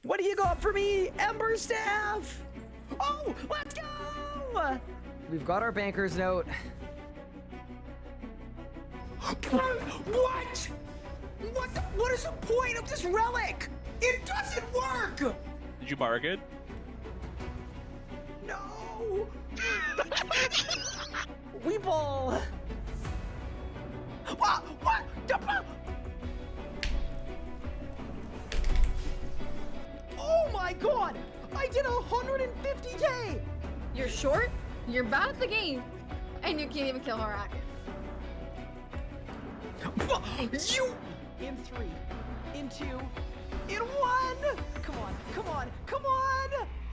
What do you got for me, Ember Staff? Oh, let's go! We've got our banker's note. What? What is the point of this relic? It doesn't work! Did you mark it? No! Weeble! What? Oh my god! I did 150k! You're short, you're bad at the game, and you can't even kill Harak. You! In 3, in 2, in 1! Come on!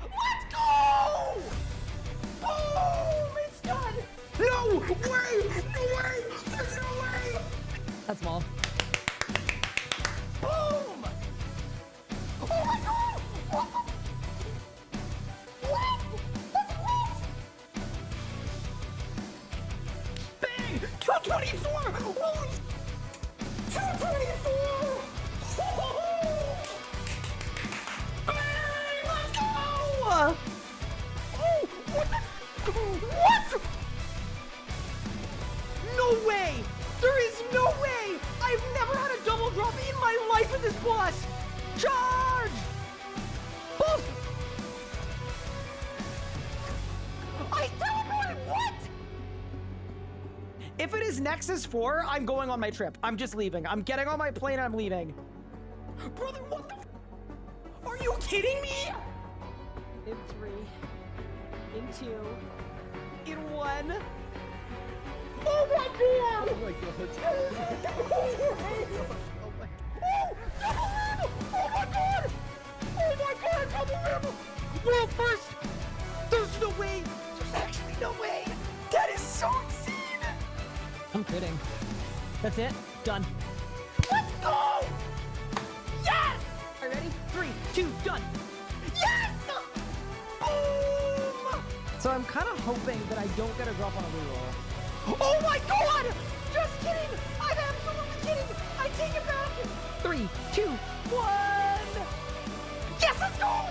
Let's go! Boom! It's done! No way! There's no way! That's small. Boom! Oh my god! What? That's lit! Bang! 224! Holy 224! Bang! Let's go! Oh! What the? What? No way! There is no way! I've never had a double drop in my life with this boss! Charge! Boom! I teleported! What? If it is Nexus 4, I'm going on my trip. I'm just leaving. I'm getting on my plane and I'm leaving. Brother, what the f? Are you kidding me? In 3, in 2, in 1. Oh my god! Oh my god. Oh my god! Oh my god, double rim! World first! There's no way! There's actually no way! That is so insane! I'm kidding. That's it? Done. Let's go! Yes! Are you ready? 3, 2, done! Yes! Boom! So I'm kind of hoping that I don't get a drop on a reroll. Oh my god! Just kidding! I'm absolutely kidding! I take it back! 3, 2, 1! Yes, let's go!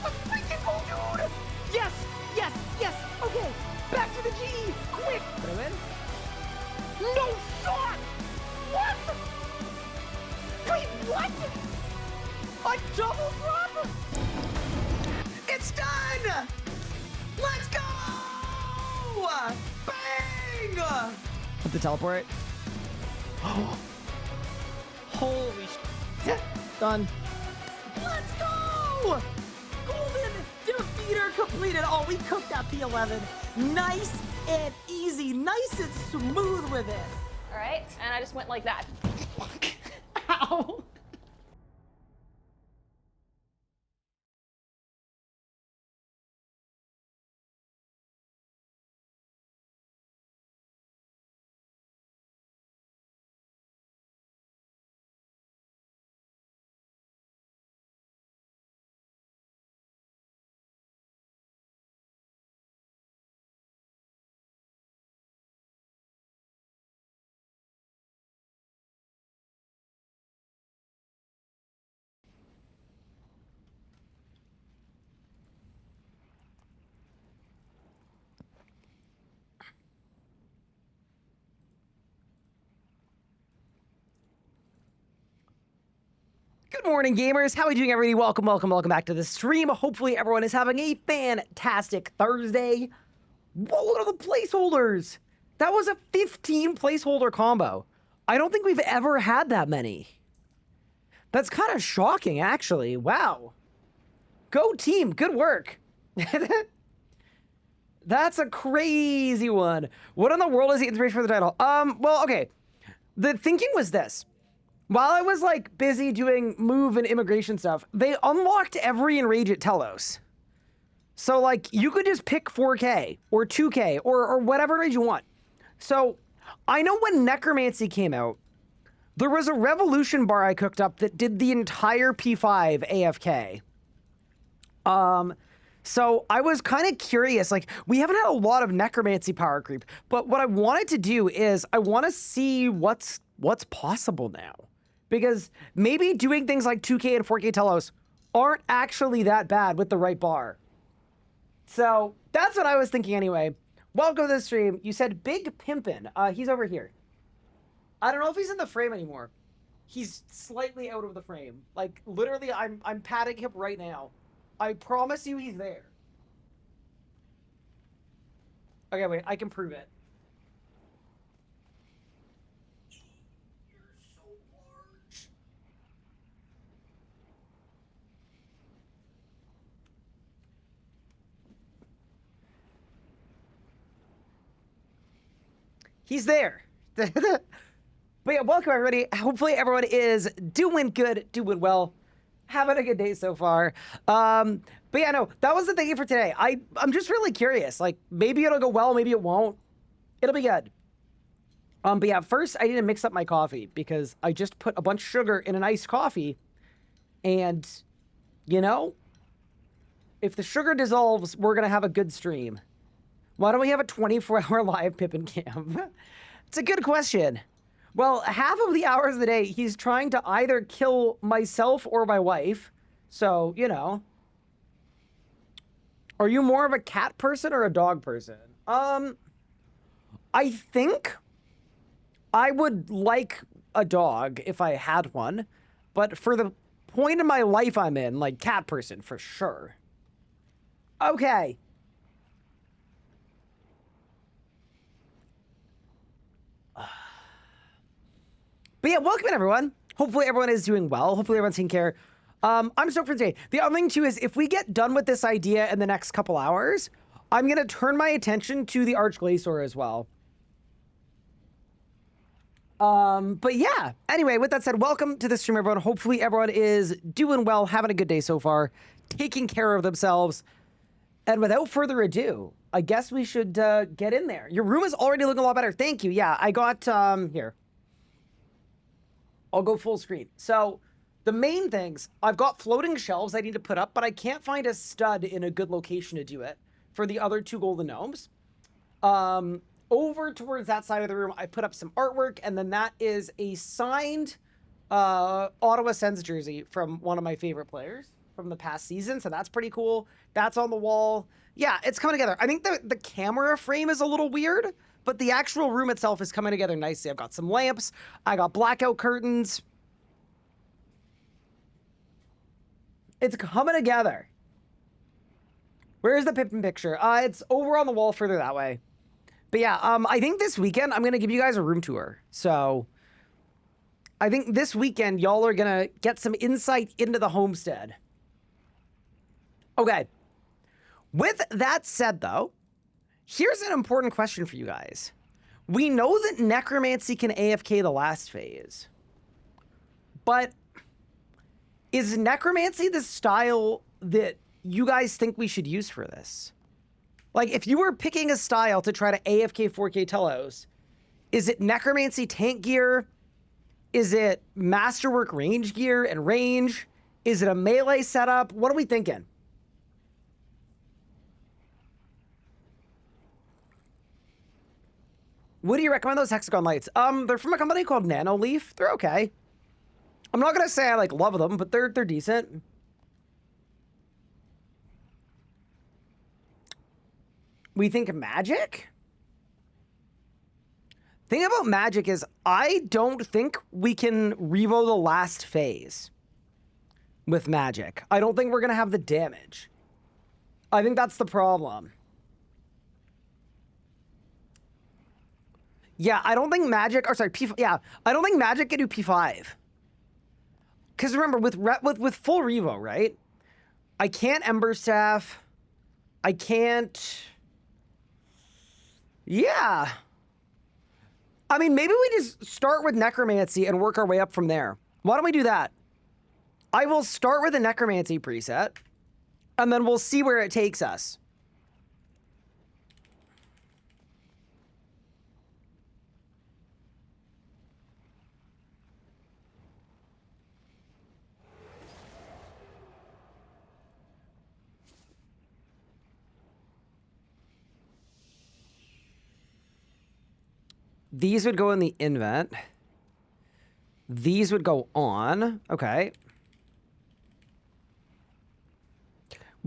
Let's freaking go, dude! Yes! Okay, back to the G! Quick! Put him in. No shot! What? Wait, what? A double drop? It's done! Let's go! Bang! Put the teleport. Holy shit. Done. Let's go! Golden defeater completed. Oh, we cooked that P11. Nice and easy. Nice and smooth with it. All right, and I just went like that. Ow. Good morning, gamers. How are we doing, everybody? Welcome back to the stream. Hopefully, everyone is having a fantastic Thursday. Whoa, look at all the placeholders. That was a 15 placeholder combo. I don't think we've ever had that many. That's kind of shocking, actually. Wow. Go team. Good work. That's a crazy one. What in the world is the inspiration for the title? Well, okay. The thinking was this. While I was like busy doing move and immigration stuff, they unlocked every enrage at Telos. So like you could just pick 4K or 2K or whatever enrage you want. So I know when Necromancy came out, there was a revolution bar I cooked up that did the entire P5 AFK. So I was kind of curious, like we haven't had a lot of Necromancy power creep, but what I wanted to do is I want to see what's possible now. Because maybe doing things like 2K and 4K Telos aren't actually that bad with the right bar. So that's what I was thinking anyway. Welcome to the stream. You said Big Pimpin'. He's over here. I don't know if he's in the frame anymore. He's slightly out of the frame. Like, literally, I'm patting him right now. I promise you he's there. Okay, wait, I can prove it. You're so large. He's there. But yeah, welcome everybody. Hopefully everyone is doing good, doing well, having a good day so far. But yeah, no, that was the thing for today. I'm just really curious. Like, maybe it'll go well, maybe it won't. It'll be good. But yeah, first I need to mix up my coffee because I just put a bunch of sugar in an iced coffee. And, you know, if the sugar dissolves, we're going to have a good stream. Why don't we have a 24-hour live Pippin cam? It's a good question. Well, half of the hours of the day, he's trying to either kill myself or my wife. So, you know. Are you more of a cat person or a dog person? I think I would like a dog if I had one. But for the point in my life I'm in, like, cat person for sure. Okay. But yeah, welcome in, everyone. Hopefully everyone is doing well. Hopefully everyone's taking care. I'm stoked for today. The other thing, too, is if we get done with this idea in the next couple hours, I'm going to turn my attention to the Archglacior as well. But yeah, anyway, with that said, welcome to the stream, everyone. Hopefully everyone is doing well, having a good day so far, taking care of themselves. And without further ado, I guess we should get in there. Your room is already looking a lot better. Thank you. Yeah, I got, here. I'll go full screen. So the main things, I've got floating shelves I need to put up, but I can't find a stud in a good location to do it for the other two golden gnomes. Over towards that side of the room, I put up some artwork, and then that is a signed Ottawa Sens jersey from one of my favorite players from the past season, so that's pretty cool. That's on the wall. Yeah, it's coming together. I think the camera frame is a little weird, but the actual room itself is coming together nicely. I've got some lamps. I got blackout curtains. It's coming together. Where's the Pippin picture? It's over on the wall further that way. But yeah, I think this weekend I'm going to give you guys a room tour. So I think this weekend y'all are going to get some insight into the homestead. Okay. With that said, though, here's an important question for you guys. We know that necromancy can AFK the last phase, but is necromancy the style that you guys think we should use for this? Like, if you were picking a style to try to AFK 4K Telos, is it necromancy tank gear? Is it masterwork range gear and range? Is it a melee setup? What are we thinking? Would you recommend those hexagon lights? They're from a company called Nanoleaf. They're okay. I'm not gonna say I like love them, but they're decent. We think magic? Thing about magic is I don't think we can revo the last phase with magic. I don't think we're gonna have the damage. I think that's the problem. Yeah, I don't think magic, or sorry, yeah, I don't think magic can do P5. Because remember, with full revo, right? I can't Ember Staff. I can't... Yeah. I mean, maybe we just start with necromancy and work our way up from there. Why don't we do that? I will start with a necromancy preset, and then we'll see where it takes us. These would go in the invent. These would go on. Okay.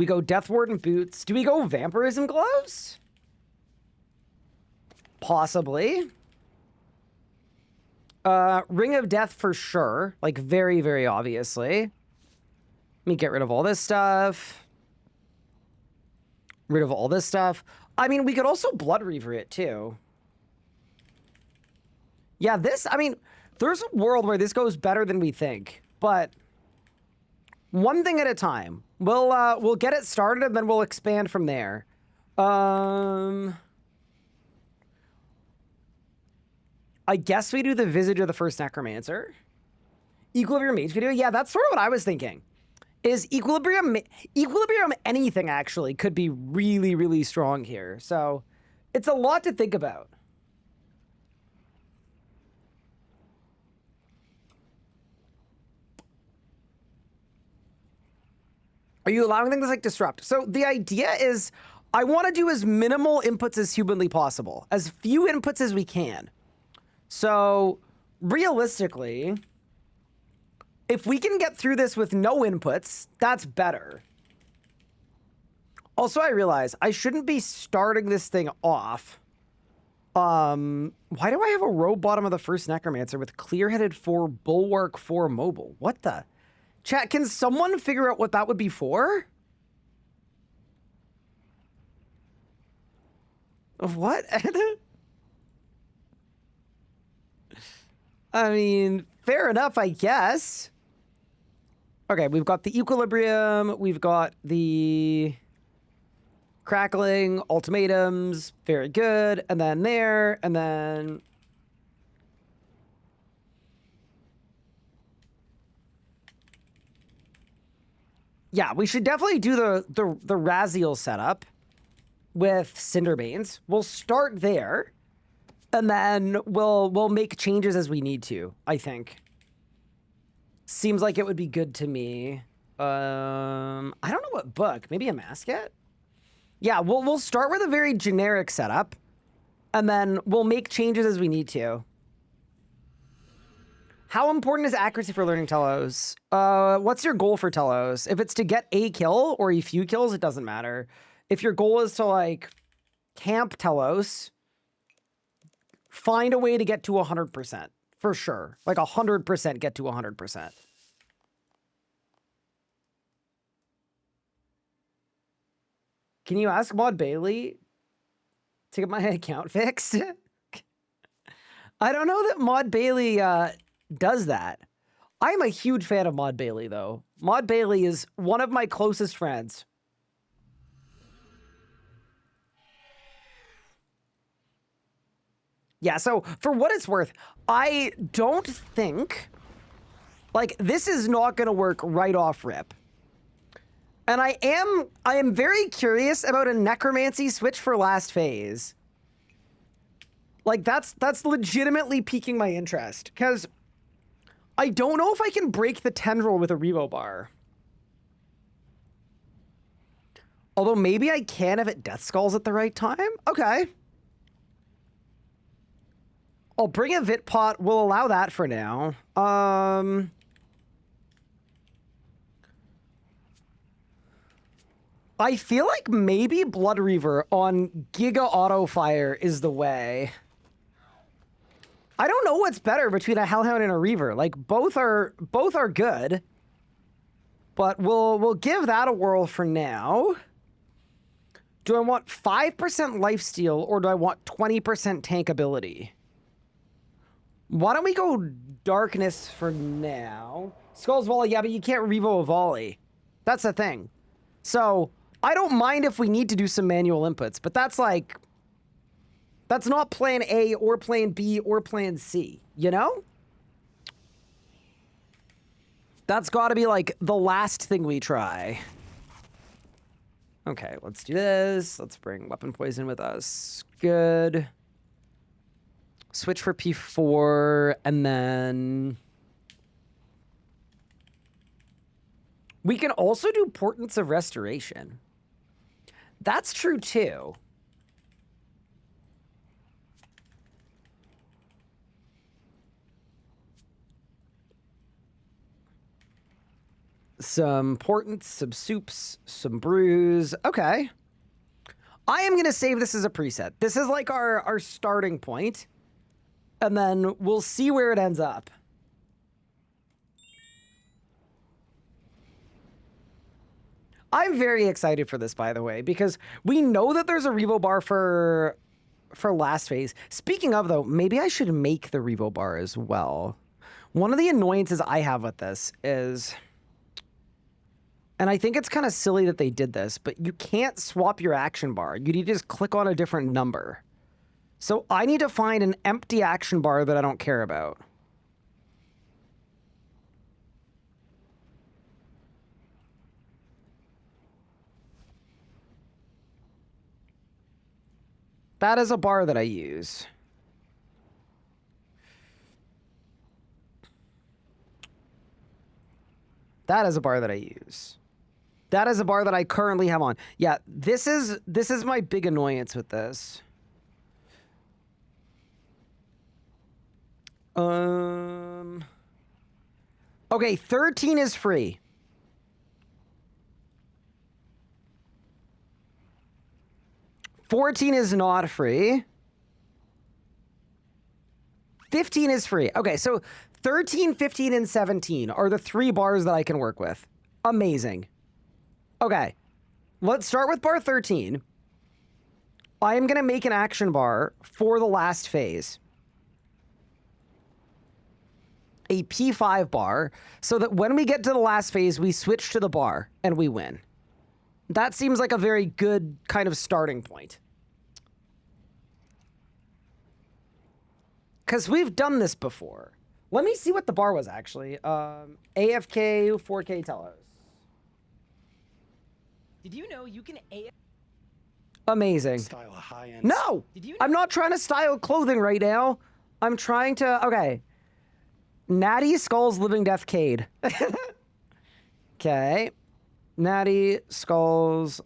We go Death Warden boots. Do we go Vampirism gloves? Possibly. Ring of Death for sure. Like, very, very obviously. Let me get rid of all this stuff. Rid of all this stuff. I mean, we could also Blood Reaver it, too. Yeah, this... I mean, there's a world where this goes better than we think. But... one thing at a time. We'll get it started, and then we'll expand from there. I guess we do the Visage of the First Necromancer. Equilibrium Mage could do it. Yeah, that's sort of what I was thinking. Is Equilibrium anything, actually, could be really, really strong here. So, it's a lot to think about. Are you allowing things like Disrupt? So, the idea is, I want to do as minimal inputs as humanly possible. As few inputs as we can. So, realistically, if we can get through this with no inputs, that's better. Also, I realize I shouldn't be starting this thing off. Why do I have a row bottom of the First Necromancer with Clear-Headed 4, Bulwark 4, Mobile? What the? Chat, can someone figure out what that would be for? What? I mean, fair enough, I guess. Okay, we've got the Equilibrium, we've got the Crackling, Ultimatums, very good, and then there, and then... yeah, we should definitely do the Raziel setup with Cinderbanes. We'll start there. And then we'll make changes as we need to, I think. Seems like it would be good to me. I don't know what book. Maybe a Masket? Yeah, we'll start with a very generic setup. And then we'll make changes as we need to. How important is accuracy for learning Telos? What's your goal for Telos? If it's to get a kill or a few kills, it doesn't matter. If your goal is to, like, camp Telos... find a way to get to 100%, for sure. Like 100% get to 100%. Can you ask Maud Bailey to get my account fixed? I don't know that Maud Bailey does that. I'm a huge fan of Maud Bailey, though. Maud Bailey is one of my closest friends. Yeah, so for what it's worth, I don't think, like, this is not going to work right off rip. And I am very curious about a Necromancy switch for last phase. Like, that's legitimately piquing my interest, because I don't know if I can break the Tendril with a Revo bar. Although maybe I can if it Death Skulls at the right time? Okay. I'll bring a Vit Pot. We'll allow that for now. I feel like maybe Blood Reaver on Giga Auto Fire is the way. I don't know what's better between a Hellhound and a Reaver. Like, both are good. But we'll give that a whirl for now. Do I want 5% lifesteal or do I want 20% tank ability? Why don't we go Darkness for now? Skull's Volley, yeah, but you can't Revo a Volley. That's the thing. So, I don't mind if we need to do some manual inputs, but that's like... that's not plan A or plan B or plan C, you know? That's gotta be like the last thing we try. Okay, let's do this. Let's bring Weapon Poison with us. Good. Switch for P4, and then... we can also do Portents of Restoration. That's true, too. some portents, some soups, some brews. Okay. I am going to save this as a preset. This is like our starting point, and then we'll see where it ends up. I'm very excited for this, by the way, because we know that there's a revo bar for last phase. Speaking of, though, maybe I should make the revo bar as well. One of the annoyances I have with this is, and I think it's kind of silly that they did this, but you can't swap your action bar. You need to just click on a different number. So I need to find an empty action bar that I don't care about. That is a bar that I use. That is a bar that I use. That is a bar that I currently have on. Yeah, this is my big annoyance with this. Okay, 13 is free. $14 is not free. 15 is free. Okay, so 13, 15, and 17 are the 3 bars that I can work with. Amazing. Okay, let's start with bar 13. I am going to make an action bar for the last phase. A P5 bar, so that when we get to the last phase, we switch to the bar and we win. That seems like a very good kind of starting point. Because we've done this before. Let me see what the bar was, actually. AFK 4K Telos. Did you know you can Amazing. Style a high-end. No! Did you know I'm not trying to style clothing right now. I'm trying to... Okay. Natty Skulls Living Death Cade. Okay. Natty Skulls.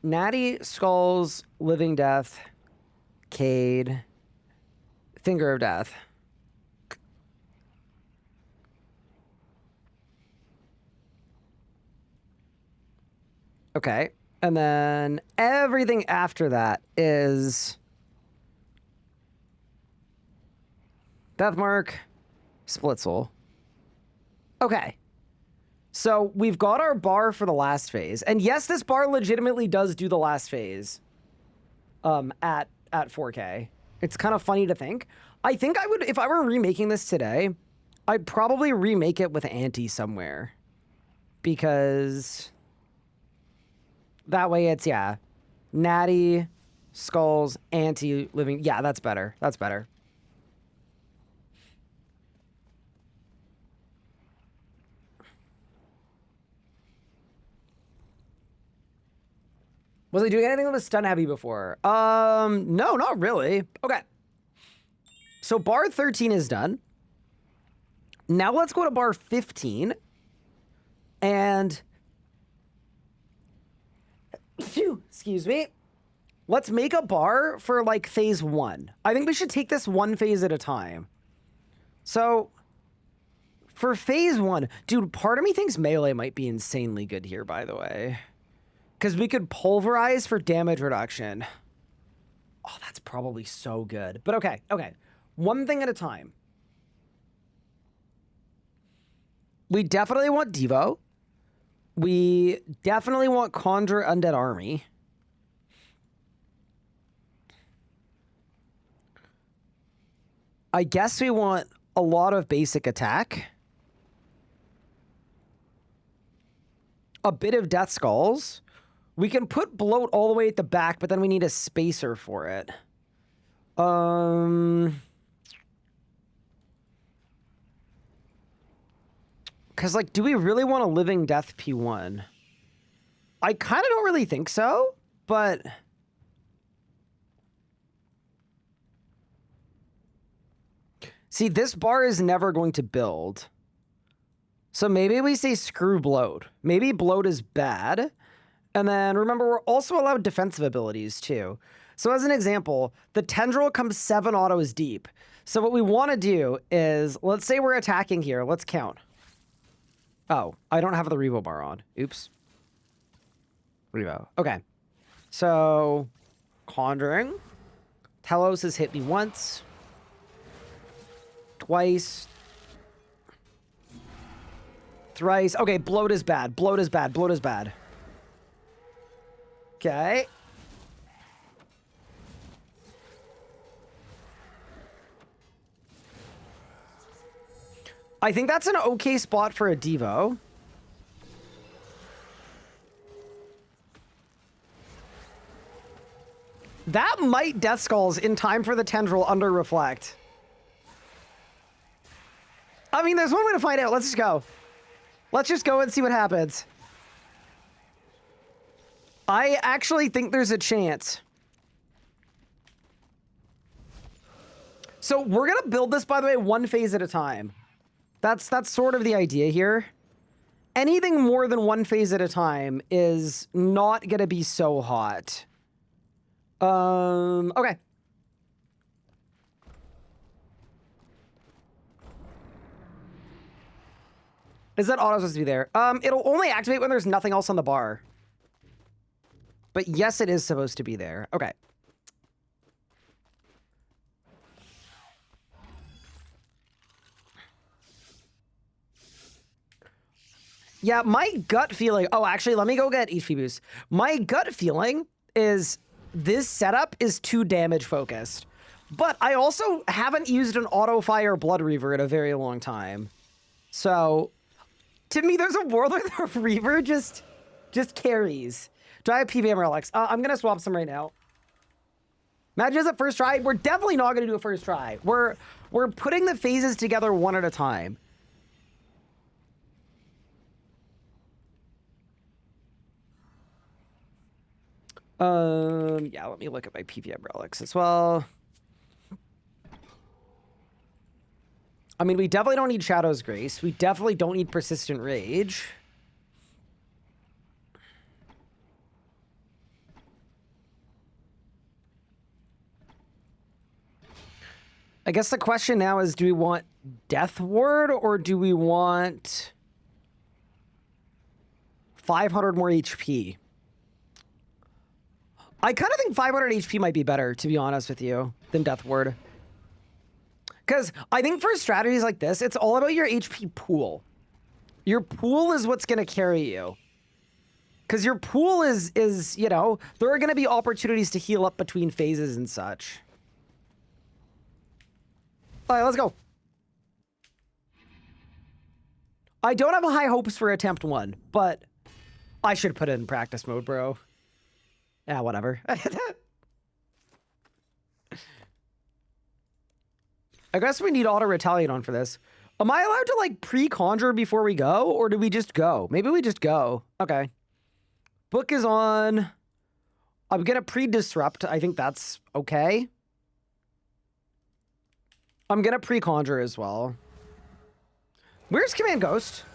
Natty Skulls Living Death Cade. Finger of Death. Okay. And then everything after that is Deathmark, Split Soul. Okay. So we've got our bar for the last phase. And yes, this bar legitimately does do the last phase at 4K. It's kind of funny to think. I think I would, if I were remaking this today, I'd probably remake it with Anti somewhere. Because that way it's, yeah, Natty, Skulls, Anti, Living. Yeah, that's better. That's better. Was I doing anything that was stun heavy before? No, not really. Okay. So bar 13 is done. Now let's go to bar 15. And... Phew, excuse me. Let's make a bar for, like, phase 1. I think we should take this one phase at a time. So, for phase 1... Dude, part of me thinks melee might be insanely good here, by the way. Because we could pulverize for damage reduction. Oh, that's probably so good. But okay, okay. One thing at a time. We definitely want Devo. We definitely want Conjure Undead Army. I guess we want a lot of basic attack. A bit of Death Skulls. We can put Bloat all the way at the back, but then we need a spacer for it. Because, like, do we really want a Living Death P1? I kind of don't really think so, but... See, this bar is never going to build. So maybe we say screw Bloat. Maybe Bloat is bad. And then remember, we're also allowed defensive abilities too. So as an example, the Tendril comes 7 autos deep. So what we want to do is, let's say we're attacking here. Let's count. Oh, I don't have the revo bar on. Oops. Revo. Okay. So, Conjuring. Telos has hit me once. Twice. Thrice. Okay, bloat is bad. Bloat is bad. Bloat is bad. Okay. I think that's an okay spot for a Devo. That might Death Skulls in time for the Tendril under Reflect. I mean, there's one way to find out. Let's just go. Let's just go and see what happens. I actually think there's a chance. So we're going to build this, by the way, one phase at a time. That's sort of the idea here. Anything more than one phase at a time is not going to be so hot. Okay. Is that auto supposed to be there? It'll only activate when there's nothing else on the bar. But yes, it is supposed to be there. Okay. Yeah, my gut feeling... Oh, actually, let me go get HP boost. My gut feeling is this setup is too damage focused. But I also haven't used an auto-fire Blood Reaver in a very long time. So, to me, there's a world where the Reaver just carries. Do I have PVM relics? I'm going to swap some right now. Imagine as a first try. We're definitely not going to do a first try. We're putting the phases together one at a time. Yeah, let me look at my PVM relics as well. I mean, we definitely don't need Shadow's Grace. We definitely don't need Persistent Rage. I guess the question now is, do we want Death Ward or do we want 500 more HP? I kind of think 500 HP might be better, to be honest with you, than Death Ward. Because I think for strategies like this, it's all about your HP pool. Your pool is what's going to carry you. Because your pool is, you know, there are going to be opportunities to heal up between phases and such. All right, let's go. I don't have high hopes for attempt 1, but I should put it in practice mode, bro. Yeah, whatever. I guess we need auto retaliate on for this. Am I allowed to like pre-conjure before we go, or do we just go? Maybe we just go. Okay. Book is on. I'm gonna pre-disrupt. I think that's okay. I'm gonna pre-conjure as well. Where's Command Ghost?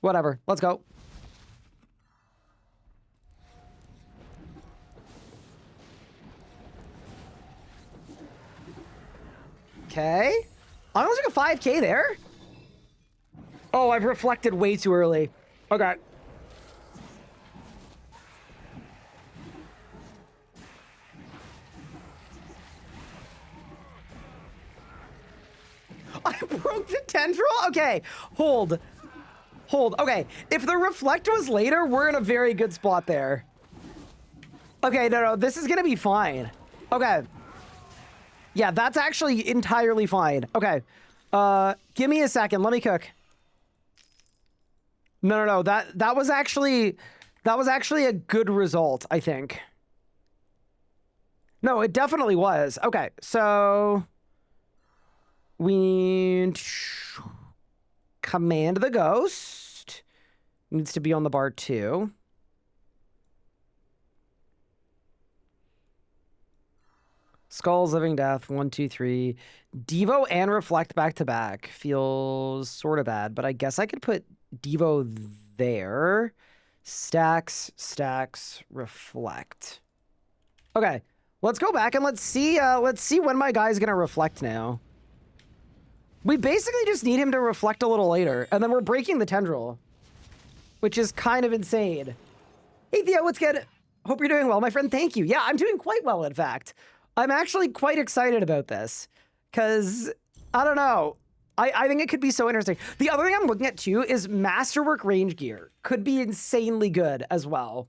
Whatever. Let's go. Okay. I almost took a 5K there. Oh, I've reflected way too early. Okay. I broke the tendril? Okay. Hold. Hold. Okay. If the reflect was later, we're in a very good spot there. Okay, no. This is going to be fine. Okay. Yeah, that's actually entirely fine. Okay. Give me a second. Let me cook. No. That was actually a good result, I think. No, it definitely was. Okay, so we command the ghost. Needs to be on the bar too. Skulls, Living Death, 1, 2, 3. Devo and Reflect back to back feels sort of bad, but I guess I could put Devo there Stacks, stacks, reflect. Okay, let's go back and let's see when my guy's gonna reflect now. We basically just need him to reflect a little later, and then we're breaking the tendril, which is kind of insane. Hey Theo, what's good? Hope you're doing well, my friend. Thank you. Yeah, I'm doing quite well, in fact. I'm actually quite excited about this, because, I don't know, I think it could be so interesting. The other thing I'm looking at, too, is Masterwork range gear. Could be insanely good as well.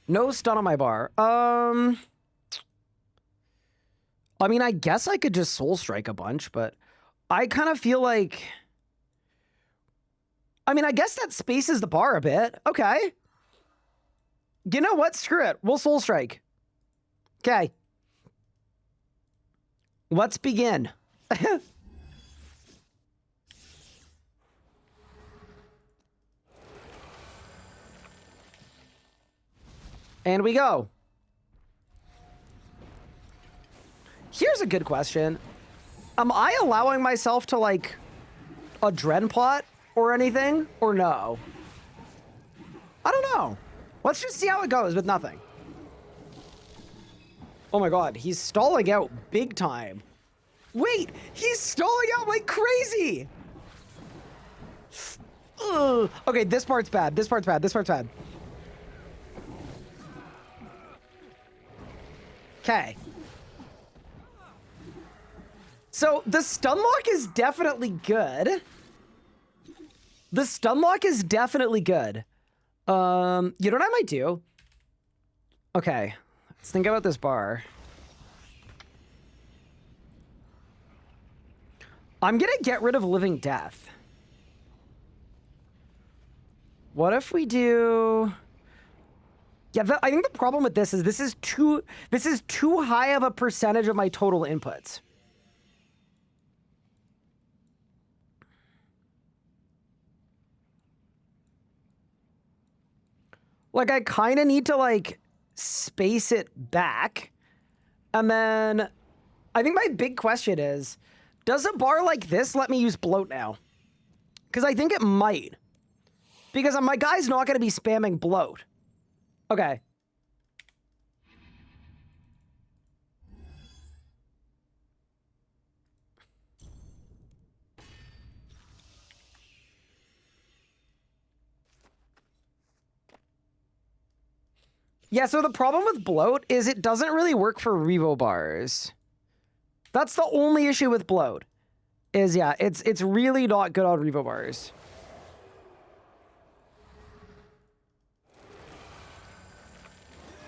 No stun on my bar. I mean, I guess I could just Soul Strike a bunch, but I kind of feel like... I mean, I guess that spaces the bar a bit. Okay. You know what? Screw it. We'll Soul Strike. Okay. Let's begin. And we go. Here's a good question. Am I allowing myself to, like, a Dren plot or anything? Or no? I don't know. Let's just see how it goes with nothing. Oh my god, he's stalling out big time. Wait, he's stalling out like crazy! Ugh. Okay, this part's bad, this part's bad, this part's bad. Okay. So, the stun lock is definitely good. The stun lock is definitely good. You know what I might do? Okay, let's think about this bar. I'm gonna get rid of Living Death. What if we do... Yeah, I think the problem with this is this is too high of a percentage of my total inputs. Like, I kind of need to, like, space it back. And then I think my big question is, does a bar like this let me use bloat now? Because I think it might. Because my guy's not going to be spamming bloat. Okay. Yeah, so the problem with bloat is it doesn't really work for revo bars. That's the only issue with bloat. Is, yeah, it's really not good on revo bars.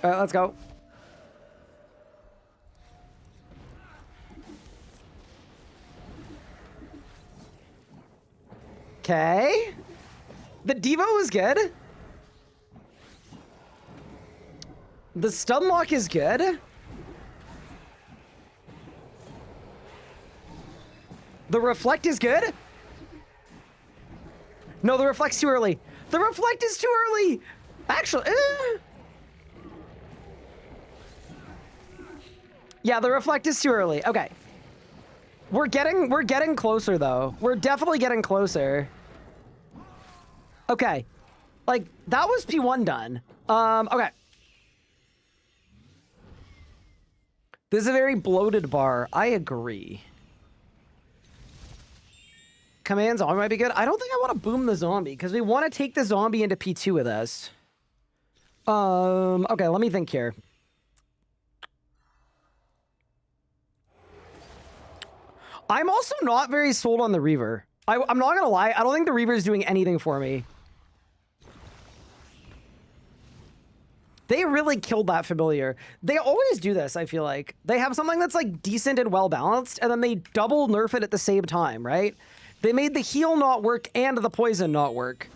Let's go. Okay. The Devo was good. The stun lock is good. The reflect is good. No, the reflect's too early. The reflect is too early. Actually, yeah, the reflect is too early. Okay. We're getting closer though. We're definitely getting closer. Okay. Like, that was P1 done. Okay. This is a very bloated bar. I agree. Command zombie might be good. I don't think I want to boom the zombie because we want to take the zombie into P2 with us. Okay, let me think here. I'm also not very sold on the Reaver. I'm not gonna lie, I don't think the Reaver is doing anything for me. They really killed that familiar. They always do this, I feel like. They have something that's like decent and well balanced, and then they double nerf it at the same time, right? They made the heal not work and the poison not work.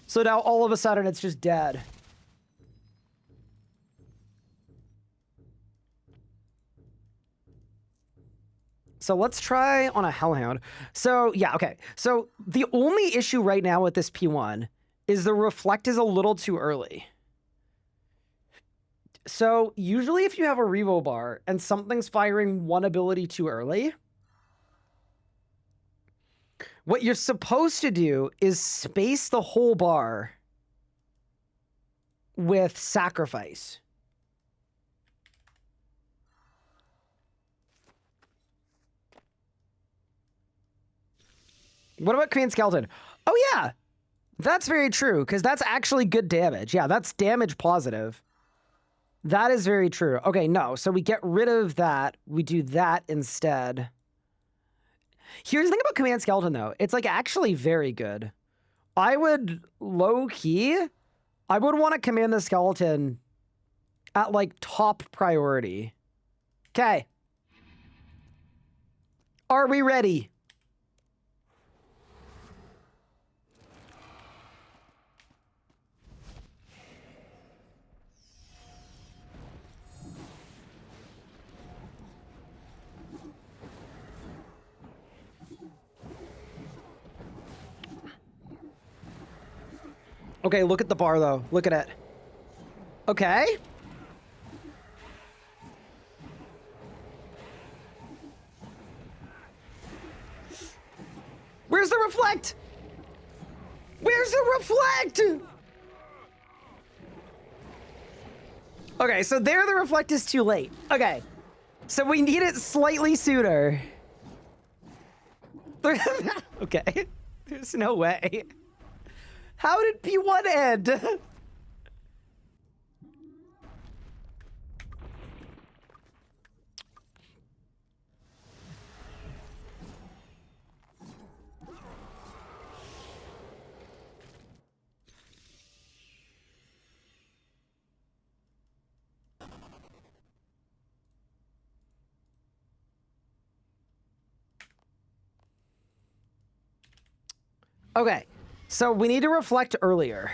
So now all of a sudden it's just dead. So let's try on a Hellhound. So yeah, okay. So the only issue right now with this P1 is the reflect is a little too early. So usually if you have a revo bar and something's firing one ability too early, What you're supposed to do is space the whole bar with sacrifice. What about command skeleton? Oh yeah, that's very true, because that's actually good damage. Yeah, that's damage positive. That is very true. Okay, no, so we get rid of that. We do that instead. Here's the thing about command skeleton, though. It's like actually very good. I would low-key, I would want to command the skeleton at like top priority. Okay. Are we ready? Okay, look at the bar, though. Look at it. Okay. Where's the reflect? Where's the reflect? Okay, so there the reflect is too late. Okay. So we need it slightly sooner. Okay. There's no way. How did P1 end? Okay, so we need to reflect earlier.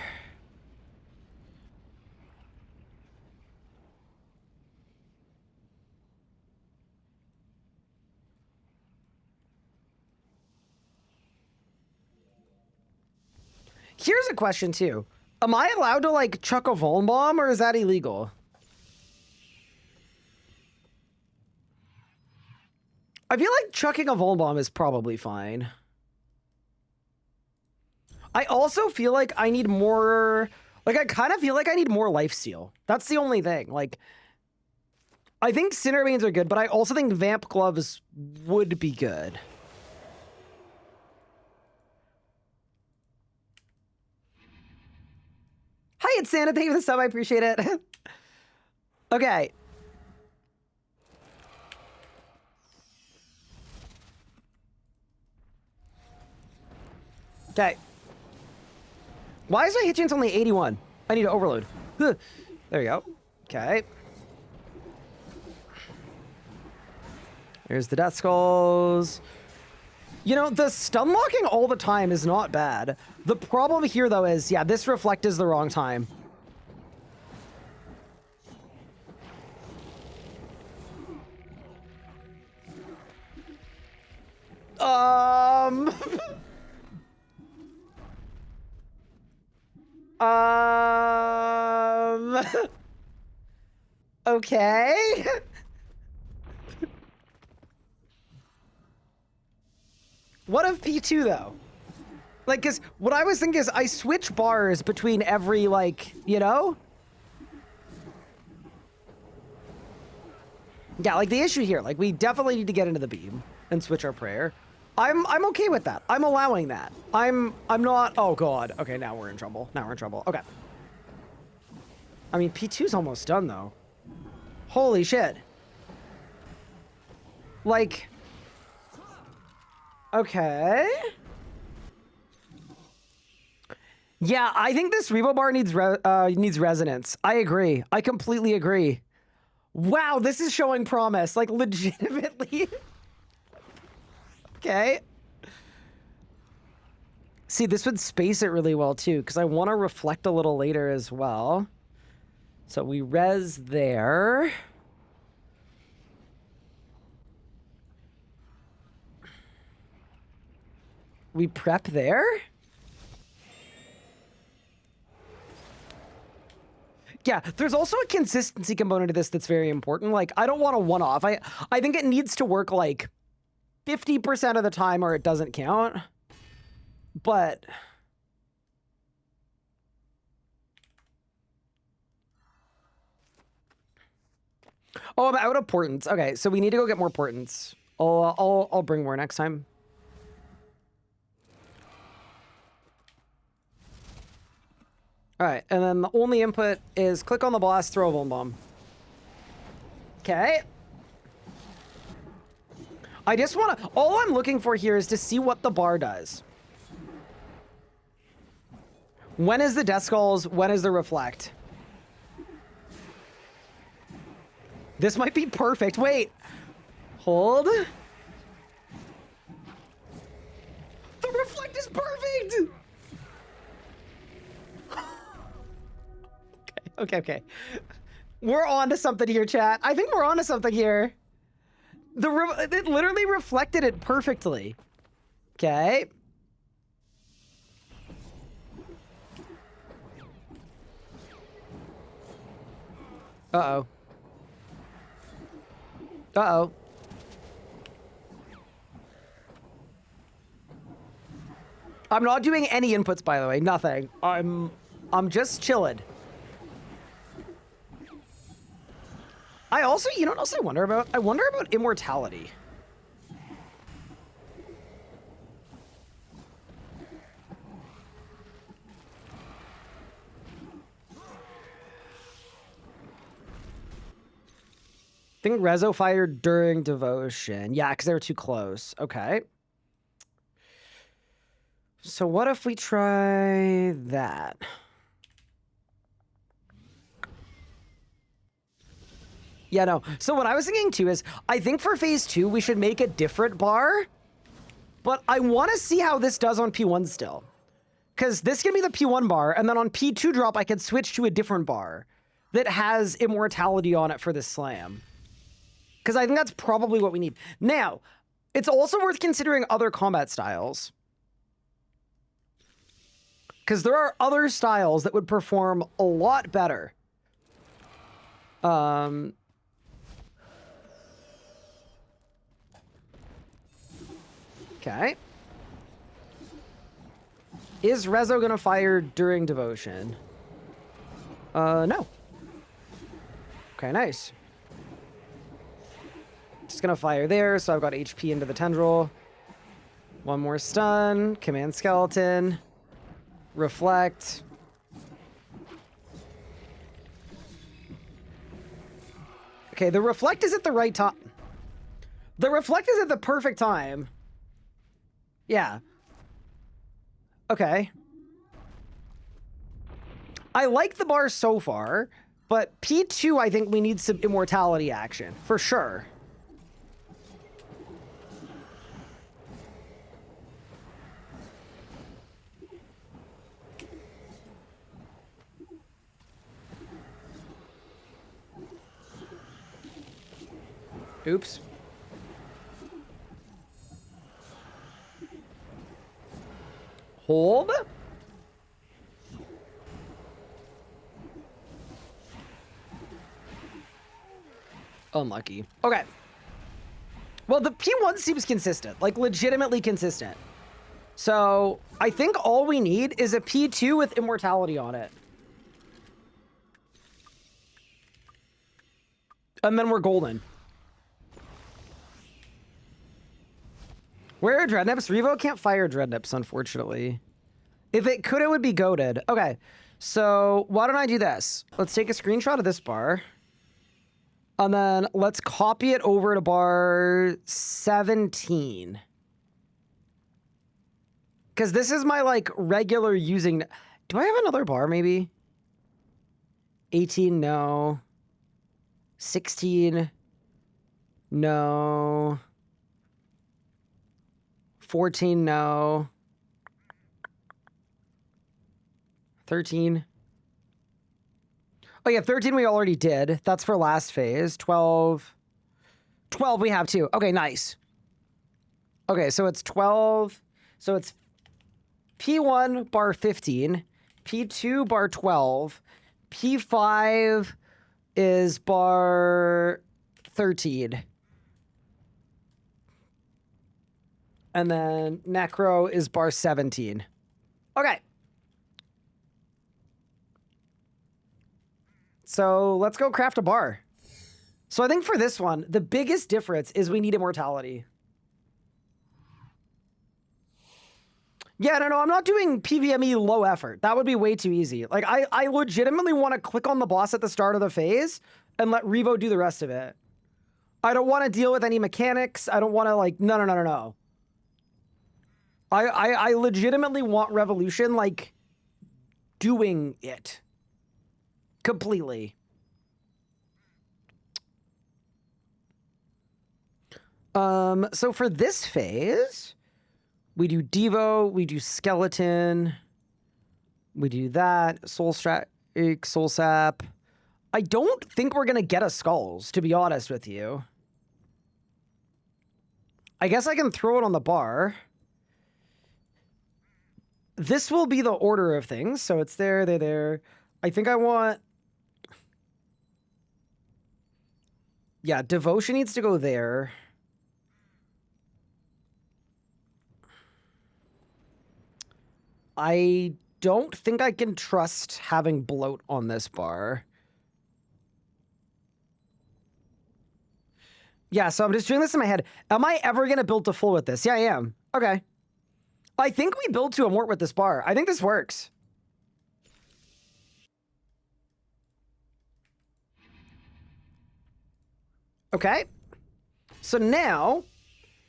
Here's a question too. Am I allowed to like chuck a Vuln bomb, or is that illegal? I feel like chucking a Vuln bomb is probably fine. I also feel like I need more, like I kind of feel like I need more lifesteal. That's the only thing. Like, I think Cinderbanes are good, but I also think Vamp Gloves would be good. Hi, it's Santa. Thank you for the sub. I appreciate it. Okay. Okay. Why is my hit chance only 81? I need to overload. There we go. Okay. There's the Death Skulls. You know, the stun locking all the time is not bad. The problem here, though, is, yeah, this reflect is the wrong time. Okay. What of P2 though? Like, cause what I was thinking is I switch bars between every, like, you know? Yeah, like the issue here, like we definitely need to get into the beam and switch our prayer. I'm okay with that. I'm allowing that. I'm not, oh god. Okay, now we're in trouble. Now we're in trouble. Okay. I mean, P2's almost done though. Holy shit. Like, okay. Yeah, I think this revo bar needs resonance. I agree. I completely agree. Wow, this is showing promise. Like, legitimately. Okay. See, this would space it really well, too, because I want to reflect a little later as well. So we res there. We prep there. Yeah, there's also a consistency component to this that's very important. Like, I don't want a one-off. I think it needs to work, like, 50% of the time or it doesn't count. but... Oh, I'm out of portents. Okay, so we need to go get more portents. I'll bring more next time. All right, and then the only input is click on the blast, throw a Vuln Bomb. Okay. I just want to... All I'm looking for here is to see what the bar does. When is the Death Skulls? When is the Reflect? This might be perfect. Wait. Hold. The Reflect is perfect! Okay. We're on to something here, chat. I think we're on to something here. It literally reflected it perfectly. Okay. Uh-oh. Uh-oh. I'm not doing any inputs, by the way. Nothing. I'm just chilling. I also, you know what else I wonder about? I wonder about immortality. I think Rezo fired during Devotion. Yeah, because they were too close. Okay. So what if we try that? Yeah, no. So what I was thinking too is, I think for phase 2, we should make a different bar. But I want to see how this does on P1 still. Because this can be the P1 bar, and then on P2 drop, I can switch to a different bar that has immortality on it for this slam. Because I think that's probably what we need. Now, it's also worth considering other combat styles. Because there are other styles that would perform a lot better. Okay. Is Rezo gonna fire during Devotion? No. Okay, nice. Just gonna fire there, so I've got HP into the Tendril. One more stun. Command Skeleton. Reflect. Okay, the Reflect is at the right time. The Reflect is at the perfect time. Yeah. Okay. I like the bar so far, but P2, I think we need some immortality action, for sure. Oops. Hold. Unlucky. Okay. Well, the P1 seems consistent, like legitimately consistent. So I think all we need is a P2 with immortality on it. And then we're golden. Where are Dreadnips? Revo can't fire Dreadnips, unfortunately. If it could, it would be goated. Okay, so why don't I do this? Let's take a screenshot of this bar. And then let's copy it over to bar 17. Because this is my, like, regular using... Do I have another bar, maybe? 18, no. 16, no. 14, no. 13. Oh, yeah, 13 we already did. That's for last phase. 12. 12 we have too. Okay, nice. Okay, so it's 12. So it's P1 bar 15. P2 bar 12. P5 is bar 13. And then Necro is bar 17. Okay. So let's go craft a bar. So I think for this one, the biggest difference is we need immortality. Yeah, no, I'm not doing PvME low effort. That would be way too easy. Like, I legitimately want to click on the boss at the start of the phase and let Revo do the rest of it. I don't want to deal with any mechanics. I don't want to, like, no. I legitimately want Revolution, like, doing it. Completely. So for this phase, we do Devo, we do Skeleton, we do that, Soul Strike, Soul Sap. I don't think we're gonna get a Skulls, to be honest with you. I guess I can throw it on the bar. This will be the order of things, so it's there, there. I think I want... Yeah, Devotion needs to go there. I don't think I can trust having bloat on this bar. Yeah, so I'm just doing this in my head. Am I ever going to build to full with this? Yeah, I am. Okay. I think we build to a mort with this bar. I think this works. Okay. So now,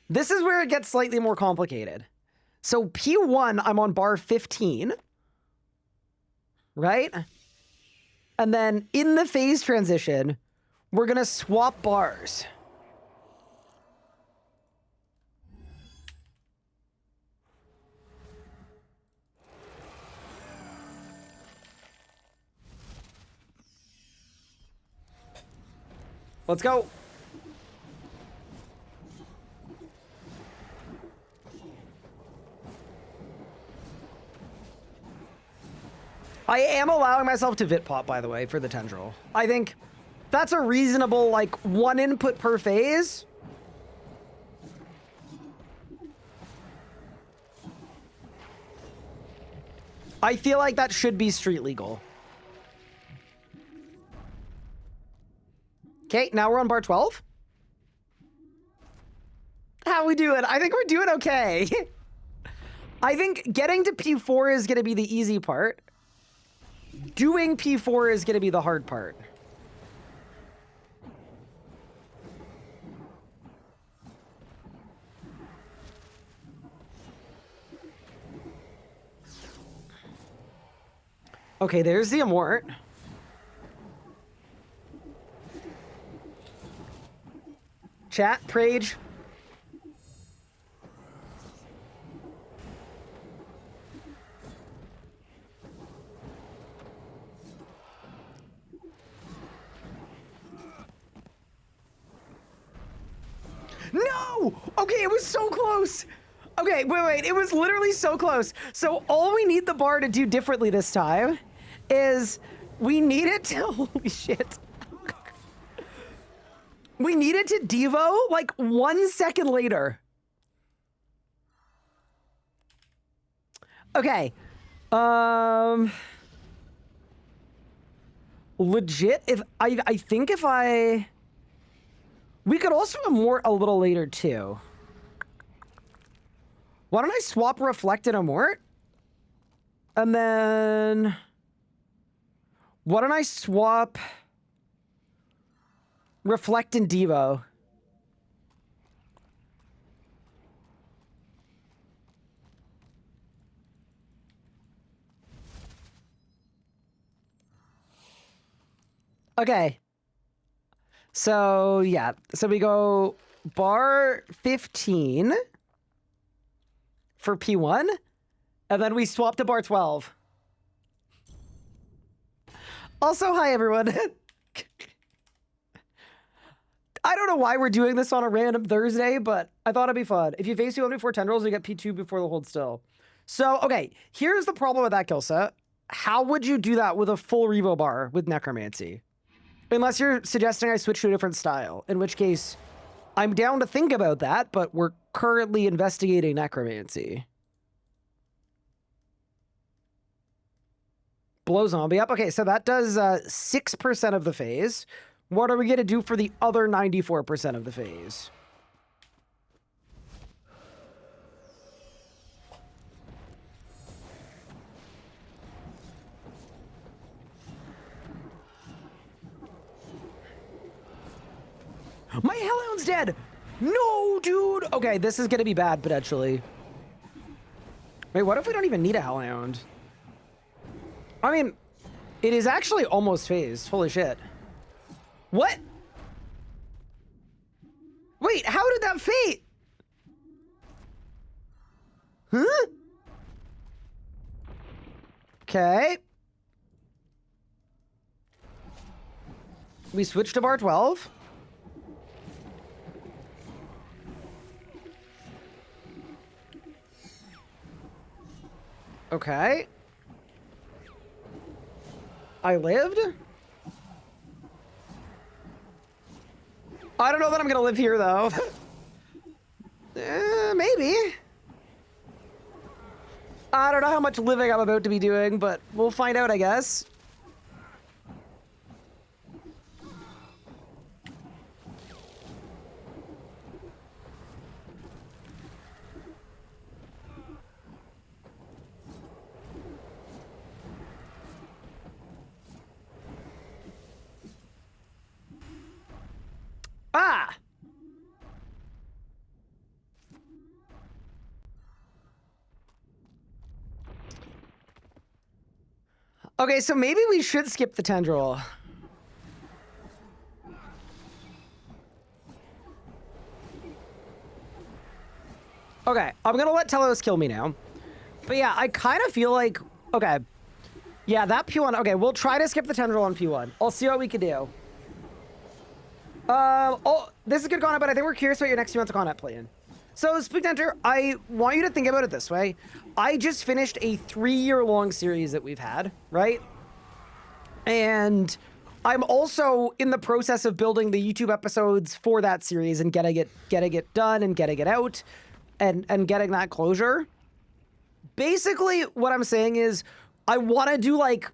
this is where it gets slightly more complicated. So P1, I'm on bar 15. Right? And then in the phase transition, we're going to swap bars. Let's go. I am allowing myself to Vit Pop, by the way, for the Tendril. I think that's a reasonable, like, 1 input per phase. I feel like that should be street legal. Okay, now we're on bar 12. How we doing? I think we're doing okay. I think getting to P4 is going to be the easy part. Doing P4 is going to be the hard part. Okay, there's the Amort. Chat, Prage. No! Okay, it was so close. Okay, wait. It was literally so close. So all we need the bar to do differently this time is we need it to... Holy shit. We need it to Devo like 1 second later. Okay. Legit, if I think if I... We could also Amort a little later, too. Why don't I swap Reflect and Amort? And then... Why don't I swap... Reflect and Devo? Okay. So, yeah. So we go bar 15 for P1, and then we swap to bar 12. Also, hi, everyone. I don't know why we're doing this on a random Thursday, but I thought it'd be fun. If you face P1 before Tendrils, you get P2 before the hold still. So, okay, here's the problem with that kill set. How would you do that with a full Revo bar with Necromancy? Unless you're suggesting I switch to a different style, in which case I'm down to think about that, but we're currently investigating Necromancy. Blow zombie up. Okay, so that does 6% of the phase. What are we going to do for the other 94% of the phase? My Hellhound's dead! No, dude! Okay, this is going to be bad, potentially. Wait, what if we don't even need a Hellhound? I mean, it is actually almost phased. Holy shit. What? Wait, how did that fate? Huh? Okay. We switched to bar 12. Okay. I lived? I don't know that I'm gonna live here, though. Maybe. I don't know how much living I'm about to be doing, but we'll find out, I guess. Ah! Okay, so maybe we should skip the tendril. Okay, I'm gonna let Telos kill me now. But yeah, I kind of feel like... Okay. Yeah, that P1... Okay, we'll try to skip the tendril on P1. I'll see what we can do. Oh, this is good content, but I think we're curious about your next 2 months of content plan. So, Spooked Hunter, I want you to think about it this way. I just finished a 3-year-long series that we've had, right? And I'm also in the process of building the YouTube episodes for that series and getting it done and getting it out and getting that closure. Basically, what I'm saying is I want to do like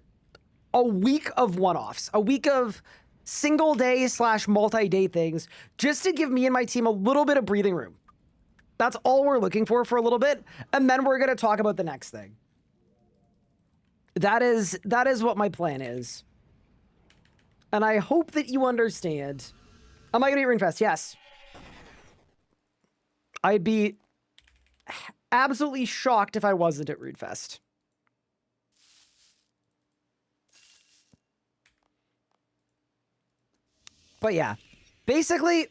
a week of one-offs, a week of single day / multi-day things, just to give me and my team a little bit of breathing room. That's all we're looking for a little bit, and then we're going to talk about the next thing. That is what my plan is. And I hope that you understand. Am I going to eat Ringfest? Yes. I'd be absolutely shocked if I wasn't at Rudefest. But yeah, basically,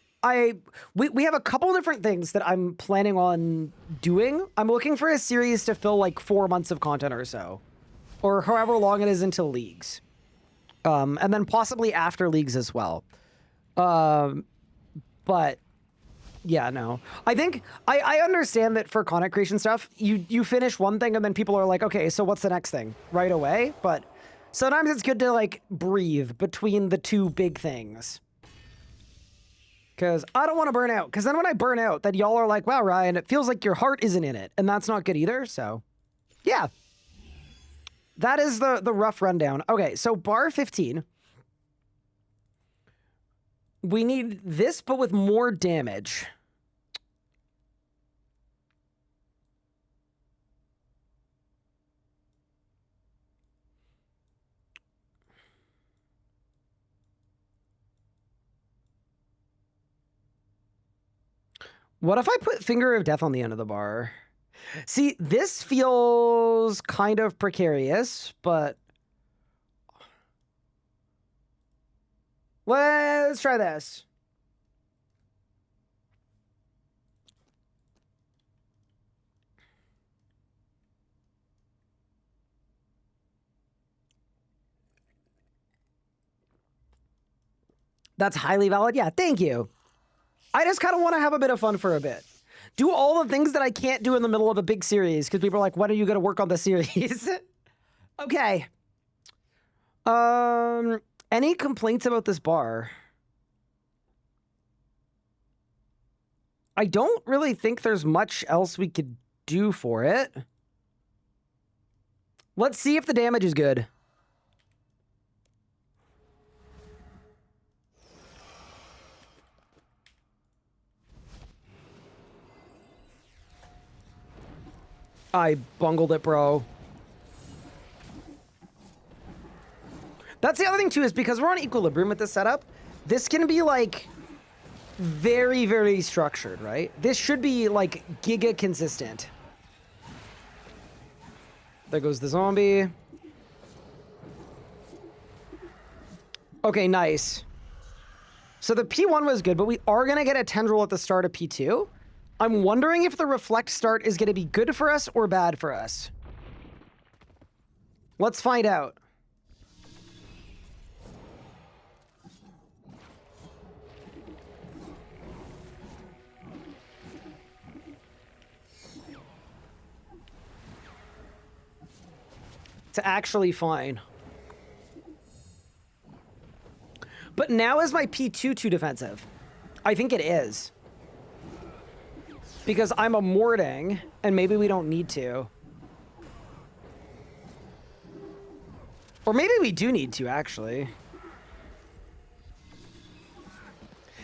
we have a couple different things that I'm planning on doing. I'm looking for a series to fill like 4 months of content or so, or however long it is until Leagues, and then possibly after Leagues as well. But yeah, no, I think I understand that for content creation stuff, you finish one thing and then people are like, okay, so what's the next thing right away? But sometimes it's good to like breathe between the 2 big things. Because I don't want to burn out. Because then when I burn out, then y'all are like, wow, Ryan, it feels like your heart isn't in it. And that's not good either. So, yeah. That is the rough rundown. Okay, so bar 15. We need this, but with more damage. What if I put Finger of Death on the end of the bar? See, this feels kind of precarious, but let's try this. That's highly valid. Yeah, thank you. I just kind of want to have a bit of fun for a bit. Do all the things that I can't do in the middle of a big series because people are like, when are you going to work on the series? Okay. Any complaints about this bar? I don't really think there's much else we could do for it. Let's see if the damage is good. I bungled it, bro. That's the other thing, too, is because we're on equilibrium with this setup, this can be, like, very, very structured, right? This should be, like, giga consistent. There goes the zombie. Okay, nice. So the P1 was good, but we are going to get a tendril at the start of P2. I'm wondering if the reflect start is going to be good for us or bad for us. Let's find out. It's actually fine. But now is my P2 too defensive? I think it is. Because I'm a morting, and maybe we don't need to. Or maybe we do need to, actually.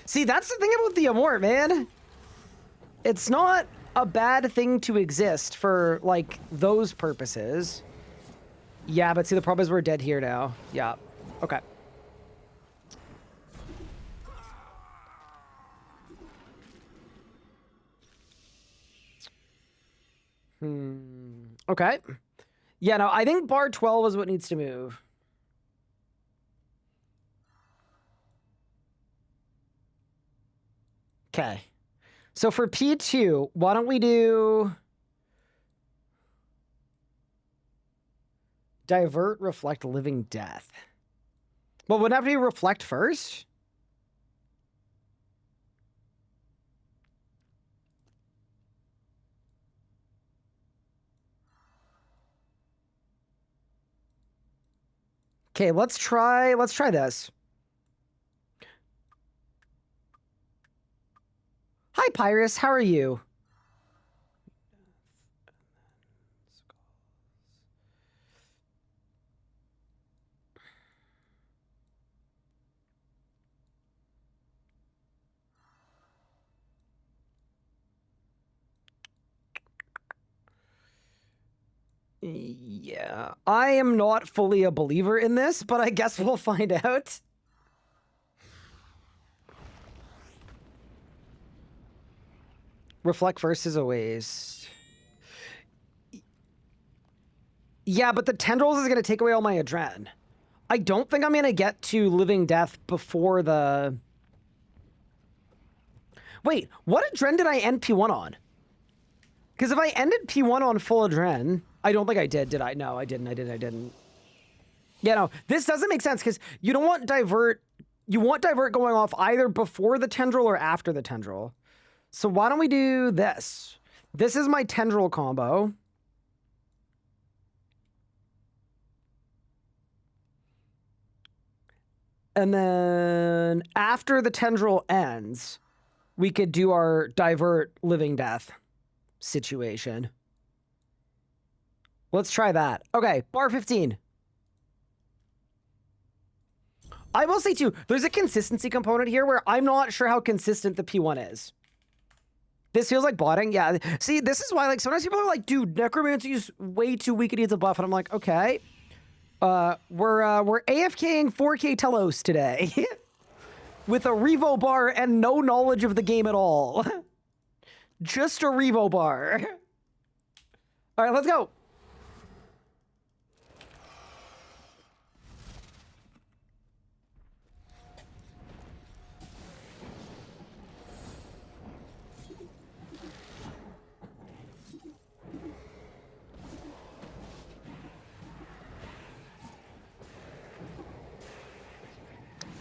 See, that's the thing about the Amort, man. It's not a bad thing to exist for, like, those purposes. Yeah, but see, the problem is we're dead here now. Yeah. Okay. Okay. Yeah, no, I think bar 12 is what needs to move. Okay. So for P2, why don't we do... Divert, reflect, living death. Well, wouldn't that be reflect first? Okay, let's try this. Hi, Pyrus, how are you? Yeah, I am not fully a believer in this, but I guess we'll find out. Reflect first is a waste. Yeah, but the tendrils is going to take away all my adren. I don't think I'm going to get to living death before the... Wait, what adren did I end P1 on? Because if I ended P1 on full adren... I don't think I did I? No, I didn't. Yeah, no, this doesn't make sense because you don't want divert... You want divert going off either before the tendril or after the tendril. So why don't we do this? This is my tendril combo. And then after the tendril ends, we could do our divert living death situation. Let's try that. Okay, bar 15. I will say too, there's a consistency component here where I'm not sure how consistent the P1 is. This feels like botting. Yeah. See, this is why, like, sometimes people are like, dude, Necromancy is way too weak. It needs a buff. And I'm like, okay. We're AFKing 4K Telos today. With a revo bar and no knowledge of the game at all. Just a revo bar. All right, let's go.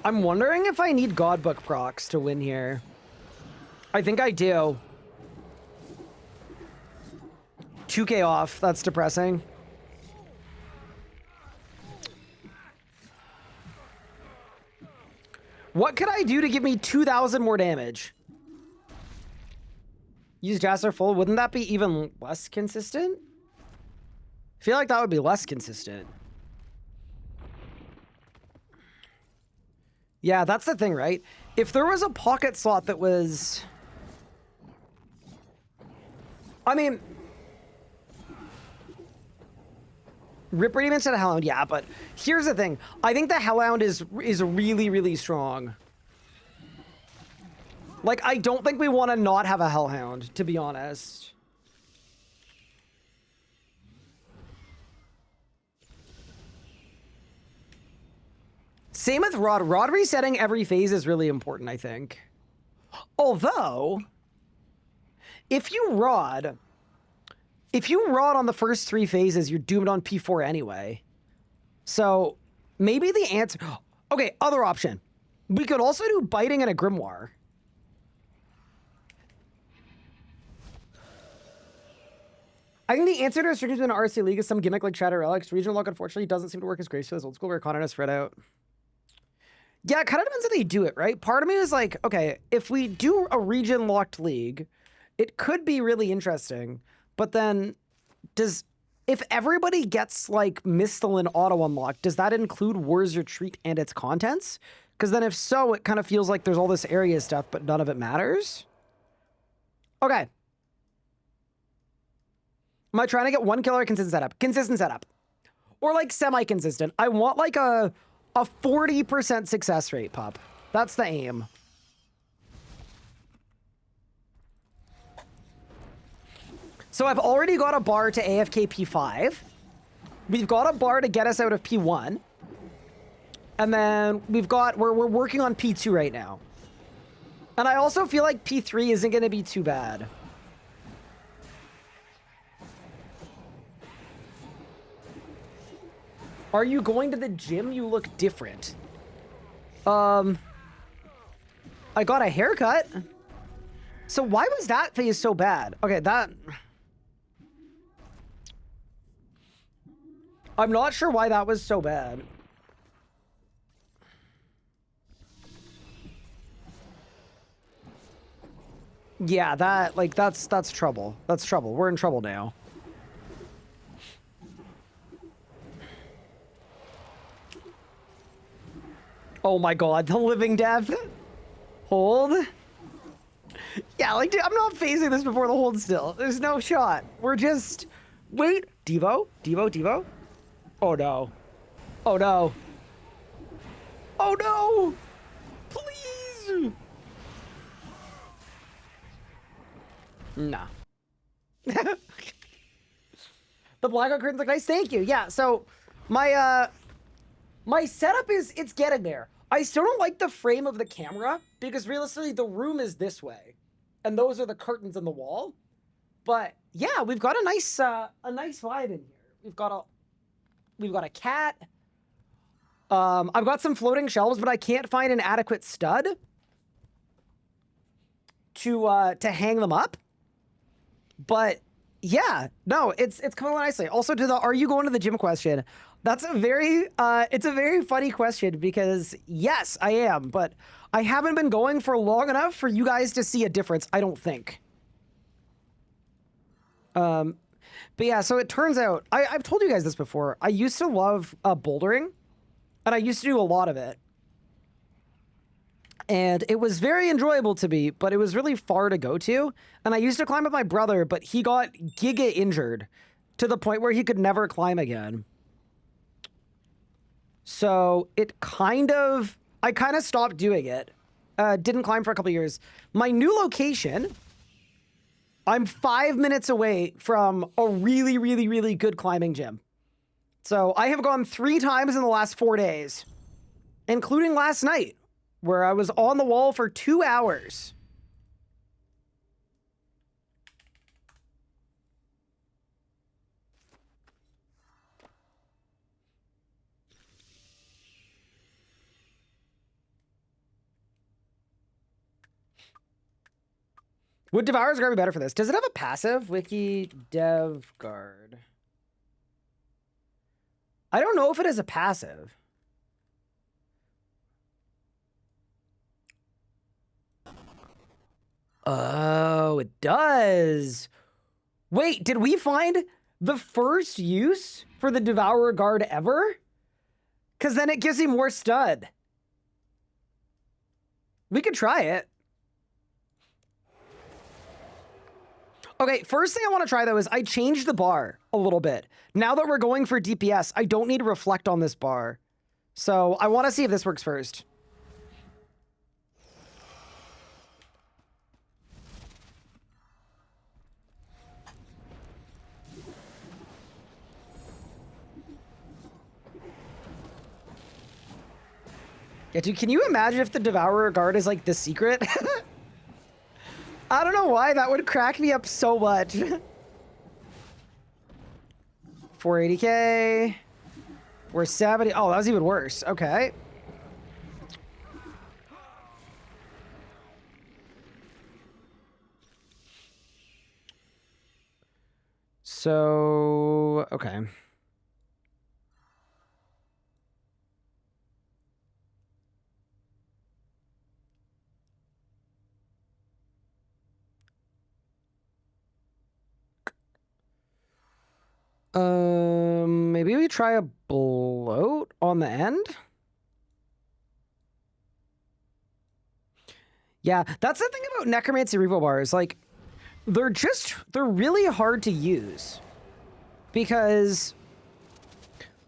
I'm wondering if I need Godbook procs to win here. I think I do. 2K off. That's depressing. What could I do to give me 2,000 more damage? Use Jasper full. Wouldn't that be even less consistent? I feel like that would be less consistent. Yeah, that's the thing, right? If there was a pocket slot that was... I mean... Rip Radiant instead of Hellhound, yeah, but here's the thing. I think the Hellhound is really, really strong. Like, I don't think we want to not have a Hellhound, to be honest. Same with Rod. Rod resetting every phase is really important, I think. Although, if you Rod on the first 3 phases, you're doomed on P4 anyway. So, maybe the answer... Okay, other option. We could also do Biting and a Grimoire. I think the answer to restrictions in RC League is some gimmick like Shadow Relics. Regional Lock, unfortunately, doesn't seem to work as gracefully as old school where Con is spread out. Yeah, it kind of depends how they do it, right? Part of me is like, okay, if we do a region-locked league, it could be really interesting. But then, if everybody gets, like, Mistle and auto-unlocked, does that include War's Retreat and its contents? Because then if so, it kind of feels like there's all this area stuff, but none of it matters. Okay. Am I trying to get 1 kill or a consistent setup? Consistent setup. Or, like, semi-consistent. I want, like, a 40% success rate, pup. That's the aim. So I've already got a bar to AFK P5. We've got a bar to get us out of P1. And then we're working on P2 right now. And I also feel like P3 isn't going to be too bad. Are you going to the gym? You look different. I got a haircut. So why was that phase so bad? Okay, I'm not sure why that was so bad. Yeah, that's trouble. That's trouble. We're in trouble now. Oh my god, the living death. Hold. Yeah, like, dude, I'm not phasing this before the hold still. There's no shot. We're just... Wait. Devo? Devo? Devo? Oh no. Oh no. Oh no! Please! Nah. The blackout curtains look nice. Thank you. Yeah, so my setup it's getting there. I still don't like the frame of the camera because realistically the room is this way. And those are the curtains on the wall. But yeah, we've got a nice vibe in here. We've got a cat. I've got some floating shelves, but I can't find an adequate stud to hang them up. But yeah, no, it's coming along nicely. Also, to the "Are you going to the gym?" question, that's a very it's a very funny question because yes, I am, but I haven't been going for long enough for you guys to see a difference. I don't think. But yeah, so it turns out I've told you guys this before. I used to love bouldering, and I used to do a lot of it. And it was very enjoyable to me, but it was really far to go to. And I used to climb with my brother, but he got giga injured to the point where he could never climb again. So I kind of stopped doing it. Didn't climb for a couple years. My new location, I'm 5 minutes away from a really, really, really good climbing gym. So I have gone 3 times in the last 4 days, including last night, where I was on the wall for 2 hours. Would Devourer's Guard be better for this? Does it have a passive? Wiki Dev Guard. I don't know if it has a passive. Oh, it does. Wait, did we find the first use for the Devourer Guard ever? Because then it gives you more stud. We could try it. Okay, first thing I want to try, though, is I changed the bar a little bit. Now that we're going for DPS, I don't need to reflect on this bar. So I want to see if this works first. Yeah, dude, can you imagine if the Devourer Guard is like the secret? I don't know why that would crack me up so much. 480k. 470. Oh, that was even worse. Okay. So, okay. Maybe we try a bloat on the end? Yeah, that's the thing about Necromancy Revo bars. Like, they're really hard to use. Because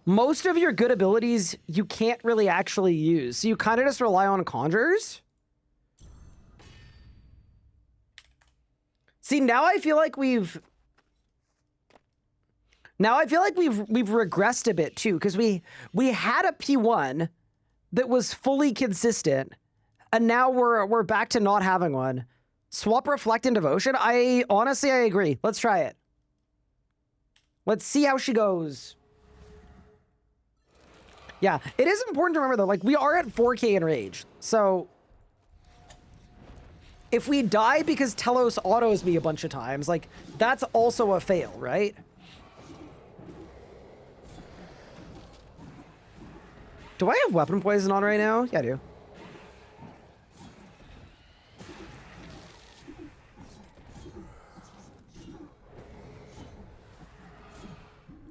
most of your good abilities you can't really actually use. So you kind of just rely on conjures. See, now I feel like we've regressed a bit too, because we had a P1 that was fully consistent, and now we're back to not having one. Swap Reflect and Devotion. Honestly, I agree. Let's try it. Let's see how she goes. Yeah, it is important to remember though, like we are at 4K in Rage, so if we die because Telos autos me a bunch of times, like that's also a fail, right? Do I have weapon poison on right now? Yeah, I do.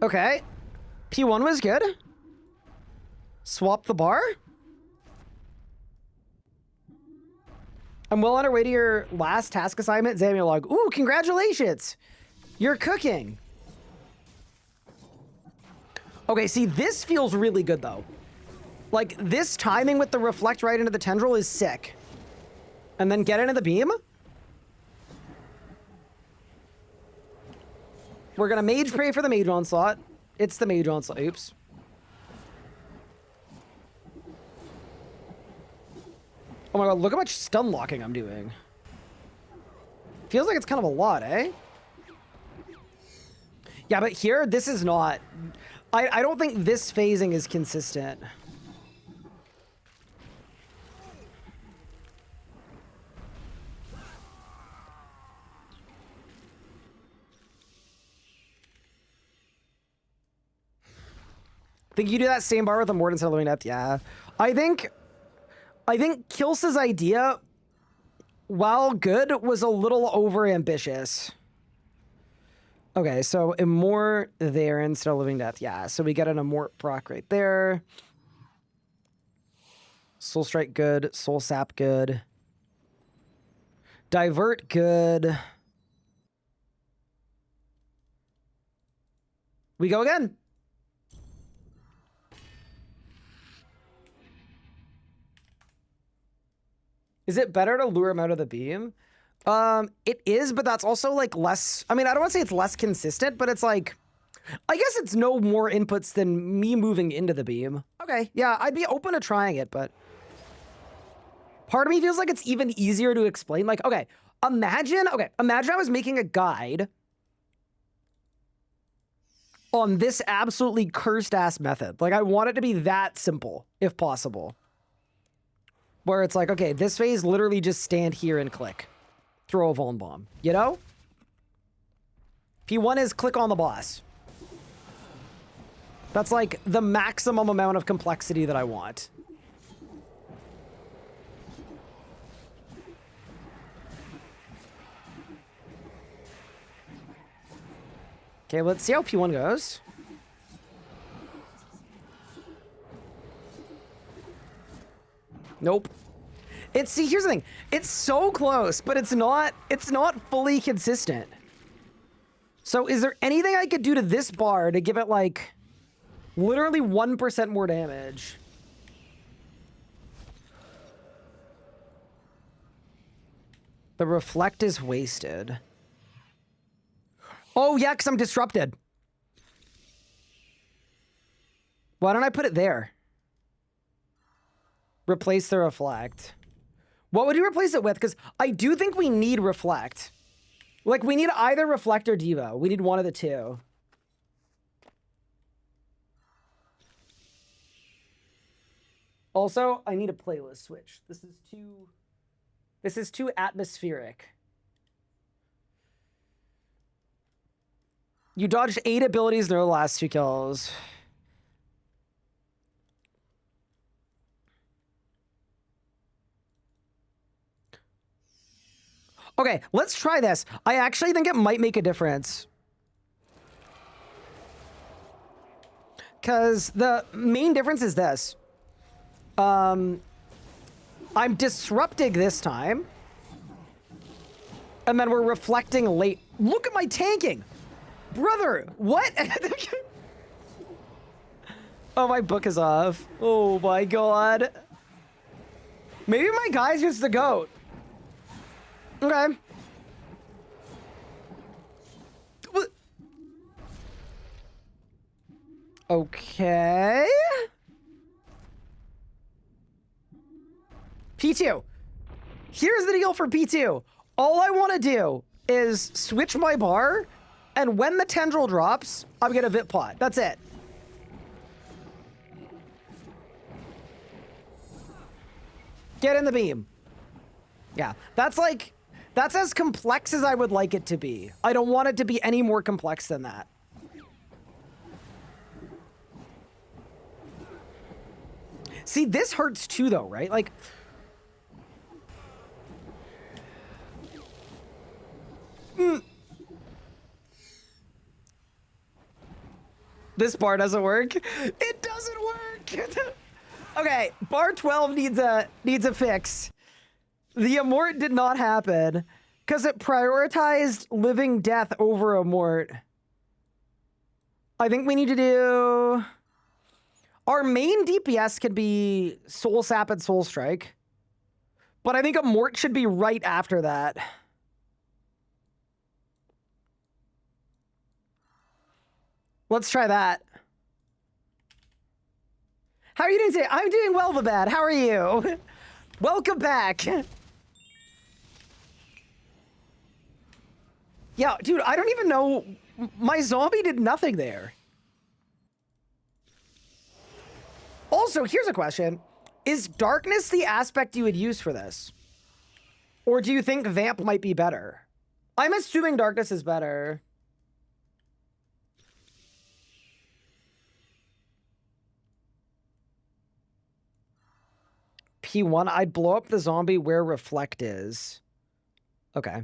Okay. P1 was good. Swap the bar. I'm well on our way to your last task assignment, Zamulog. Ooh, congratulations. You're cooking. Okay, see, this feels really good, though. Like, this timing with the reflect right into the tendril is sick. And then get into the beam. We're gonna Mage Pray for the Mage Onslaught. It's the Mage Onslaught. Oops. Oh my god, look how much stun locking I'm doing. Feels like it's kind of a lot, eh? Yeah, but here, this is not... I don't think this phasing is consistent. Think you do that same bar with a Mort instead of Living Death? Yeah. I think Kilsa's idea, while good, was a little over-ambitious. Okay, so Immort there instead of Living Death. Yeah, so we get an Immort proc right there. Soul Strike good. Soul Sap good. Divert good. We go again. Is it better to lure him out of the beam? It is, but that's also like less... I mean, I don't want to say it's less consistent, but it's like... I guess it's no more inputs than me moving into the beam. Okay, yeah, I'd be open to trying it, but... Part of me feels like it's even easier to explain. Like, okay, imagine I was making a guide on this absolutely cursed-ass method. Like, I want it to be that simple, if possible. Where it's like, okay, this phase literally just stand here and click. Throw a Vuln Bomb, you know? P1 is click on the boss. That's like the maximum amount of complexity that I want. Okay, let's see how P1 goes. Nope. See, here's the thing. It's so close, but it's not fully consistent. So is there anything I could do to this bar to give it, like, literally 1% more damage? The reflect is wasted. Oh, yeah, because I'm disrupted. Why don't I put it there? Replace the reflect. What would you replace it with? Because I do think we need reflect. Like, we need either reflect or Devo. We need one of the two. Also, I need a playlist switch. This is too atmospheric. You dodged 8 abilities in the last 2 kills. Okay, let's try this. I actually think it might make a difference. Because the main difference is this. I'm disrupting this time. And then we're reflecting late. Look at my tanking! Brother, what? Oh, my book is off. Oh my god. Maybe my guy's just the GOAT. Okay. Okay. P2. Here's the deal for P2. All I want to do is switch my bar, and when the tendril drops, I'm gonna VIP pot. That's it. Get in the beam. Yeah, that's as complex as I would like it to be. I don't want it to be any more complex than that. See, this hurts too, though, right? Like... This bar doesn't work. It doesn't work! Okay, bar 12 needs a fix. The Amort did not happen because it prioritized living death over Amort. I think we need to do... Our main DPS can be Soul Sap and Soul Strike. But I think Amort should be right after that. Let's try that. How are you doing today? I'm doing well, the bad. How are you? Welcome back. Yeah, dude, I don't even know. My zombie did nothing there. Also, here's a question. Is darkness the aspect you would use for this? Or do you think Vamp might be better? I'm assuming darkness is better. P1, I'd blow up the zombie where reflect is. Okay.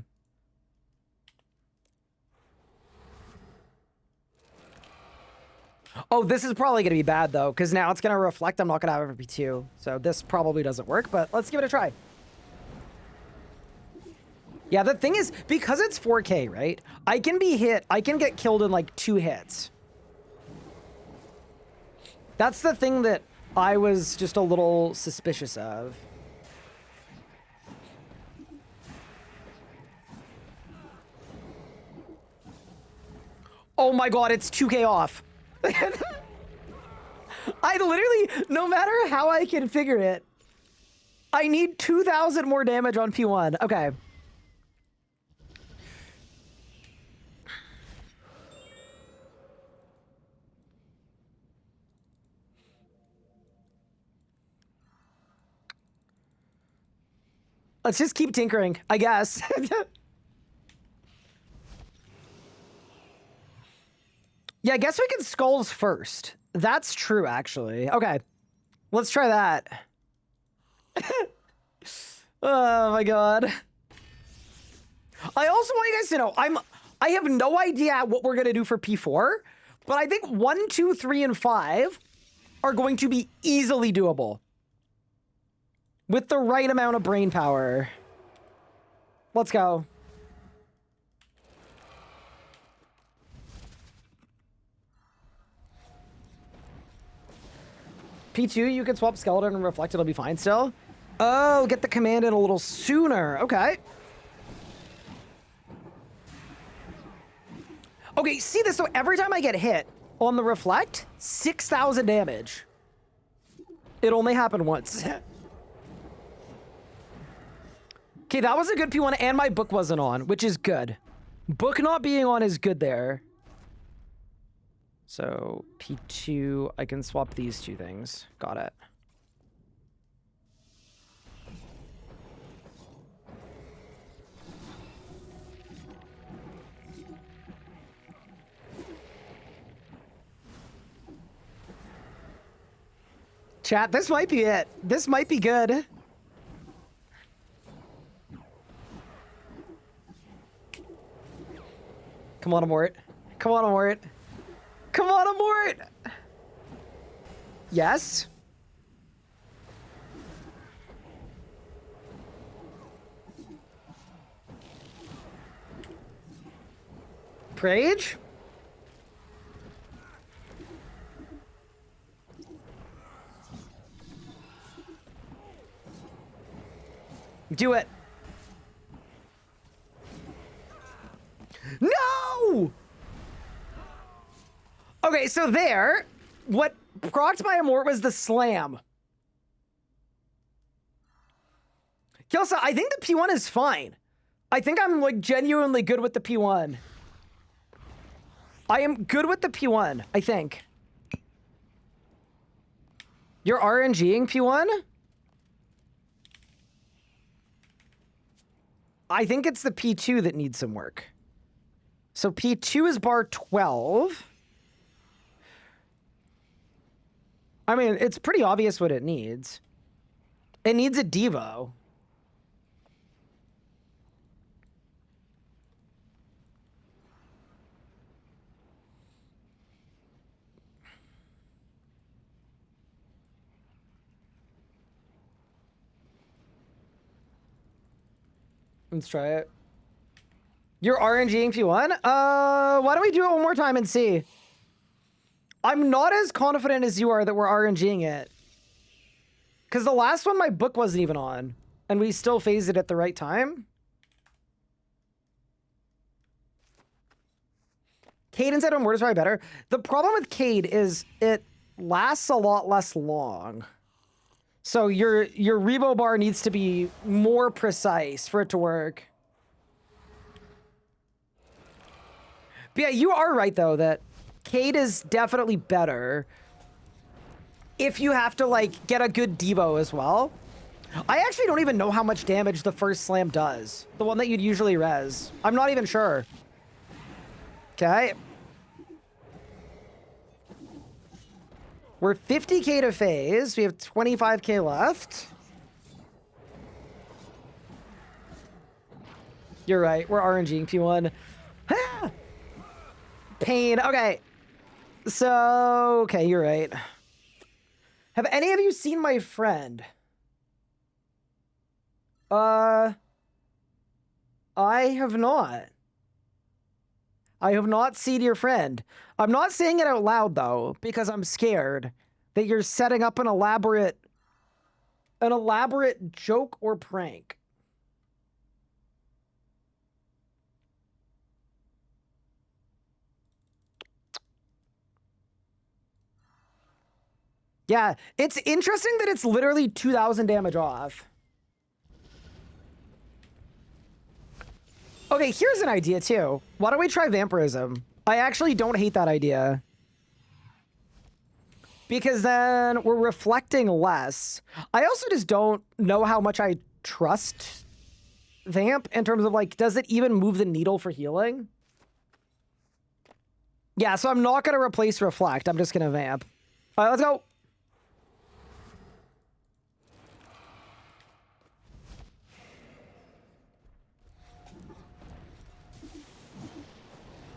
Oh, this is probably going to be bad, though, because now it's going to reflect. I'm not going to have a P2. So this probably doesn't work, but let's give it a try. Yeah, the thing is, because it's 4K, right? I can be hit. I can get killed in, like, 2 hits. That's the thing that I was just a little suspicious of. Oh my god, it's 2K off. I literally, no matter how I configure it, I need 2,000 more damage on P1. Okay. Let's just keep tinkering, I guess. Yeah, I guess we can skulls first. That's true, actually. Okay. Let's try that. Oh my god. I also want you guys to know, I have no idea what we're gonna do for P4, but I think 1, 2, 3, and 5 are going to be easily doable. With the right amount of brain power. Let's go. P2, you can swap Skeleton and Reflect, it'll be fine still. Oh, get the command in a little sooner. Okay. Okay, see this? So every time I get hit on the Reflect, 6,000 damage. It only happened once. Okay, that was a good P1, and my book wasn't on, which is good. Book not being on is good there. So, P2, I can swap these two things. Got it. Chat, this might be it. This might be good. Come on, Amort. Come on, Amort. Come on, Amort! Yes? Prage? Do it. No! Okay, so there, what procced my Amort was the slam. Kelsa, I think the P1 is fine. I think I'm like genuinely good with the P1. I am good with the P1, I think. You're RNGing P1? I think it's the P2 that needs some work. So P2 is bar 12. I mean, it's pretty obvious what it needs. It needs a Devo. Let's try it. You're RNGing P1? Why don't we do it one more time and see? I'm not as confident as you are that we're RNGing it. Because the last one, my book wasn't even on. And we still phased it at the right time. Cade instead of Amort is probably better. The problem with Cade is it lasts a lot less long. So your revo bar needs to be more precise for it to work. But yeah, you are right, though, that Cade is definitely better if you have to, like, get a good Devo as well. I actually don't even know how much damage the first slam does. The one that you'd usually res. I'm not even sure. Okay. We're 50k to phase. We have 25k left. You're right. We're RNGing P1. Ah! Pain. Okay. So, okay, you're right. Have any of you seen my friend? I have not. I have not seen your friend. I'm not saying it out loud, though, because I'm scared that you're setting up an elaborate joke or prank. Yeah, it's interesting that it's literally 2,000 damage off. Okay, here's an idea, too. Why don't we try Vampirism? I actually don't hate that idea. Because then we're reflecting less. I also just don't know how much I trust Vamp in terms of, like, does it even move the needle for healing? Yeah, so I'm not going to replace Reflect. I'm just going to Vamp. All right, let's go.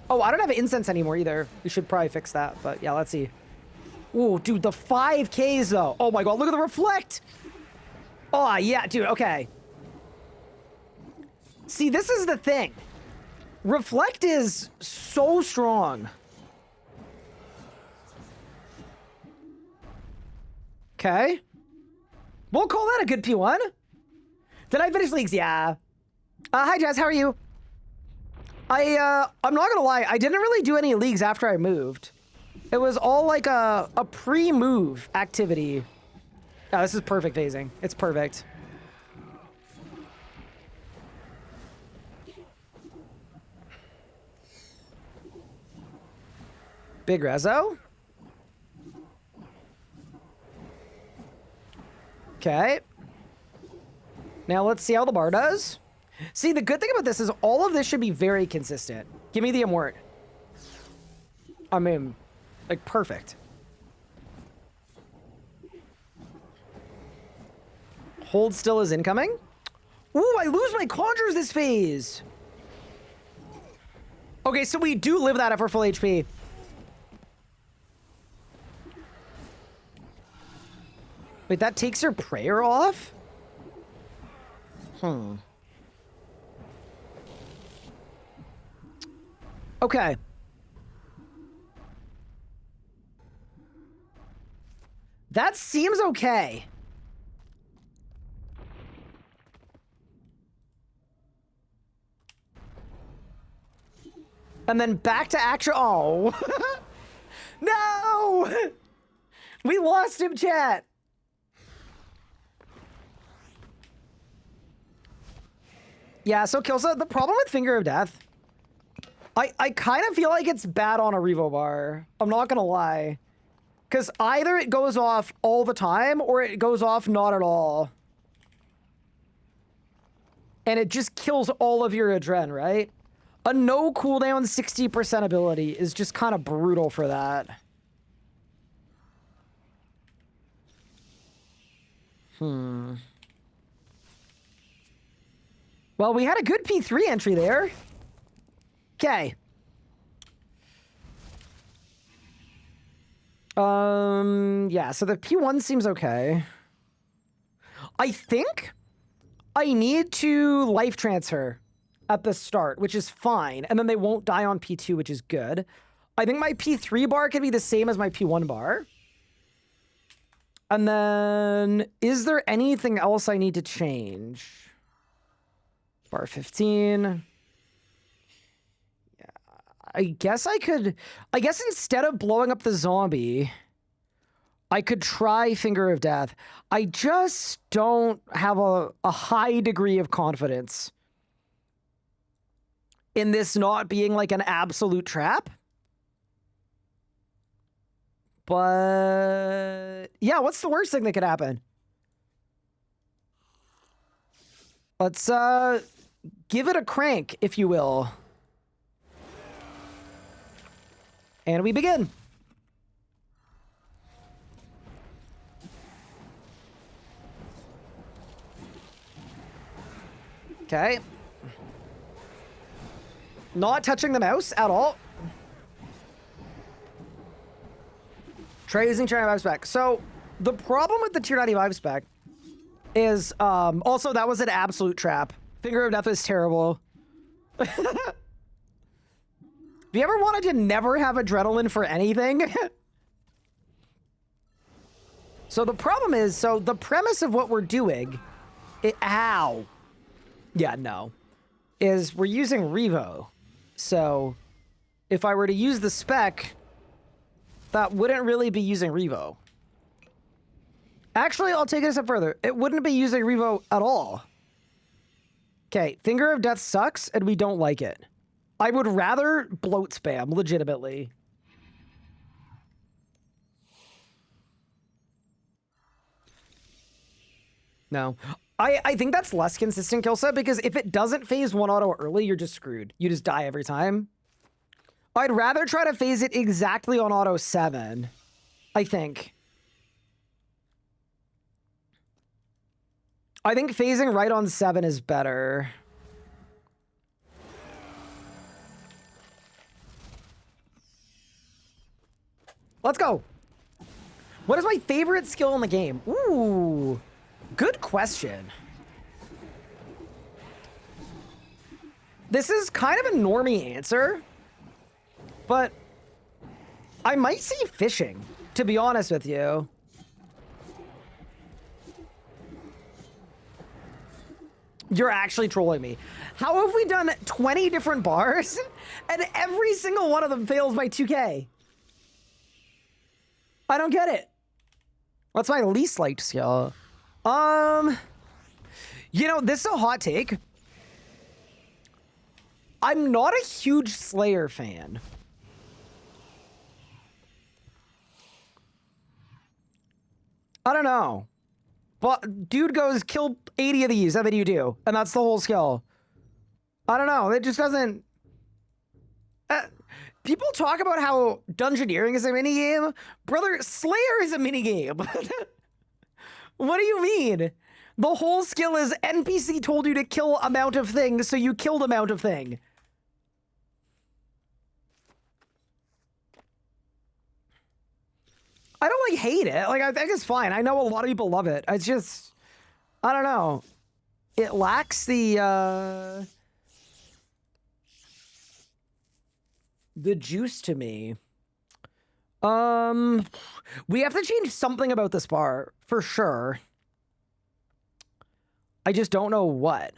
Oh, I don't have incense anymore either. We should probably fix that, but yeah, let's see. Ooh, dude, the 5Ks though. Oh my god, look at the reflect. Oh, yeah, dude, okay. See, this is the thing. Reflect is so strong. Okay. We'll call that a good P1. Did I finish leagues? Yeah. Hi, Jazz. How are you? I'm not gonna lie. I didn't really do any leagues after I moved. It was all like a pre-move activity. Oh, this is perfect phasing. It's perfect. Big Rezo. Okay. Now let's see how the bar does. See, the good thing about this is all of this should be very consistent. Give me the Amort. I mean, like, perfect. Hold still is incoming. Ooh, I lose my conjures this phase. Okay, so we do live that at for full HP. Wait, that takes her prayer off? Okay. That seems okay. And then back to action. Oh. No! We lost him, chat. Yeah, so Kilsa, the problem with Finger of Death, I kind of feel like it's bad on a revo bar. I'm not gonna lie. Because either it goes off all the time, or it goes off not at all. And it just kills all of your adren, right? A no cooldown 60% ability is just kind of brutal for that. Well, we had a good P3 entry there. Okay. Yeah, so the P1 seems okay. I think I need to life transfer at the start, which is fine. And then they won't die on P2, which is good. I think my P3 bar can be the same as my P1 bar. And then, is there anything else I need to change? Bar 15. Yeah, I guess instead of blowing up the zombie, I could try Finger of Death. I just don't have a high degree of confidence in this not being like an absolute trap. But yeah, what's the worst thing that could happen? Let's give it a crank, if you will. And we begin. Okay. Not touching the mouse at all. Try using Tier 95 spec. So, the problem with the Tier 95 spec is, also, that was an absolute trap. Finger of Death is terrible. Have you ever wanted to never have adrenaline for anything? So the problem is, so the premise of what we're doing, ow. Yeah, no. Is we're using revo. So if I were to use the spec, that wouldn't really be using revo. Actually, I'll take it a step further. It wouldn't be using revo at all. Okay, Finger of Death sucks, and we don't like it. I would rather bloat spam, legitimately. No. I think that's less consistent kill set, because if it doesn't phase one auto early, you're just screwed. You just die every time. I'd rather try to phase it exactly on auto 7, I think. I think phasing right on 7 is better. Let's go. What is my favorite skill in the game? Ooh, good question. This is kind of a normie answer, but I might say fishing, to be honest with you. You're actually trolling me. How have we done 20 different bars and every single one of them fails by 2k? I don't get it. What's my least liked skill? You know, this is a hot take. I'm not a huge Slayer fan. I don't know. But dude goes, kill 80 of these, and then you do. And that's the whole skill. I don't know. It just doesn't... people talk about how Dungeoneering is a minigame. Brother, Slayer is a minigame. What do you mean? The whole skill is NPC told you to kill amount of thing, so you killed amount of thing. I don't like hate it. Like, I think it's fine. I know a lot of people love it. It's just, I don't know. It lacks the juice to me. We have to change something about this bar for sure. I just don't know what.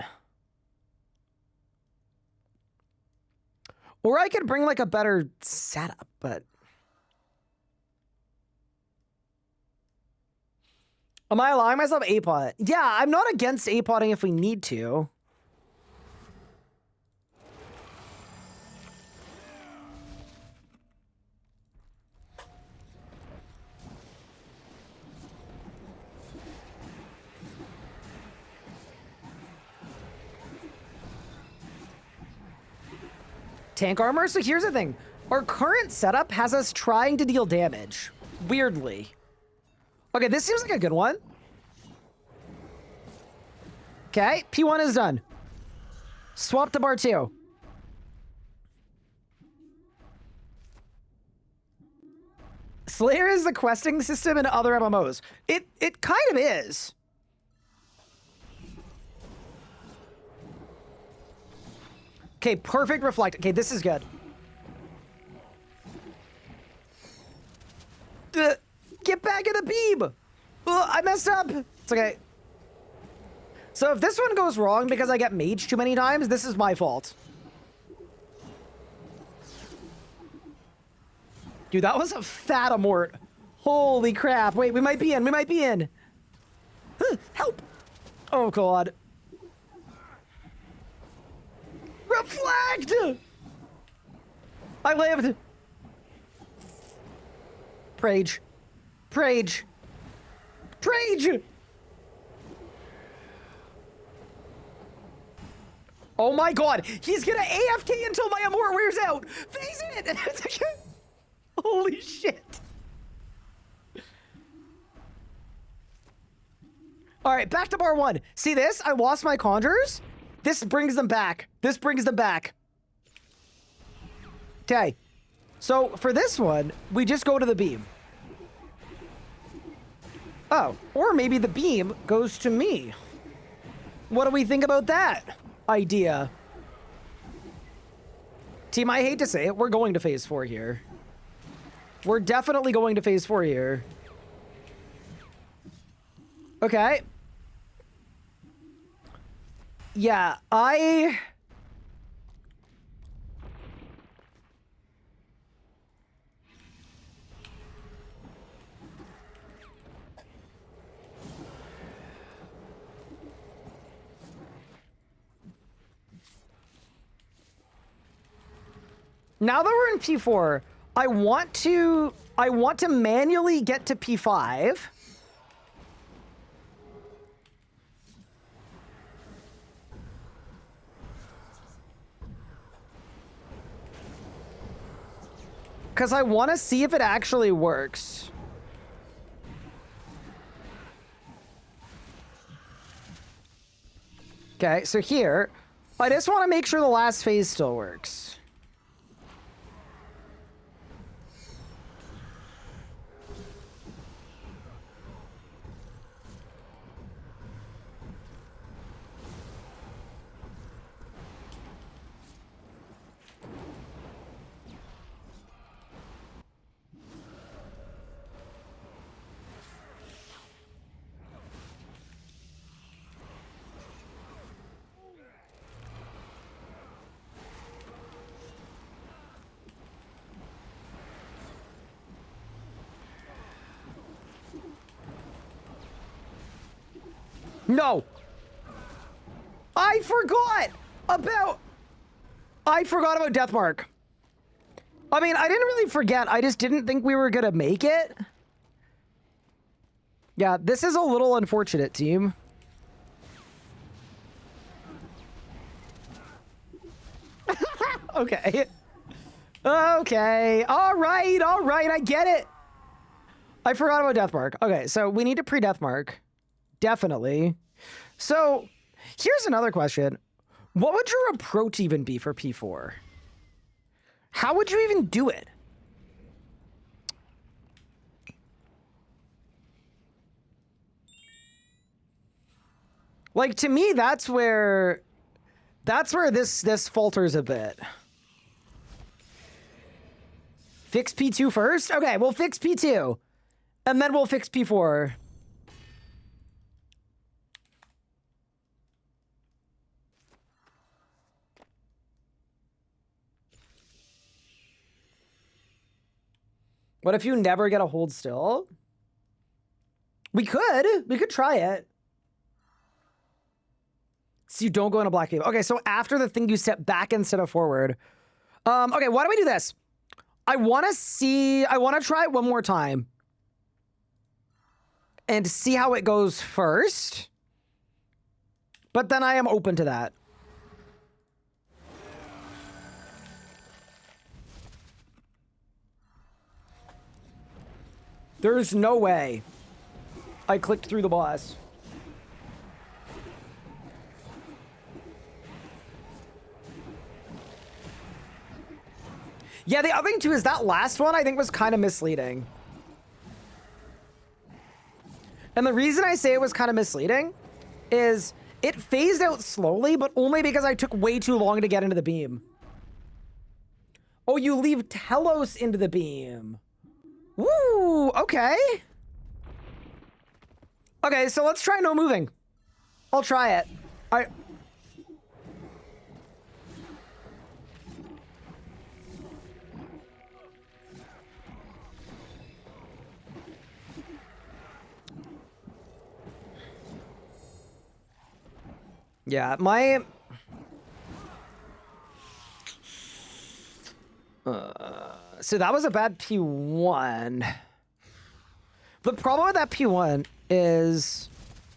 Or I could bring like a better setup, but am I allowing myself A-pot? Yeah, I'm not against A-potting if we need to. Tank armor? So here's the thing. Our current setup has us trying to deal damage. Weirdly. Okay, this seems like a good one. Okay, P1 is done. Swap to bar 2. Slayer is the questing system in other MMOs. It kind of is. Okay, perfect reflect. Okay, this is good. Get back in the beam! I messed up! It's okay. So if this one goes wrong because I get mage too many times, this is my fault. Dude, that was a fat amort. Holy crap. Wait, we might be in. We might be in. Help! Oh, God. Reflect! I lived. Prage. Prage. Prage! Oh my God, he's gonna AFK until my Amort wears out. Face it! Holy shit. All right, back to bar 1. See this? I lost my conjures. This brings them back. This brings them back. Okay. So for this one, we just go to the beam. Oh, or maybe the beam goes to me. What do we think about that idea? Team, I hate to say it, we're going to phase 4 here. We're definitely going to phase 4 here. Okay. Yeah, now that we're in P4, I want to manually get to P5. Because I want to see if it actually works. Okay, so here, I just want to make sure the last phase still works. No! I forgot about Deathmark. I mean, I didn't really forget. I just didn't think we were gonna make it. Yeah, this is a little unfortunate, team. Okay. Okay. All right. I get it. I forgot about Deathmark. Okay, so we need to pre-Deathmark. Definitely. So, here's another question. What would your approach even be for P4? How would you even do it? Like, to me, that's where this falters a bit. Fix P2 first? Okay, we'll fix P2. And then we'll fix P4. What if you never get a hold still? We could try it. So you don't go in a black cave. Okay, so after the thing, you step back instead of forward. Okay, why don't we do this? I want to try it one more time. And see how it goes first. But then I am open to that. There's no way I clicked through the boss. Yeah, the other thing too is that last one I think was kind of misleading. And the reason I say it was kind of misleading is it phased out slowly, but only because I took way too long to get into the beam. Oh, you leave Telos into the beam. Woo, okay. Okay, so let's try no moving. I'll try it. Yeah, my... so that was a bad P1. The problem with that P1 is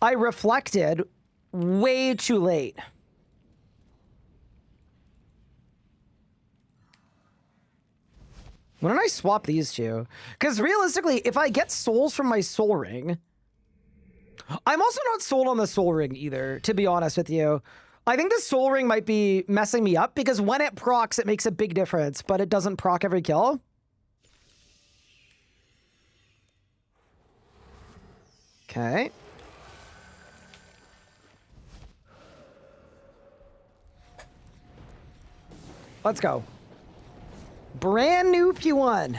I reflected way too late. Why don't I swap these two? Because realistically, if I get souls from my soul ring... I'm also not sold on the soul ring either, to be honest with you. I think the soul ring might be messing me up because when it procs, it makes a big difference, but it doesn't proc every kill. Okay. Let's go. Brand new P1.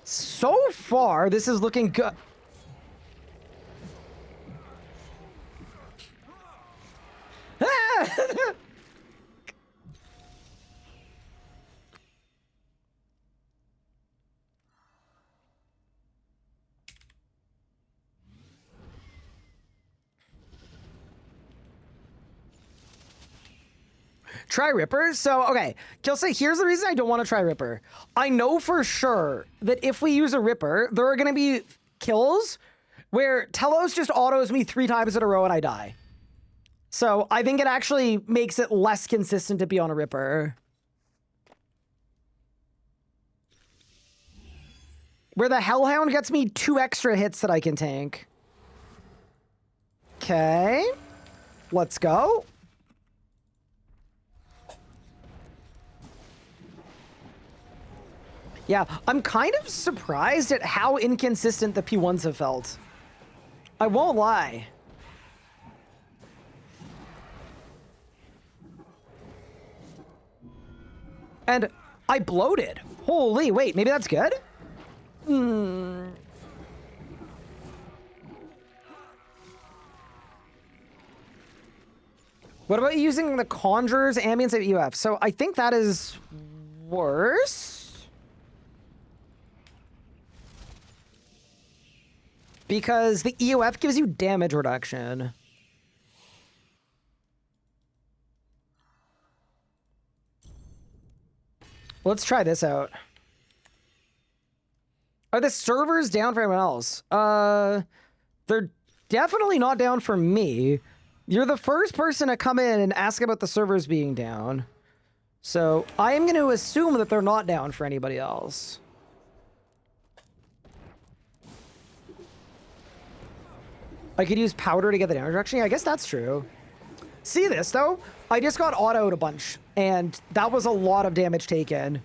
So far, this is looking good. Try Ripper? So, okay. Kelsey, here's the reason I don't want to try Ripper. I know for sure that if we use a Ripper, there are going to be kills where Telos just autos me 3 times in a row and I die. So, I think it actually makes it less consistent to be on a Ripper. Where the Hellhound gets me 2 extra hits that I can tank. Okay. Let's go. Yeah, I'm kind of surprised at how inconsistent the P1s have felt. I won't lie. And I bloated. Holy, wait, maybe that's good? What about using the Conjurer's ambience at UF? So I think that is worse. Because the EOF gives you damage reduction. Let's try this out. Are the servers down for anyone else? They're definitely not down for me. You're the first person to come in and ask about the servers being down. So I am going to assume that they're not down for anybody else. I could use powder to get the damage reduction. Yeah, I guess that's true. See this, though? I just got autoed a bunch, and that was a lot of damage taken.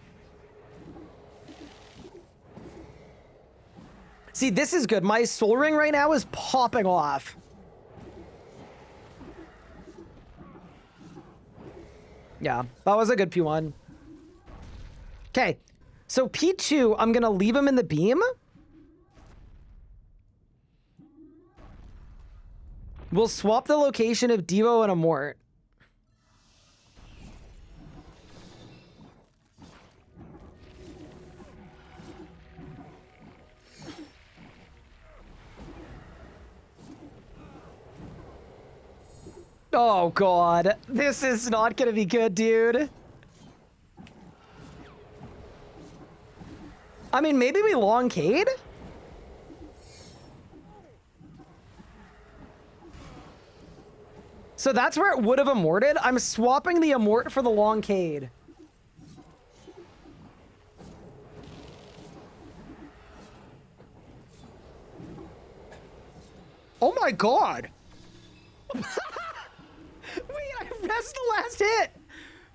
See, this is good. My soul ring right now is popping off. Yeah, that was a good P1. Okay, so P2, I'm going to leave him in the beam. We'll swap the location of Devo and Amort. Oh, God. This is not going to be good, dude. I mean, maybe we long Cade? So that's where it would have Amorted. I'm swapping the Amort for the long Cade. Oh my God. Wait, I pressed the last hit.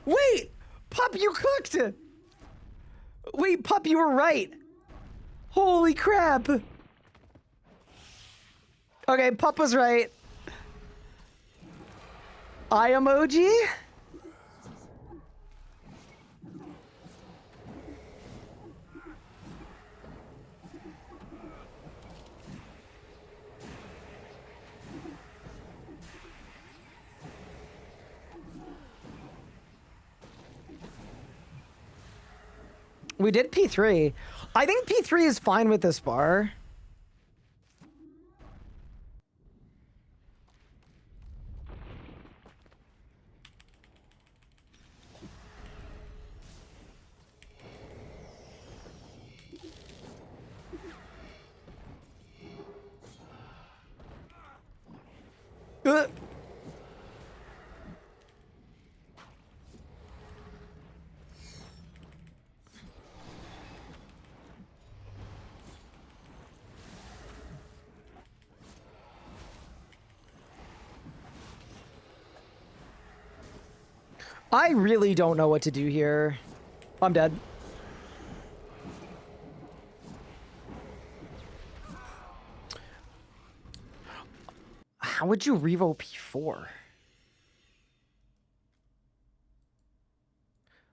Wait, Pup, you cooked. Wait, Pup, you were right. Holy crap. Okay, Pup was right. Eye emoji? We did P3. I think P3 is fine with this bar. I really don't know what to do here. I'm dead. How would you revo P4?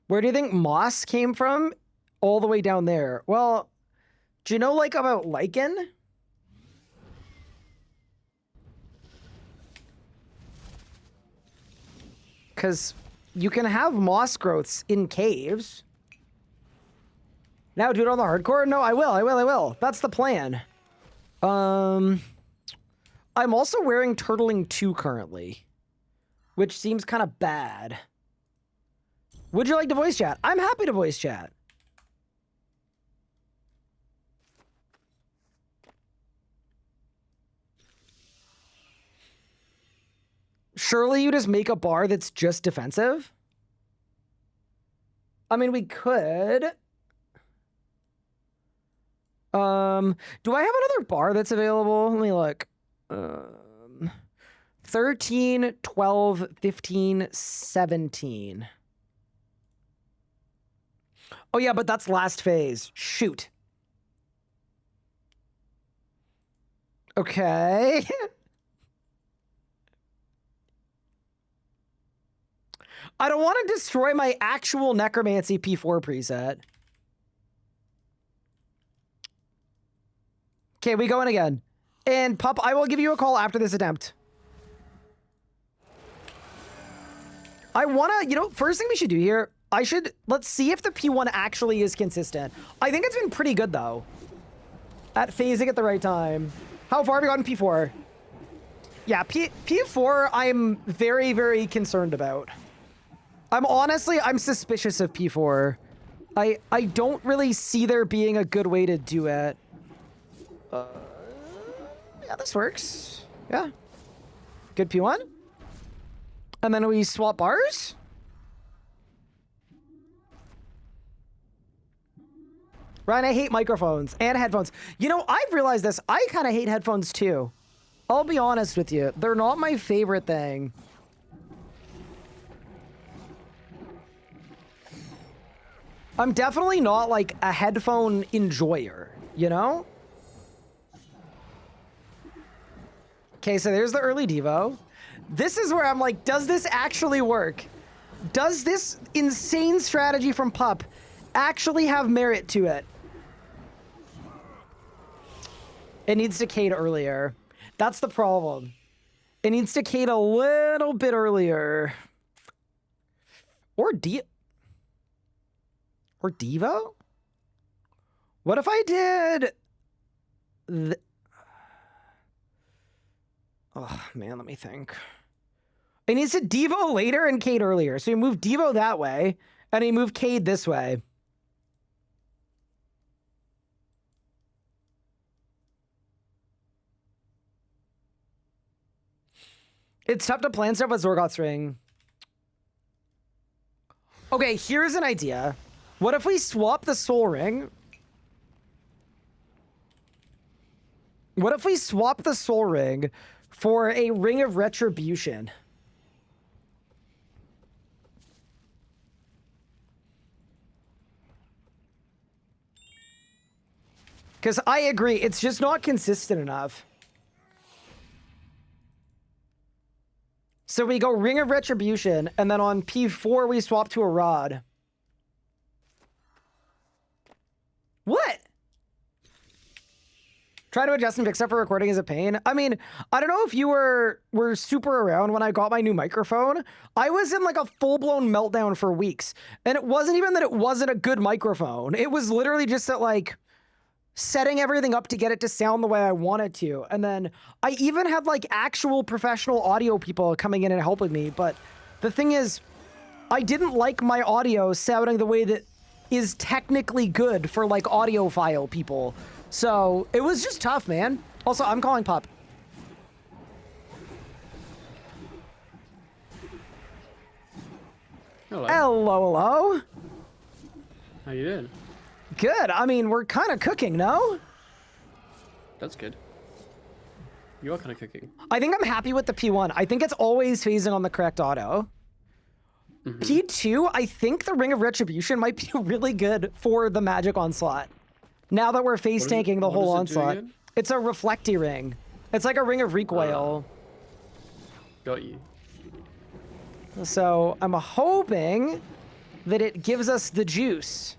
Where do you think Moss came from? All the way down there. Well, do you know like about Lichen? Because you can have moss growths in caves. Now do it on the hardcore? No, I will. That's the plan. I'm also wearing Turtling 2 currently, which seems kind of bad. Would you like to voice chat? I'm happy to voice chat. Surely you just make a bar that's just defensive? I mean, we could. Do I have another bar that's available? Let me look. 13, 12, 15, 17. Oh yeah, but that's last phase. Shoot. Okay. I don't want to destroy my actual Necromancy P4 preset. Okay, we going again. And Pup, I will give you a call after this attempt. I wanna, you know, first thing we should do here, let's see if the P1 actually is consistent. I think it's been pretty good though. At phasing at the right time. How far have we gotten P4? Yeah, P4 I'm very, very concerned about. I'm suspicious of P4. I don't really see there being a good way to do it. Yeah, this works. Yeah. Good P1. And then we swap bars. Ryan, I hate microphones and headphones. You know, I've realized this. I kind of hate headphones too. I'll be honest with you. They're not my favorite thing. I'm definitely not like a headphone enjoyer, you know? Okay, so there's the early Devo. This is where I'm like, does this actually work? Does this insane strategy from Pup actually have merit to it? It needs to Cade earlier. That's the problem. It needs to Cade a little bit earlier. Or Devo? What if I did... Oh, man, let me think. It needs to Devo later and Cade earlier. So you move Devo that way, and you move Cade this way. It's tough to plan stuff with Zorgoth's ring. Okay, here's an idea. What if we swap the soul ring? What if we swap the soul ring for a ring of retribution? Because I agree, it's just not consistent enough. So we go Ring of Retribution, and then on P4 we swap to a rod. What? Trying to adjust and fix up for recording is a pain. I mean, I don't know if you were super around when I got my new microphone. I was in like a full-blown meltdown for weeks. And it wasn't even that it wasn't a good microphone. It was literally just that like setting everything up to get it to sound the way I wanted to. And then I even had like actual professional audio people coming in and helping me. But the thing is, I didn't like my audio sounding the way that is technically good for like audiophile people. So it was just tough, man. Also, I'm calling Pup. Hello. Hello, hello. How you doing? Good. I mean, we're kind of cooking, no? That's good. You are kind of cooking. I think I'm happy with the P1. I think it's always phasing on the correct auto. Mm-hmm. P2, I think the Ring of Retribution might be really good for the Magic Onslaught. Now that we're phase tanking the whole Onslaught. It's a reflecty ring. It's like a Ring of Recoil. Got you. So I'm hoping that it gives us the juice.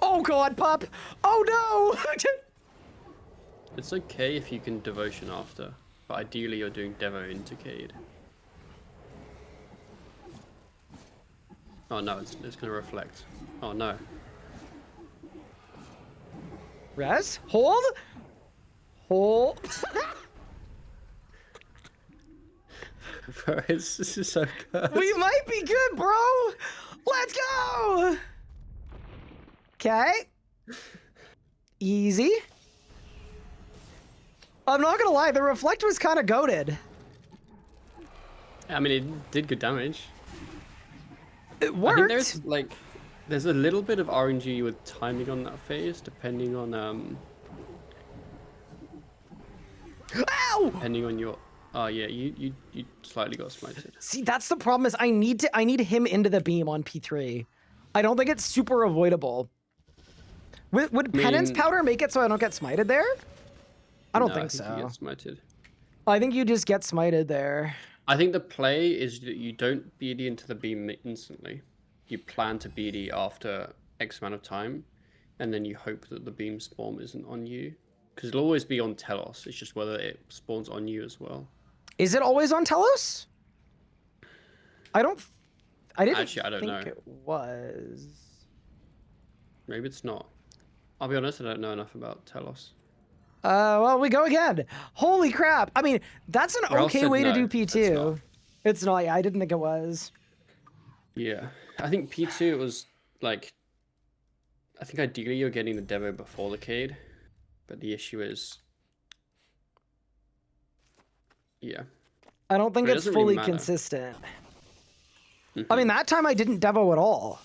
Oh god, Pup! Oh no! It's okay if you can devotion after, but ideally you're doing Devo into Cade. Oh no, it's gonna reflect. Oh no. Res? Hold? Hold? Bro, this is so good. We might be good, bro! Let's go! Okay. Easy. I'm not gonna lie, the reflect was kind of goated. I mean, it did good damage. It worked. I think there's a little bit of RNG with timing on that phase, depending on Ow! depending on your. Oh yeah, you slightly got smited. See, that's the problem is I need him into the beam on P3. I don't think it's super avoidable. Would Penance Powder make it so I don't get smited there? I don't think so. You get smited. I think you just get smited there. I think the play is that you don't BD into the beam instantly. You plan to BD after X amount of time, and then you hope that the beam spawn isn't on you, because it'll always be on Telos. It's just whether it spawns on you as well. Is it always on Telos? I didn't Actually, I don't think know. it was. Maybe it's not. I'll be honest, I don't know enough about Telos. Well, we go again. Holy crap. I mean, that's an Ralph okay said way to no, do it's P2. not. It's not, yeah, I didn't think it was. Yeah, I think P2 was like, I think ideally you're getting the demo before the Cade, but the issue is, yeah. I don't think But it it's doesn't really fully matter. consistent. Mm-hmm. I mean, that time I didn't devo at all.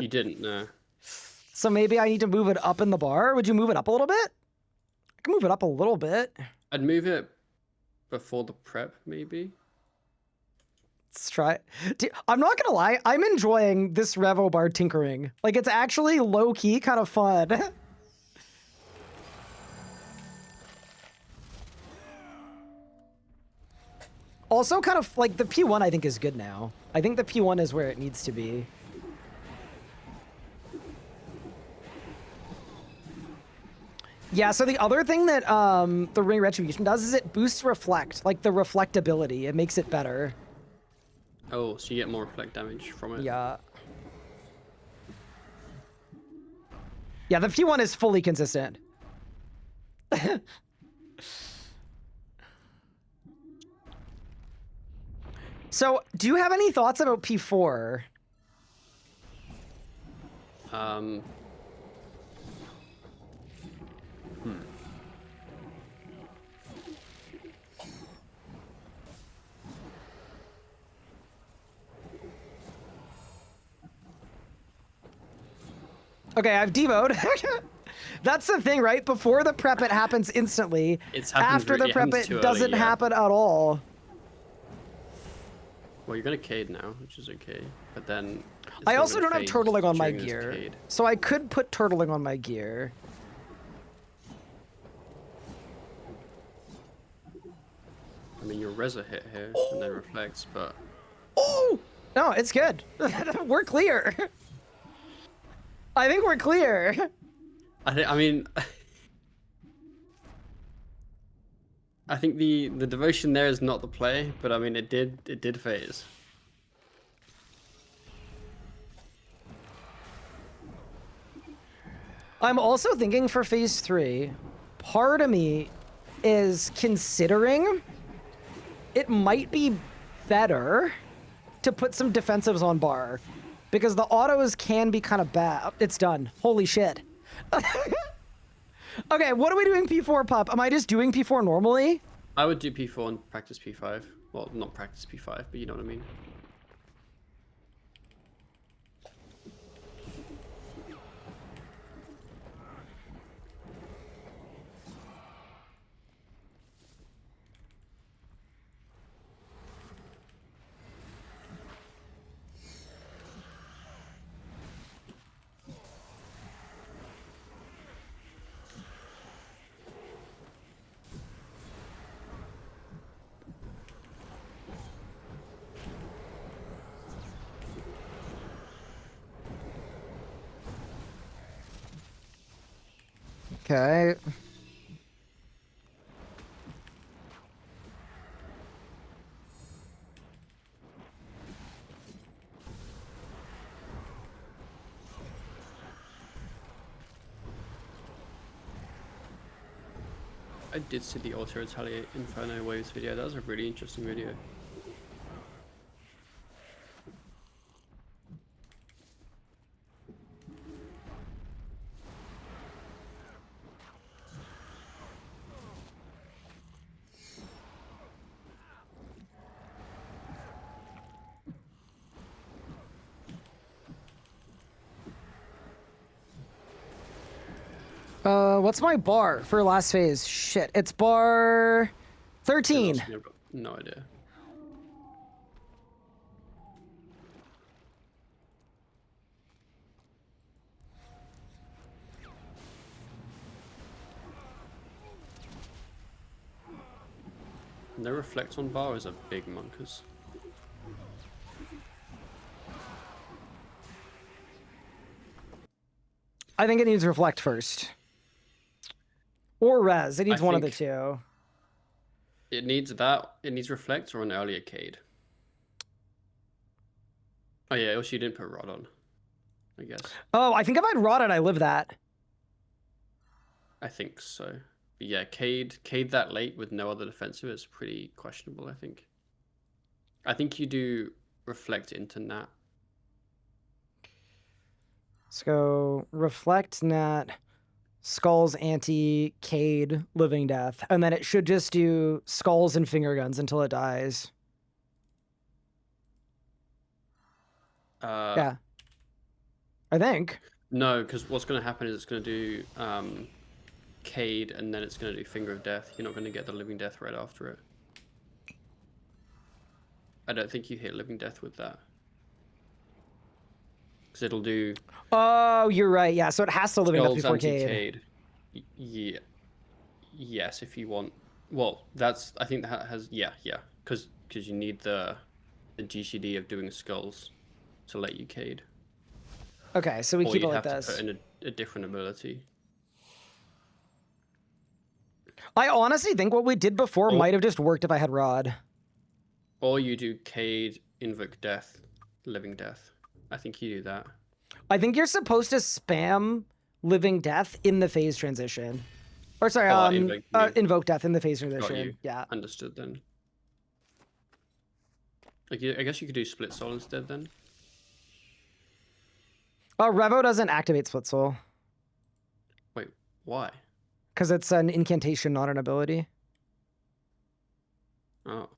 You didn't, no. So maybe I need to move it up in the bar. Would you move it up a little bit? I can move it up a little bit. I'd move it before the prep, maybe. Let's try it. Dude, I'm not gonna lie, I'm enjoying this revo bar tinkering. Like, it's actually low-key kind of fun. Also, kind of, like, the P1 I think is good now. I think the P1 is where it needs to be. Yeah, so the other thing that the Ring Retribution does is it boosts Reflect, like the reflectability. It makes it better. Oh, so you get more reflect damage from it. Yeah. Yeah, the P1 is fully consistent. So, do you have any thoughts about P4? Okay, I've devoed. That's the thing, right? Before the prep, it happens instantly. After the prep, it doesn't happen at all. Well, you're gonna Cade now, which is okay. But then I also don't have turtling on my gear, so I could put turtling on my gear. I mean, your Reza hit here and then reflects, but Oh! No, it's good. We're clear. I think we're clear. I mean, I think the devotion there is not the play, but I mean it did phase. I'm also thinking for phase 3, part of me is considering it might be better to put some defensives on bar, because the autos can be kind of bad. It's done. Holy shit. Okay, what are we doing P4, Pup? Am I just doing P4 normally? I would do P4 and practice P5. Well, not practice P5, but you know what I mean. Okay. I did see the Auto Retaliate Inferno Waves video. That was a really interesting video. What's my bar for last phase? Shit, it's bar 13. I've got no idea. No reflect on bar is a big monkers. I think it needs reflect first. Or res. It needs one of the think two. It needs that. It needs reflect or an earlier Cade. Oh yeah, also you didn't put rod on, I guess. Oh, I think if I'd rotted, I live that. I think so. But yeah, Cade that late with no other defensive is pretty questionable, I think. I think you do reflect into Nat. Let's go reflect Nat, skulls, anti, Cade, living death, and then it should just do skulls and finger guns until it dies. Yeah. I think. No, because what's going to happen is it's going to do Cade and then it's going to do Finger of Death. You're not going to get the Living Death right after it. I don't think you hit Living Death with that. Because it'll do... Oh, you're right. Yeah, so it has to living death before Cade. Cade. Yeah. Yes, if you want... Well, that's... I think that has... Yeah. Because you need the GCD of doing skulls to let you Cade. Okay, so we Or keep it you'd like have this. to put in a different ability. I honestly think what we did before might have just worked if I had Rod. Or you do Cade, Invoke Death, Living Death. I think you do that. I think you're supposed to spam Living Death in the phase transition. Or sorry, Invoke Death in the phase transition. Yeah. Understood then. Like, I guess you could do Split Soul instead then. Revo doesn't activate Split Soul. Wait, why? Because it's an incantation, not an ability. Oh.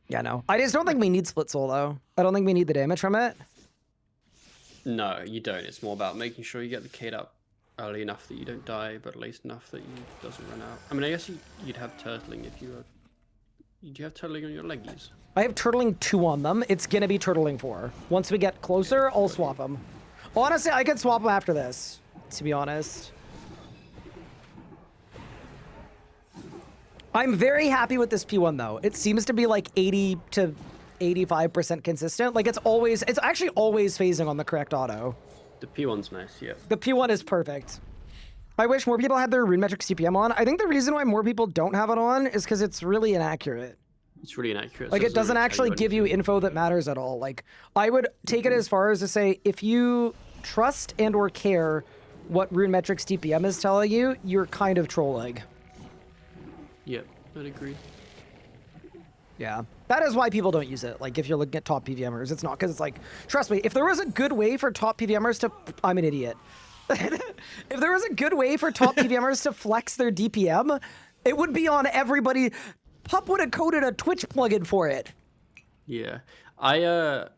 Yeah, no. I just don't think we need Split Soul, though. I don't think we need the damage from it. No, you don't. It's more about making sure you get the Cade up early enough that you don't die, but at least enough that you doesn't run out. I mean, I guess you'd have turtling if you were... Do you have turtling on your leggies? I have turtling 2 on them. It's gonna be turtling 4. Once we get closer, I'll swap them. Honestly, I could swap them after this, to be honest. I'm very happy with this P1, though. It seems to be like 80 to 85% consistent. Like, it's actually always phasing on the correct auto. The P1's nice, yeah. The P1 is perfect. I wish more people had their Rune Metrics CPM on. I think the reason why more people don't have it on is because it's really inaccurate. It's really inaccurate. Like, it doesn't actually give you info that matters at all. Like, I would take it as far as to say, if you trust and or care what Rune Metrics TPM is telling you, you're kind of trolling. Yep, I'd agree. Yeah. That is why people don't use it. Like, if you're looking at top PVMers, it's not because it's like, trust me, if there was a good way for top PVMers to... I'm an idiot. If there was a good way for top PVMers to flex their DPM, it would be on everybody. Pup would have coded a Twitch plugin for it. Yeah. I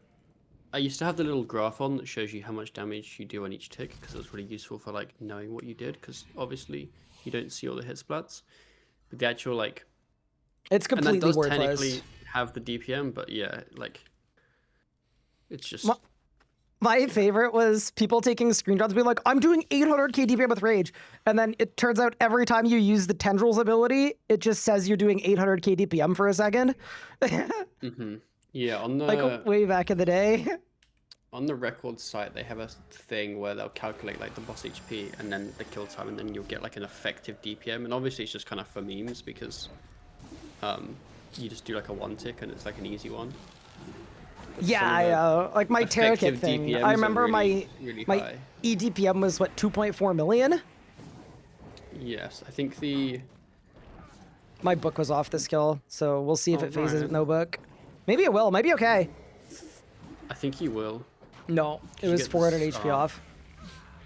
used to have the little graph on that shows you how much damage you do on each tick, because it was really useful for, like, knowing what you did, because obviously you don't see all the hit splats. But the actual, like... It's completely worthless. worthless. And that does technically have the DPM, but yeah, like... It's just... My favorite was people taking screenshots being like, I'm doing 800k DPM with Rage. And then it turns out every time you use the Tendrils ability, it just says you're doing 800k DPM for a second. Mm-hmm. Yeah, on the... Like, way back in the day. On the record site, they have a thing where they'll calculate, like, the boss HP and then the kill time, and then you'll get, like, an effective DPM. And obviously it's just kind of for memes, because you just do, like, a 1 tick and it's, like, an easy one. Yeah, like my Terra Kit thing. DPMs I remember really my EDPM was, what, 2.4 million? Yes, I think the... My book was off the skill, so we'll see if it phases right. with no book. Maybe it will. Maybe okay. I think you will. No, it was 400 HP off.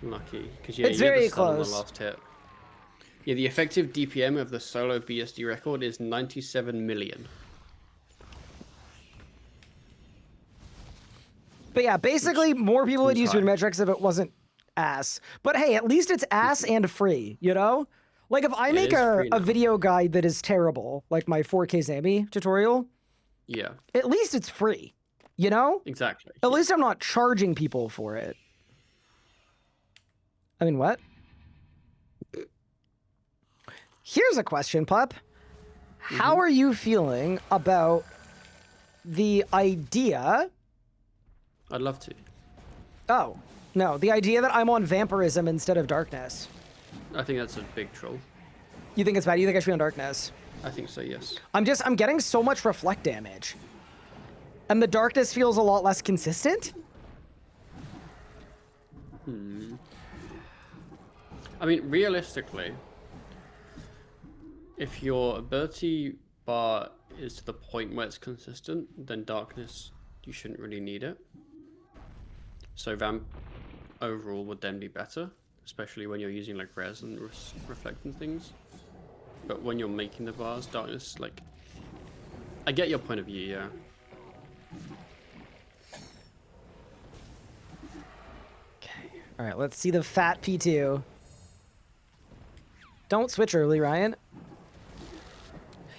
Lucky, because it's very close. On the last hit. Yeah, the effective DPM of the solo BSD record is 97 million. But yeah, basically more people would use Rune Metrics if it wasn't ass. But hey, at least it's ass and free, you know? Like if I make a video guide that is terrible, like my 4K Zami tutorial, yeah, at least it's free, you know? Exactly. At least I'm not charging people for it. I mean, what? Here's a question, Pup. How are you feeling about the idea... I'd love to. Oh, No, the idea that I'm on vampirism instead of darkness. I think that's a big troll. You think it's bad? You think I should be on darkness? I think so, yes. I'm getting so much reflect damage. And the darkness feels a lot less consistent. I mean, realistically, if your ability bar is to the point where it's consistent, then darkness, you shouldn't really need it. So vamp overall would then be better, especially when you're using like res and reflect and things. But when you're making the bars, darkness, like, I get your point of view, yeah. Okay. All right, let's see the fat P2. Don't switch early, Ryan.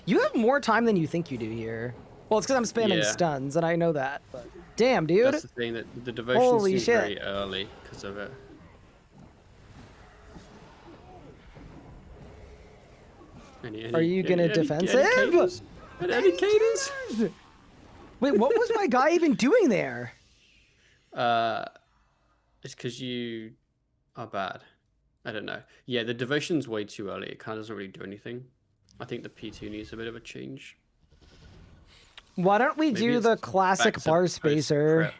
You have more time than you think you do here. Well, it's because I'm spamming Yeah. stuns, and I know that. But damn, dude. That's the thing, that the devotion Holy seems shit. very early because of it. Are you gonna defensive? Any cadence? Wait, what was my guy even doing there? It's because you are bad. I don't know. Yeah, the devotion's way too early. It kind of doesn't really do anything. I think the P2 needs a bit of a change. Why don't we Maybe do it's the classic back to bar post spacer?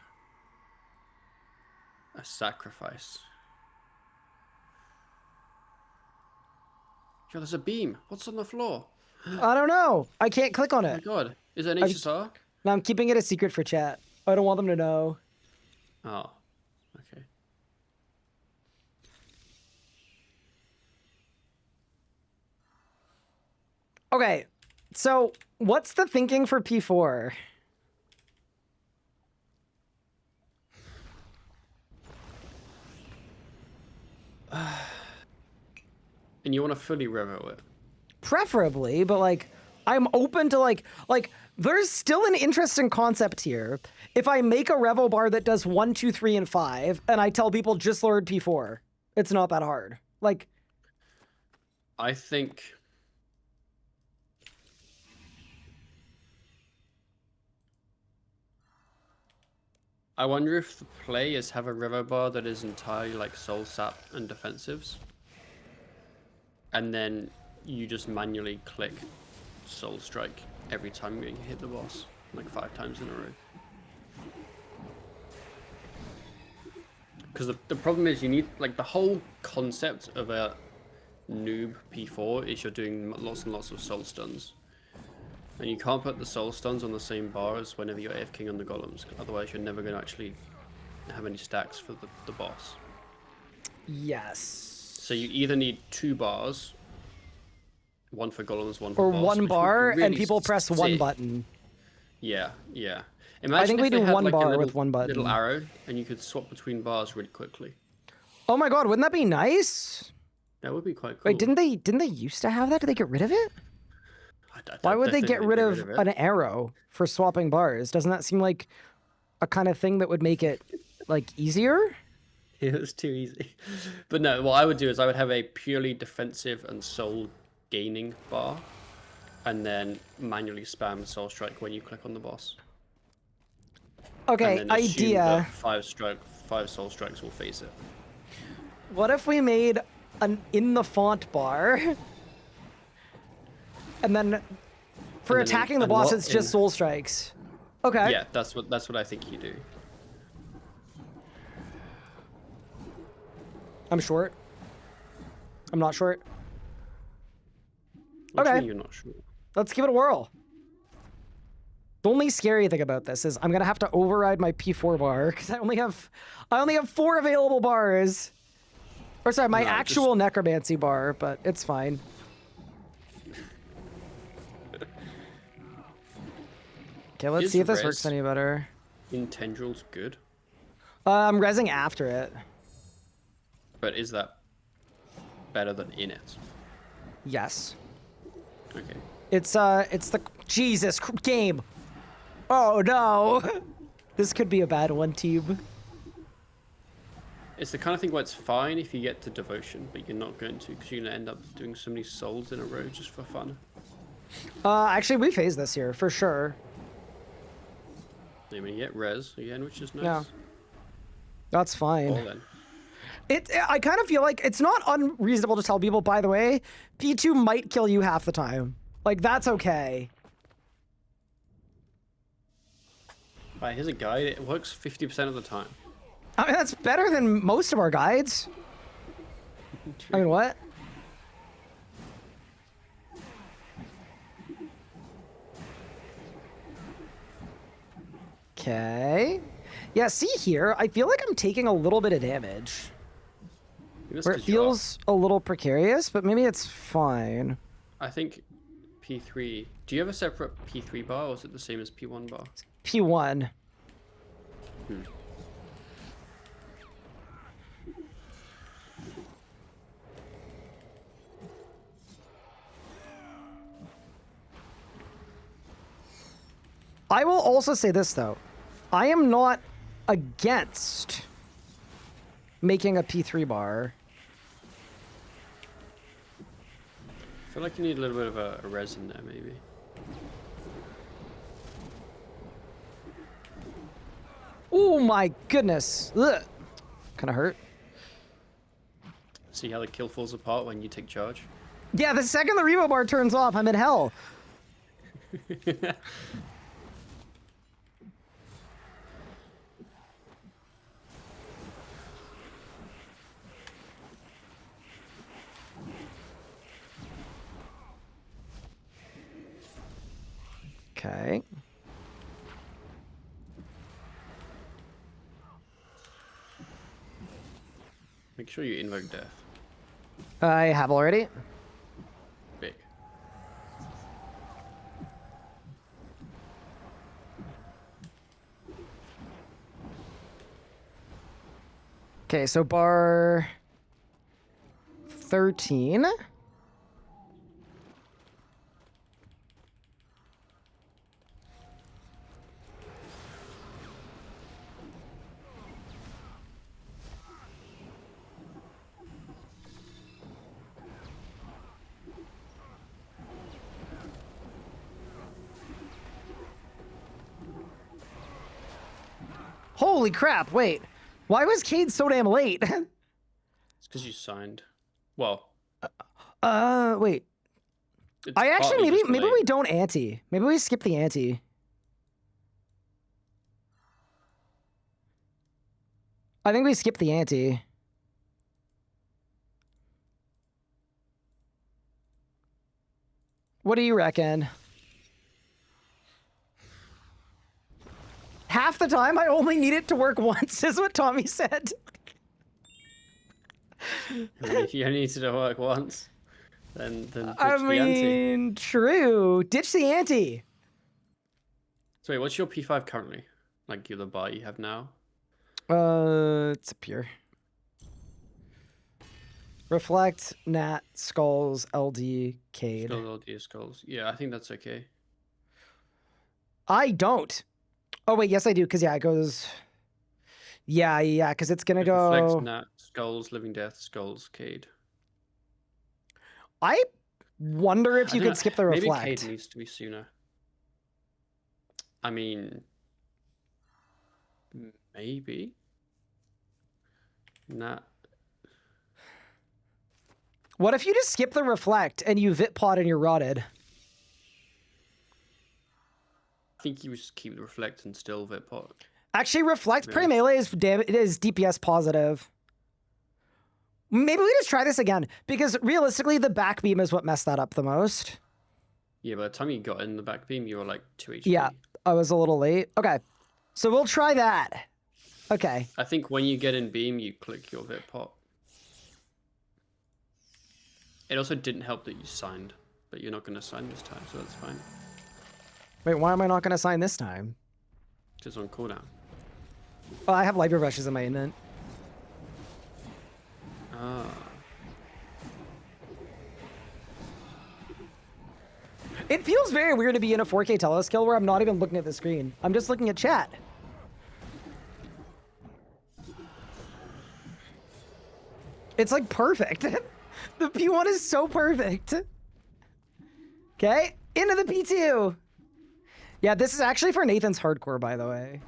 prep. A sacrifice. Yo, there's a beam. What's on the floor? I don't know. I can't click on Oh my it. god. Is it an HSR? No, I'm keeping it a secret for chat. I don't want them to know. Oh. Okay. Okay, so what's the thinking for P4? And you want to fully revo it? Preferably, but like, I'm open to like, there's still an interesting concept here. If I make a revo bar that does 1, 2, 3, and 5, and I tell people just load P4, it's not that hard. Like, I think... I wonder if the players have a revo bar that is entirely like soul sap and defensives. And then you just manually click soul strike every time you hit the boss, like 5 times in a row. Because the problem is you need, like, the whole concept of a noob P4 is you're doing lots and lots of soul stuns. And you can't put the soul stuns on the same bar as whenever you're AFKing on the golems, otherwise you're never going to actually have any stacks for the boss. yes. So you either need 2 bars, one for golems, one for Or boss, 1 which would be bar, and really people press 1 sick. button. Yeah, yeah. Imagine think if we they do had, 1 like, a bar little, with 1 button. little arrow, and you could swap between bars really quickly. Oh my god, wouldn't that be nice? That would be quite cool. Wait, didn't they used to have that? Did they get rid of it? Why would they get rid of an arrow for swapping bars? Doesn't that seem like a kind of thing that would make it, like, easier? It was too easy. But no, what I would do is I would have a purely defensive and soul gaining bar, and then manually spam soul strike when you click on the boss. Okay, And then assume idea. that 5 soul strikes will face it. What if we made an in the font bar? And then for And then attacking the a boss, lot it's just in- soul strikes. Okay. Yeah, that's what I think you do. I'm short. I'm not short. What do you Okay. mean you're not sure? Let's give it a whirl. The only scary thing about this is I'm gonna have to override my P4 bar because I only have 4 available bars. Or sorry, my No, actual necromancy bar, but it's fine. Okay, let's Is see if this res- works any better. In tendrils, good. I'm rezzing after it. But is that better than in it? Yes. Okay. It's the game. Oh no. This could be a bad one, team. It's the kind of thing where it's fine if you get to devotion, but you're not going to because you're going to end up doing so many souls in a row just for fun. Actually, we phase this here for sure. I mean, you get res again, which is nice. Yeah. That's fine. Well then. I kind of feel like it's not unreasonable to tell people, by the way, P2 might kill you half the time. Like, that's okay. Right, here's a guide. It works 50% of the time. I mean, that's better than most of our guides. I mean, what? Okay. Yeah, see here, I feel like I'm taking a little bit of damage. Where it feels a little precarious, but maybe it's fine. I think P3... Do you have a separate P3 bar, or is it the same as P1 bar? P1. I will also say this, though. I am not against making a P3 bar. I feel like you need a little bit of a resin there, maybe. Oh my goodness. Ugh. Kind of hurt. See how the kill falls apart when you take charge? Yeah, the second the revo bar turns off, I'm in hell. Okay. Make sure you invoke death. I have already. Big. Okay, so bar 13. Holy crap, wait. Why was Cade so damn late? It's because you signed. Well. Wait. I actually, maybe we don't ante. Maybe we skip the ante. I think we skip the ante. What do you reckon? Half the time, I only need it to work once, is what Tommy said. If you only need it to work once, then ditch the ante. I mean, true. Ditch the ante. So wait, what's your P5 currently? Like the bar you have now? It's up here. Reflect, Nat, Skulls, LD, Cade. Skulls, LD, Skulls. Yeah, I think that's okay. I don't. Oh, wait, yes, I do, because, yeah, it goes... Yeah, because it's going to go... Reflect, Nat, Skulls, Living Death, Skulls, Cade. I wonder if you could skip the Reflect. Maybe Cade needs to be sooner. I mean... Maybe? Nat... What if you just skip the Reflect and you Vit Pod and you're rotted? I think you just keep the Reflect and still Vit Pod. Actually, Reflect pre-melee is DPS positive. Maybe we just try this again, because realistically, the back beam is what messed that up the most. Yeah, by the time you got in the back beam, you were like 2 HP. Yeah, I was a little late. Okay, so we'll try that. Okay. I think when you get in beam, you click your Vit Pod. It also didn't help that you signed, but you're not going to sign this time, so that's fine. Wait, why am I not going to sign this time? Just on cooldown. Oh, I have Light Refreshes in my invent. Ah. It feels very weird to be in a 4K Telos kill where I'm not even looking at the screen. I'm just looking at chat. It's like perfect. The P1 is so perfect. Okay, into the P2. Yeah, this is actually for Nathan's hardcore, by the way.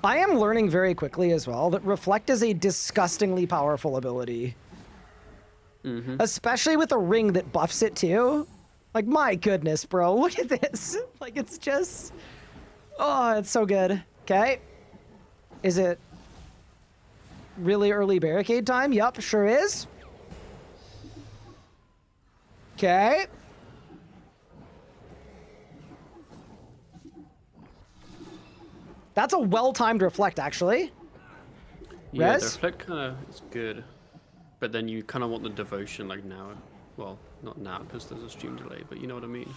I am learning very quickly as well that Reflect is a disgustingly powerful ability. Especially with a ring that buffs it too. Like, my goodness, bro. Look at this. Like, it's just... Oh, it's so good. Okay. Is it really early barricade time? Yup, sure is. Okay. That's a well-timed Reflect, actually. Yeah, Res? the reflect kind of is good, but then you kind of want the devotion like now. Well, not now because there's a stream delay, but you know what I mean.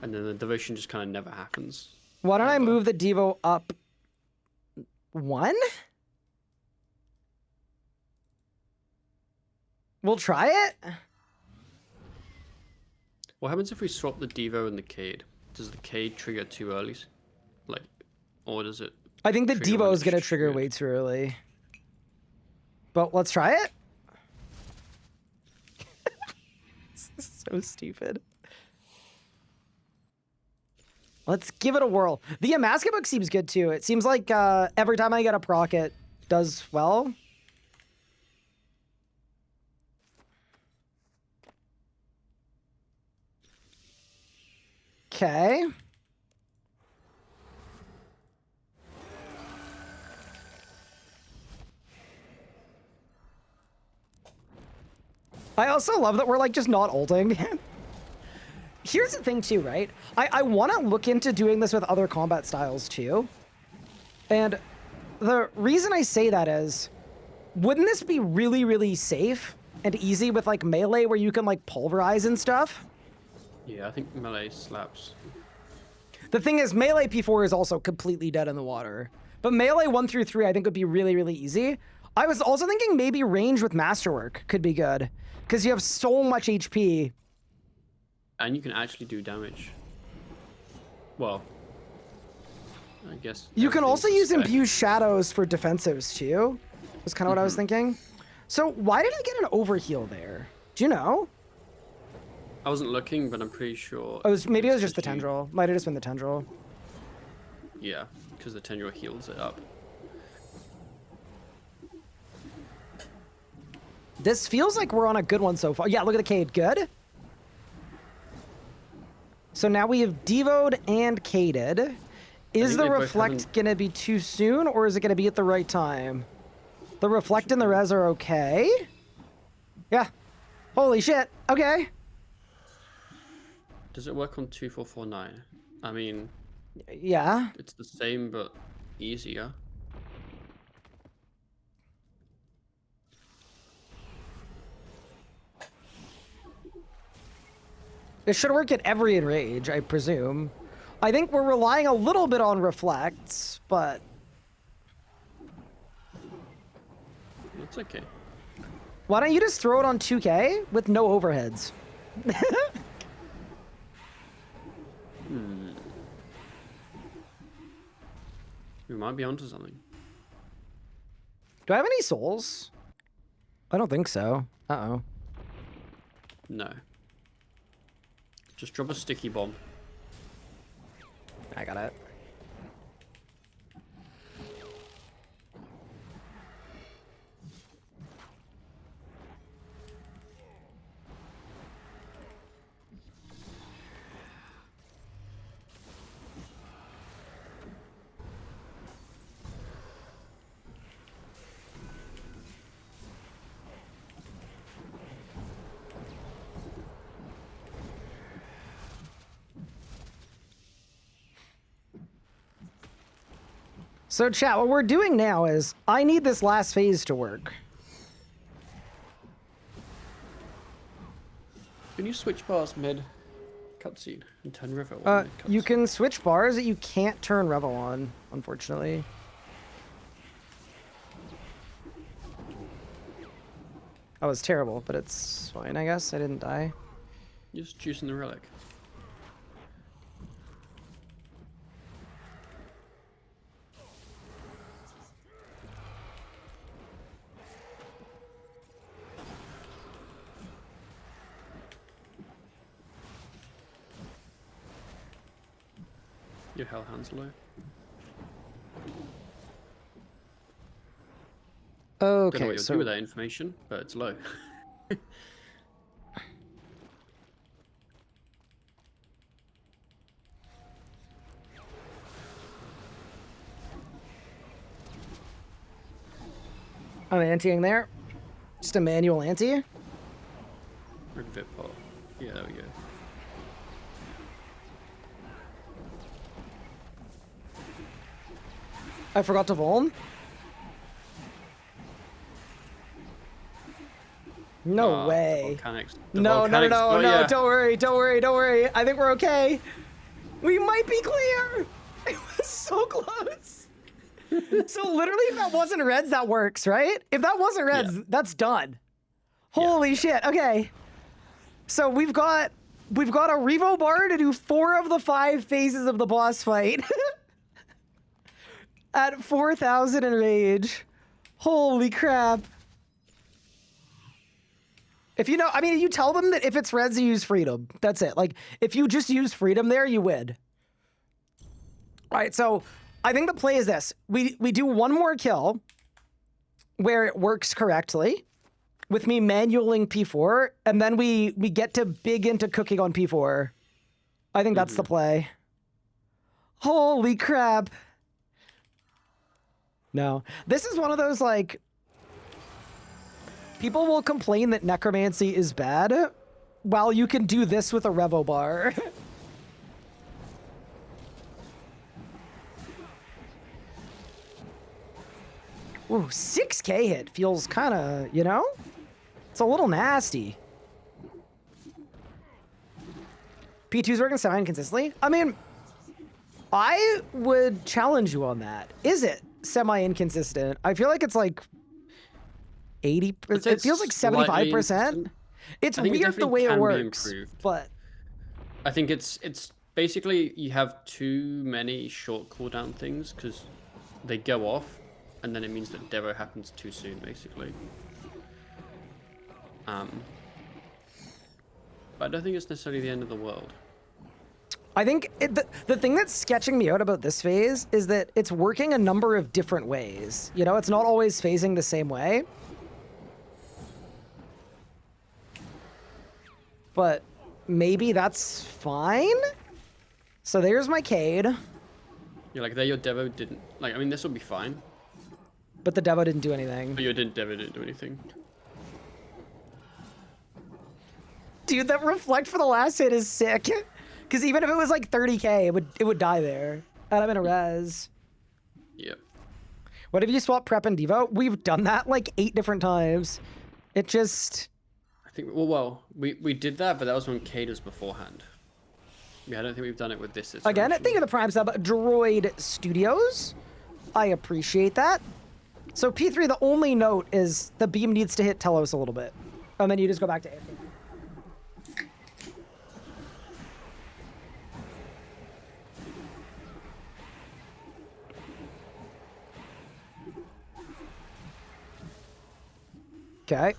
And then the devotion just kind of never happens. Why don't I ever. move the Devo up 1? We'll try it. What happens if we swap the Devo and the Cade? Does the Cade trigger too early? Like, or does it? I think the trigger when Devo is it's going to trigger triggered? way too early. But let's try it. This is so stupid. Let's give it a whirl. The Amaska book seems good too. It seems like every time I get a proc, it does well. Okay. I also love that we're like just not ulting. Here's the thing too, right? I want to look into doing this with other combat styles too. And the reason I say that is, wouldn't this be really, really safe and easy with like melee where you can like pulverize and stuff? Yeah, I think melee slaps. The thing is, melee P4 is also completely dead in the water. But melee 1 through 3 I think would be really, really easy. I was also thinking maybe range with Masterwork could be good. Because you have so much HP. And you can actually do damage. Well, I guess. You can also use spec. Imbue Shadows for defensives too. Was kind of what I was thinking. So why did I get an overheal there? Do you know? I wasn't looking, but I'm pretty sure. Maybe it was just it's the 'cause you- tendril. Might have just been the tendril. Yeah, because the tendril heals it up. This feels like we're on a good one so far. Yeah, look at the Cade. Good. So now we have Devoed and Caded. Is think the they both Reflect haven't- going to be too soon, or is it going to be at the right time? The Reflect and the Res are okay. Yeah. Holy shit. Okay. Does it work on 2449? I mean, Yeah. it's the same but easier. It should work at every enrage, I presume. I think we're relying a little bit on Reflects, but... It's okay. Why don't you just throw it on 2K with no overheads? We might be onto something. Do I have any souls? I don't think so. Uh-oh. No. Just drop a sticky bomb. I got it. So chat, what we're doing now is, I need this last phase to work. Can you switch bars mid cutscene and turn Revo on mid You cutscene? can switch bars, you can't turn Revo on, unfortunately. That was terrible, but it's fine, I guess. I didn't die. You're just juicing the relic. Your hellhound's low. Don't know Okay, what you'll so do with that information, but it's low. I'm antiing there. Just a manual anti. Vipot. Yeah, there we go. I forgot to Vuln. No way. No, Yeah. don't worry, don't worry, don't worry. I think we're okay. We might be clear. It was so close. So literally, if that wasn't Reds, that works, right? If that wasn't Reds, that's done. Holy shit. Okay. So we've got a revo bar to do 4 of the 5 phases of the boss fight. At 4,000 in rage. Holy crap. If you know, I mean, you tell them that if it's Reds, you use Freedom. That's it. Like, if you just use Freedom there, you win. All right, so I think the play is this. We do one more kill where it works correctly with me manualing P4, and then we get to big into cooking on P4. I think that's the play. Holy crap. No. This is one of those, like, people will complain that necromancy is bad, while you can do this with a revo bar. Ooh, 6k hit feels kind of, you know? It's a little nasty. P2's working semi-inconsistently? I mean, I would challenge you on that. Is it semi-inconsistent? I feel like it's like 80, it feels like 75%. It's weird the way it works, but I think it's basically you have too many short cooldown things because they go off, and then it means that Devo happens too soon, basically. But I don't think it's necessarily the end of the world. I think the thing that's sketching me out about this phase is that it's working a number of different ways. You know, it's not always phasing the same way. But maybe that's fine. So there's my Cade. Yeah, like there your Devo didn't, like, I mean, this will be fine. But the Devo didn't do anything. But your Devo didn't do anything. Dude, that reflect for the last hit is sick. Because even if it was like 30k, it would die there. And I'm in a res. Yep. What if you swap Prep and Devo? We've done that like 8 different times. It just... I think, well, we did that, but that was when Cade was beforehand. Yeah, I don't think we've done it with this iteration. Again, think of the Prime sub, Droid Studios. I appreciate that. So P3, the only note is the beam needs to hit Telos a little bit. And then you just go back to AFK. Okay.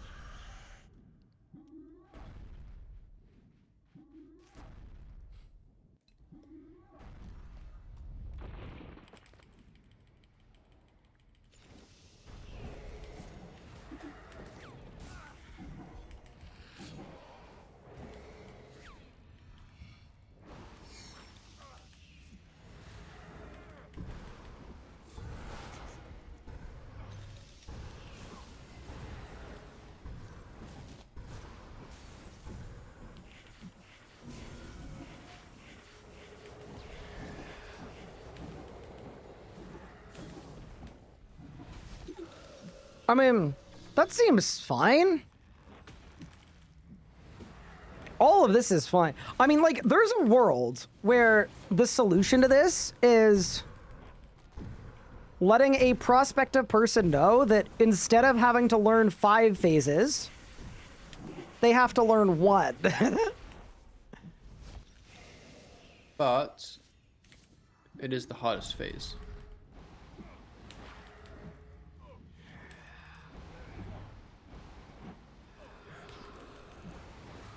I mean, that seems fine. All of this is fine. I mean, like, there's a world where the solution to this is letting a prospective person know that instead of having to learn 5 phases, they have to learn 1. But it is the hardest phase.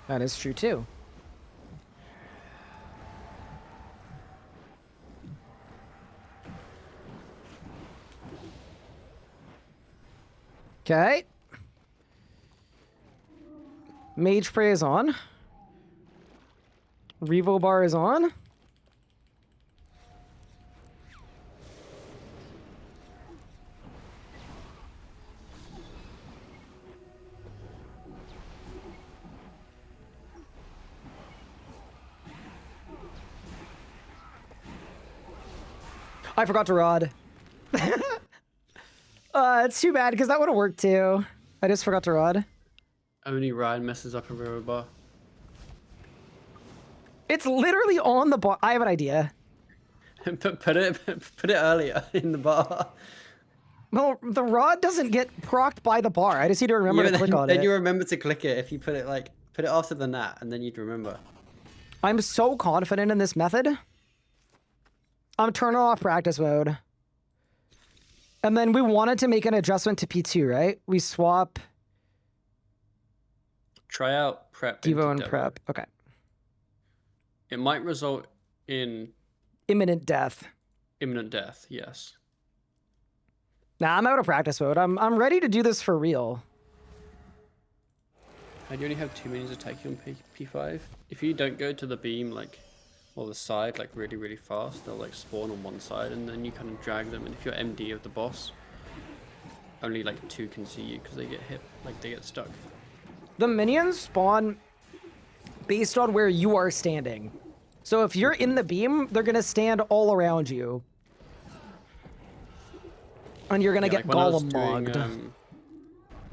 That is true too. Okay. Mage Spray is on. Revo bar is on. I forgot to rod. It's too bad because that would have worked too. I just forgot to rod. Only Ryan messes up a revo bar. It's literally on the bar. I have an idea. put it earlier in the bar. Well, the rod doesn't get procced by the bar. I just need to remember to click on it. Then you remember to click it if you put it after the nat, and then you'd remember. I'm so confident in this method. I'm turning off practice mode. And then we wanted to make an adjustment to P2, right? We swap Try out prep. Devo and prep. Okay. It might result in Imminent death. imminent death. Yes. Nah, I'm out of practice mode. I'm ready to do this for real. And you only have 2 minions attacking on P5. If you don't go to the beam or the side really fast, they'll spawn on one side, and then you kind of drag them. And if you're MD of the boss, only 2 can see you because they get hit, they get stuck. The minions spawn based on where you are standing. So if you're in the beam, they're gonna stand all around you. And you're gonna get golem mogged.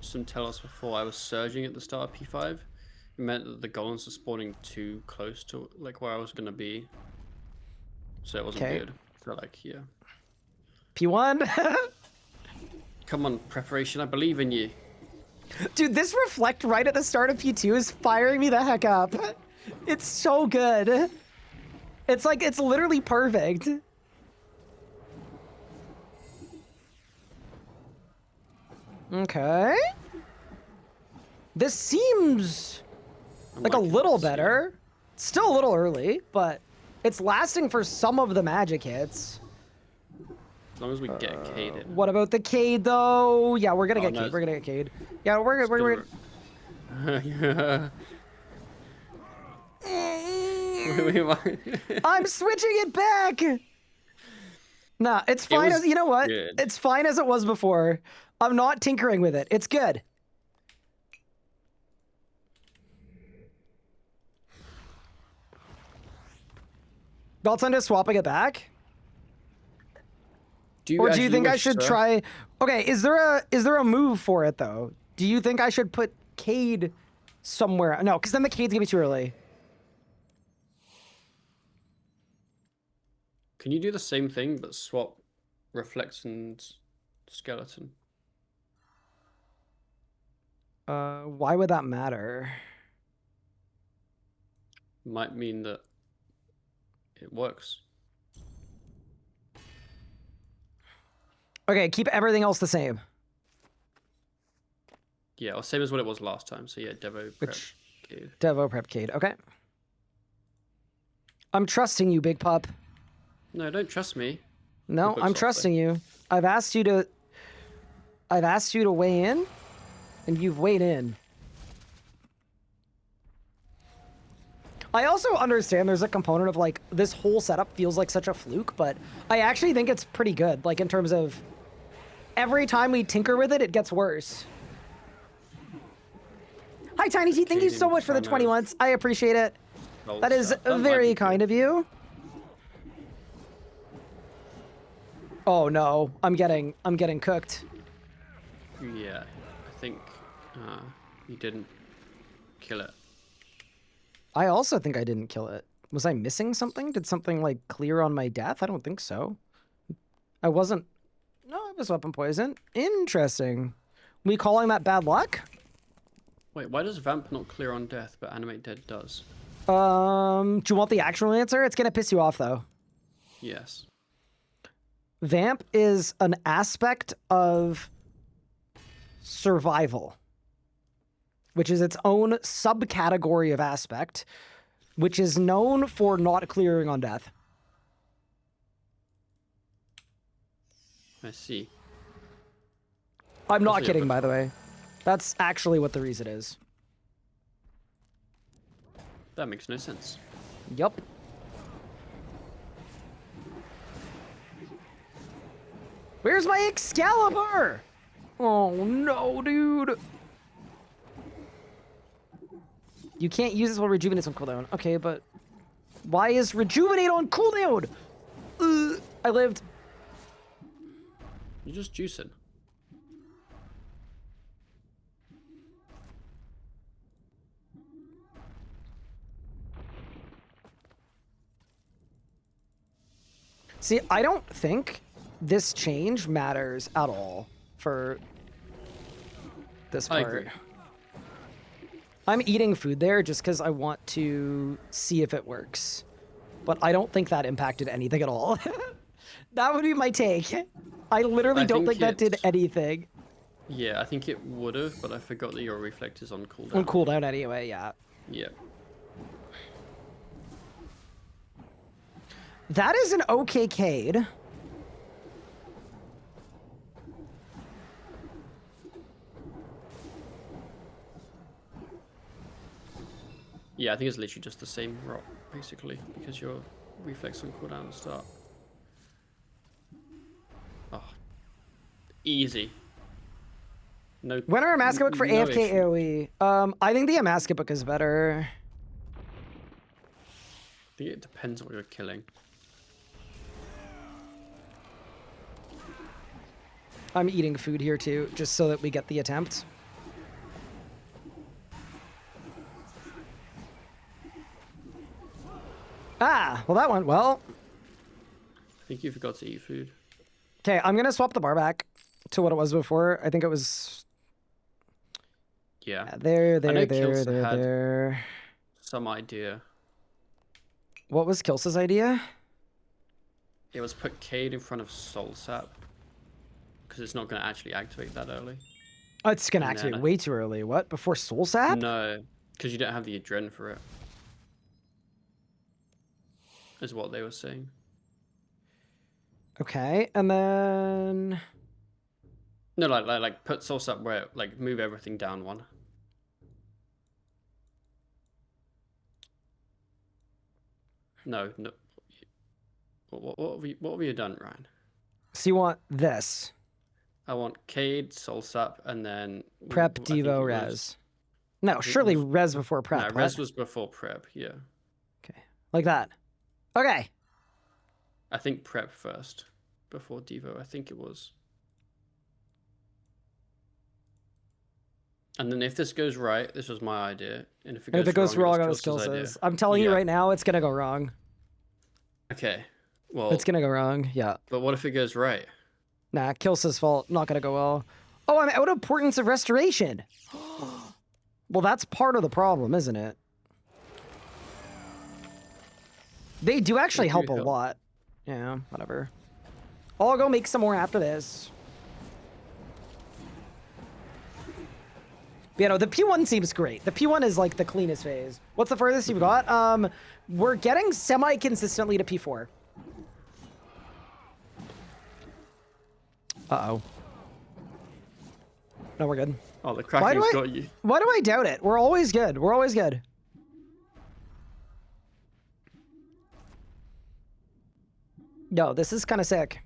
Some Telos before, I was surging at the start of P5. It meant that the golems were spawning too close to where I was gonna be. So it wasn't good. So yeah. P1? Come on, preparation, I believe in you. Dude, this reflect right at the start of P2 is firing me the heck up. It's so good. It's it's literally perfect. Okay. This seems like a little better. Still a little early, but it's lasting for some of the magic hits. As long as we get Cade. What about the Cade though? Yeah, we're gonna get Cade. We're gonna get Cade. Yeah, we're I'm switching it back. Nah, it's fine as you know what? Good. It's fine as it was before. I'm not tinkering with it. It's good. Belt's just swapping it back. Do you think I should try? Okay, is there a move for it though? Do you think I should put Cade somewhere? No, because then the Cade's gonna be too early. Can you do the same thing but swap Reflex and Skeleton? Why would that matter? Might mean that it works. Okay, keep everything else the same. Yeah, or same as what it was last time. So yeah, Devo, Prep, Cade. Devo, Prep, Cade. Okay. I'm trusting you, big pup. No, don't trust me. No, I'm trusting you. I've asked you to weigh in, and you've weighed in. I also understand there's a component of this whole setup feels like such a fluke, but I actually think it's pretty good. In terms of every time we tinker with it, it gets worse. Hi, Tiny T. Thank you so much for the 20 months. I appreciate it. That is very kind of you. Oh no, I'm getting cooked. Yeah, I think you didn't kill it. I also think I didn't kill it. Was I missing something? Did something clear on my death? I don't think so. I wasn't. No, it was weapon poison. Interesting. We calling that bad luck? Wait, why does Vamp not clear on death but Animate Dead does? Do you want the actual answer? It's gonna piss you off though. Yes. Vamp is an aspect of survival, which is its own subcategory of aspect, which is known for not clearing on death. I see. I'm not Especially kidding, if by it's- the way. That's actually what the reason is. That makes no sense. Yup. Where's my Excalibur? Oh no, dude. You can't use this while Rejuvenate's on cooldown. Okay, but why is Rejuvenate on cooldown? I lived. You're just juicing. See, I don't think this change matters at all for this I part. agree. I'm eating food there just because I want to see if it works. But I don't think that impacted anything at all. That would be my take. I literally don't think that did it's- anything. Yeah, I think it would have, but I forgot that your reflect is on cooldown. On cooldown anyway, yeah. Yeah. That is an okay Cade. Yeah, I think it's literally just the same rock, basically, because your reflex on cooldown will start. Oh. Easy. No. When are Amaska book for no AFK issue. AoE? I think the Amaska book is better. I think it depends on what you're killing. I'm eating food here too, just so that we get the attempt. Ah, well that went well. I think you forgot to eat food. Okay, I'm gonna swap the bar back to what it was before. I think it was Yeah. there, know there, Kilsa had- there. Some idea. What was Kilsa's idea? It was put Cade in front of Soul Sap. Because it's not going to actually activate that early. Oh, it's gonna And activate then way too early. What? Before Soul Sap? No, because you don't have the adren for it. Is what they were saying. Okay, and then No, like put Soul Sap where, like, move everything down one. No. What have you done, Ryan? so you want this. I want Cade, Soul Sap, and then Prep, I think Devo, it Res. was- No, think it surely was- Res before Prep. No, what? Res was before Prep, yeah. Okay, like that. Okay. I think Prep first, before Devo, I think it was. And then if this goes right, this was my idea. And if it And if it goes wrong on the was skill Kilsa's idea. says, I'm telling you Yeah. right now, it's gonna go wrong. Okay, well, It's gonna go wrong. Yeah. but what if it goes right? Nah, Kilsa's fault. Not gonna go well. Oh, I'm out of Portents of Restoration. Well, that's part of the problem, isn't it? They do actually They do help a help. lot. Yeah, whatever. I'll go make some more after this. But, you know, the P1 seems great. The P1 is like the cleanest phase. What's the furthest you've got? We're getting semi-consistently to P4. Uh-oh. No, we're good. Oh, the Why Kraken's do I- got you. Why do I doubt it? We're always good. We're always good. No, this is kind of sick.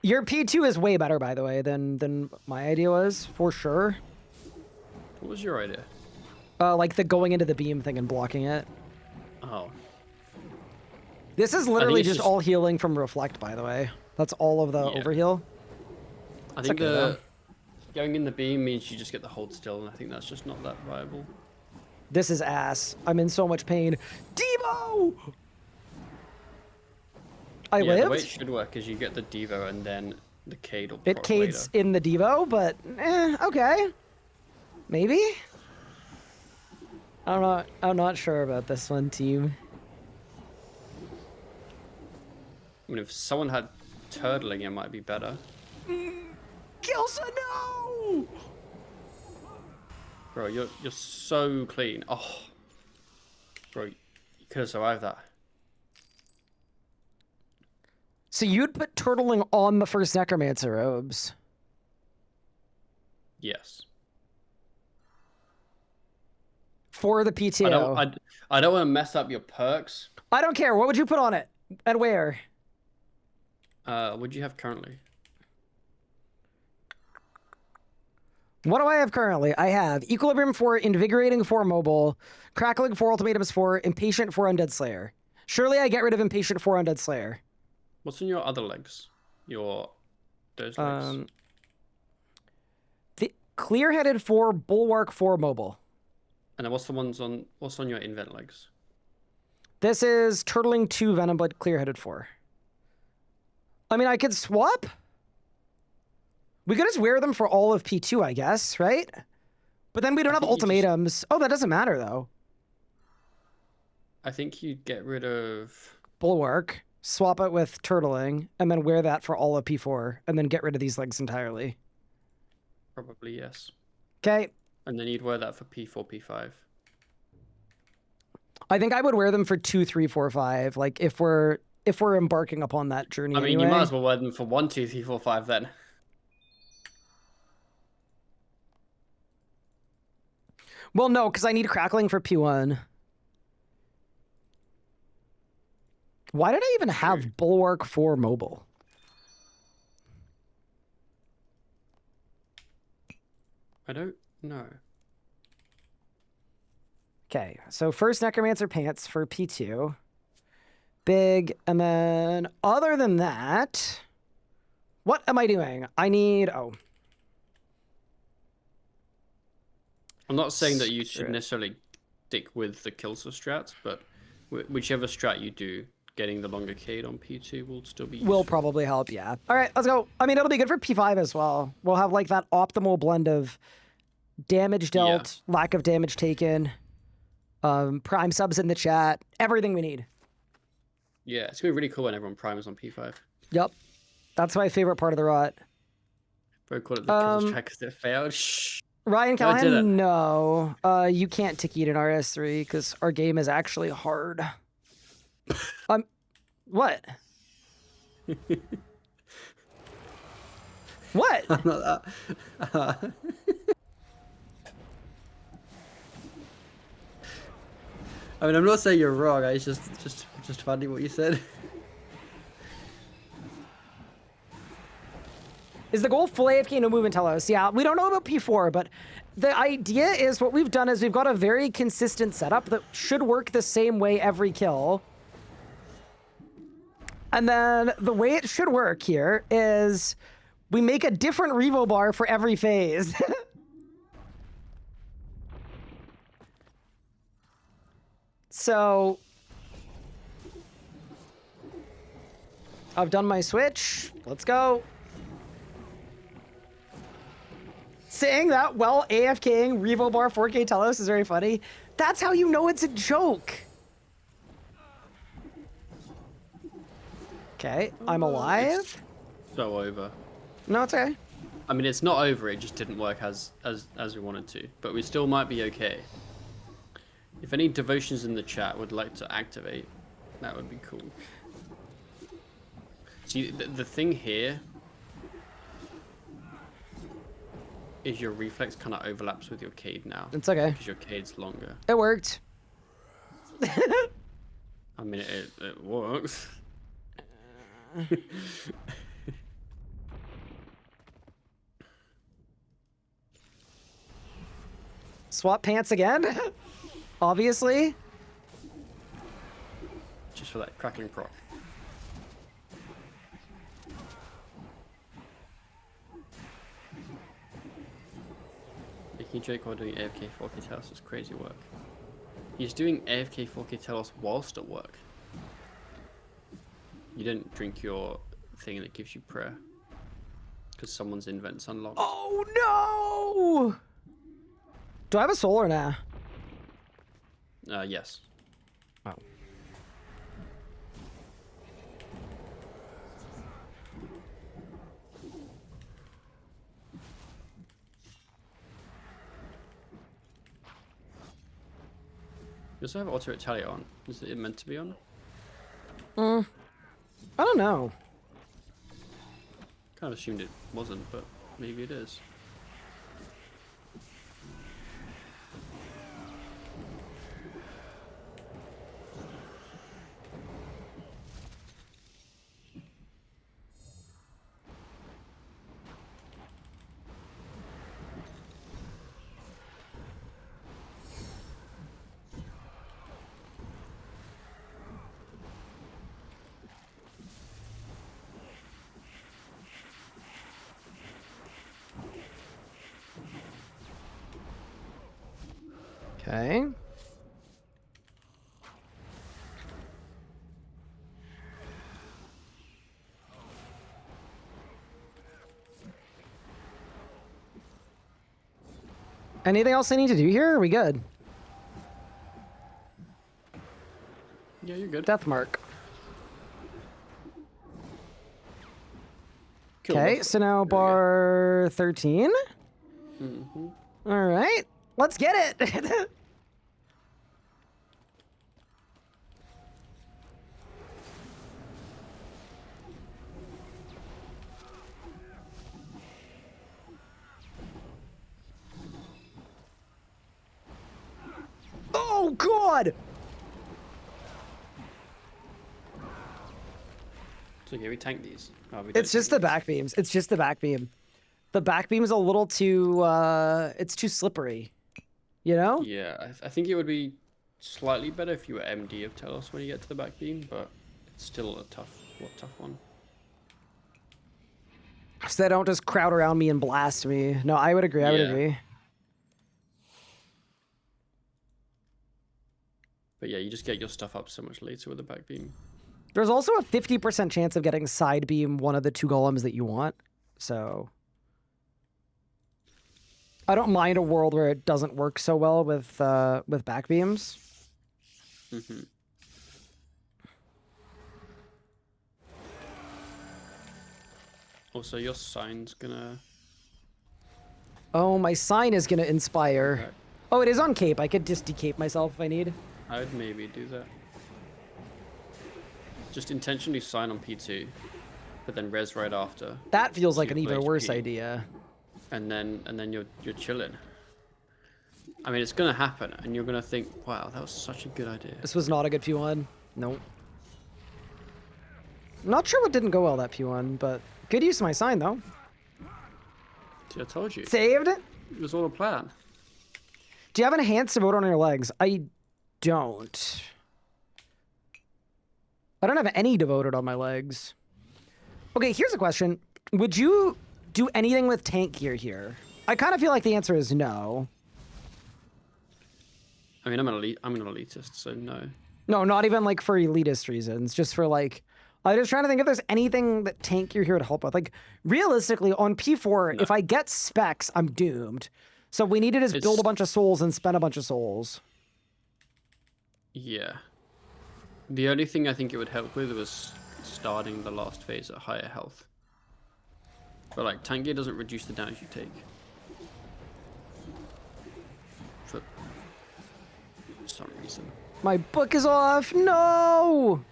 Your P2 is way better, by the way, than my idea was, for sure. What was your idea? Like the going into the beam thing and blocking it. Oh, This is literally it's just just- all healing from Reflect, by the way. That's all of the Yeah. overheal. I think okay, though. the going in the beam means you just get the hold still, and I think that's just not that viable. This is ass. I'm in so much pain. Devo! I Yeah, the way it lived? should work is you get the Devo and then the Cade will It proc Cades later. in the Devo, but okay. Maybe? I'm not sure about this one, team. I mean, if someone had turtling, it might be better. Kilsa, no! Bro, you're so clean. Oh, bro, you could have survived that. So you'd put turtling on the first Necromancer robes. Yes. For the PTO. I don't want to mess up your perks. I don't care. What would you put on it? And where? What do you have currently? What do I have currently? I have Equilibrium 4, Invigorating 4 Mobile, Crackling 4 Ultimatums 4, Impatient 4 Undead Slayer. Surely I get rid of Impatient 4 Undead Slayer. What's on your other legs? Those legs? The Clear-Headed 4, Bulwark 4 Mobile. And then what's on your invent legs? This is Turtling 2 Venomblade, Clear-Headed 4. I mean, I could swap. We could just wear them for all of P2, I guess, right? But then we don't have ultimatums. Oh, that doesn't matter, though. I think you'd get rid of... Bulwark, swap it with Turtling, and then wear that for all of P4, and then get rid of these legs entirely. Probably, yes. Okay. And then you'd wear that for P4, P5. I think I would wear them for 2, 3, 4, 5. Like, if we're embarking upon that journey I mean, anyway. you might as well wear them for 1, 2, 3, 4, 5 then. Well, no, because I need Crackling for P1. Why did I even have Bulwark for Mobile? I don't know. Okay, so first Necromancer Pants for P2. Big, and then other than that, what am I doing? I need, I'm not saying that you should necessarily stick with the Kilser strat, but whichever strat you do, getting the longer Cade on P2 will still be useful. Will probably help, yeah. All right, let's go. I mean, it'll be good for P5 as well. We'll have like that optimal blend of damage dealt, lack of damage taken, prime subs in the chat, everything we need. Yeah, it's gonna be really cool when everyone primes on P5. Yep, that's my favorite part of the rot. Very cool at the Kills track because it failed. Shh. Ryan Callahan, no. You can't tick eat in RS3 because our game is actually hard. What? What? I'm not that. I mean, I'm not saying you're wrong. It's just funny what you said. Is the goal full AFK, no movement, Telos? Yeah, we don't know about P4, but the idea is what we've done is we've got a very consistent setup that should work the same way every kill. And then the way it should work here is we make a different revo bar for every phase. So I've done my switch. Let's go. Saying that while AFKing revo bar 4K Telos is very funny. That's how you know it's a joke. Okay, I'm alive. It's so over. No, it's okay. I mean, it's not over. It just didn't work as we wanted to, but we still might be okay. If any devotions in the chat would like to activate, that would be cool. See, the thing here is your reflex kind of overlaps with your Cade now. It's okay. Because your Cade's longer. It worked. I mean, it works. Swap pants again? Obviously. Just for that crackling proc. Making joke while doing AFK 4K Telos is crazy work. He's doing AFK 4K Telos whilst at work. You don't drink your thing that gives you prayer. Because someone's invent's unlocked. Oh no! Do I have a soul or nah? Yes. Oh. You also have auto retaliate on. Is it meant to be on? I don't know. Kind of assumed it wasn't, but maybe it is. Okay. Anything else I need to do here? Are we good? Yeah, you're good. Death mark. Cool, Okay, that's- so now there we go. bar 13. Mhm. All right, let's get it. Oh, God. So yeah, we tank these. Oh, we It's don't just the tank these. back beams. It's just the back beam. The back beam is a little too, it's too slippery. You know? Yeah, I think it would be slightly better if you were MD of Telos when you get to the back beam, but it's still a tough one. So they don't just crowd around me and blast me. No, I would agree. I would Yeah. agree. But yeah, you just get your stuff up so much later with the back beam. There's also a 50% chance of getting side beam one of the 2 golems that you want. So I don't mind a world where it doesn't work so well with back beams. Mm-hmm. Also, your sign's gonna... Oh, my sign is gonna inspire. Okay. Oh, it is on cape. I could just decape myself if I need. I would maybe do that. Just intentionally sign on P2, but then res right after. That feels So like you an have even low worse HP. idea. And then you're chilling. I mean, it's gonna happen, and you're gonna think, "Wow, that was such a good idea." This was not a good P1. Nope. I'm not sure what didn't go well that P1, but good use of my sign though. See, I told you. Saved. It was all a plan. Do you have an enhanced devote on your legs? I don't. I don't have any devoted on my legs. Okay, here's a question. Would you do anything with tank gear here? I kind of feel like the answer is no. I mean, I'm an elitist, so no. No, not even like for elitist reasons. Just for like, I'm just trying to think if there's anything that tank gear here would help with. Like, realistically, on P4, No. if I get specs, I'm doomed. So we need to just build a bunch of souls and spend a bunch of souls. Yeah. The only thing I think it would help with was starting the last phase at higher health. But like, tank gear doesn't reduce the damage you take. For some reason. My book is off. No!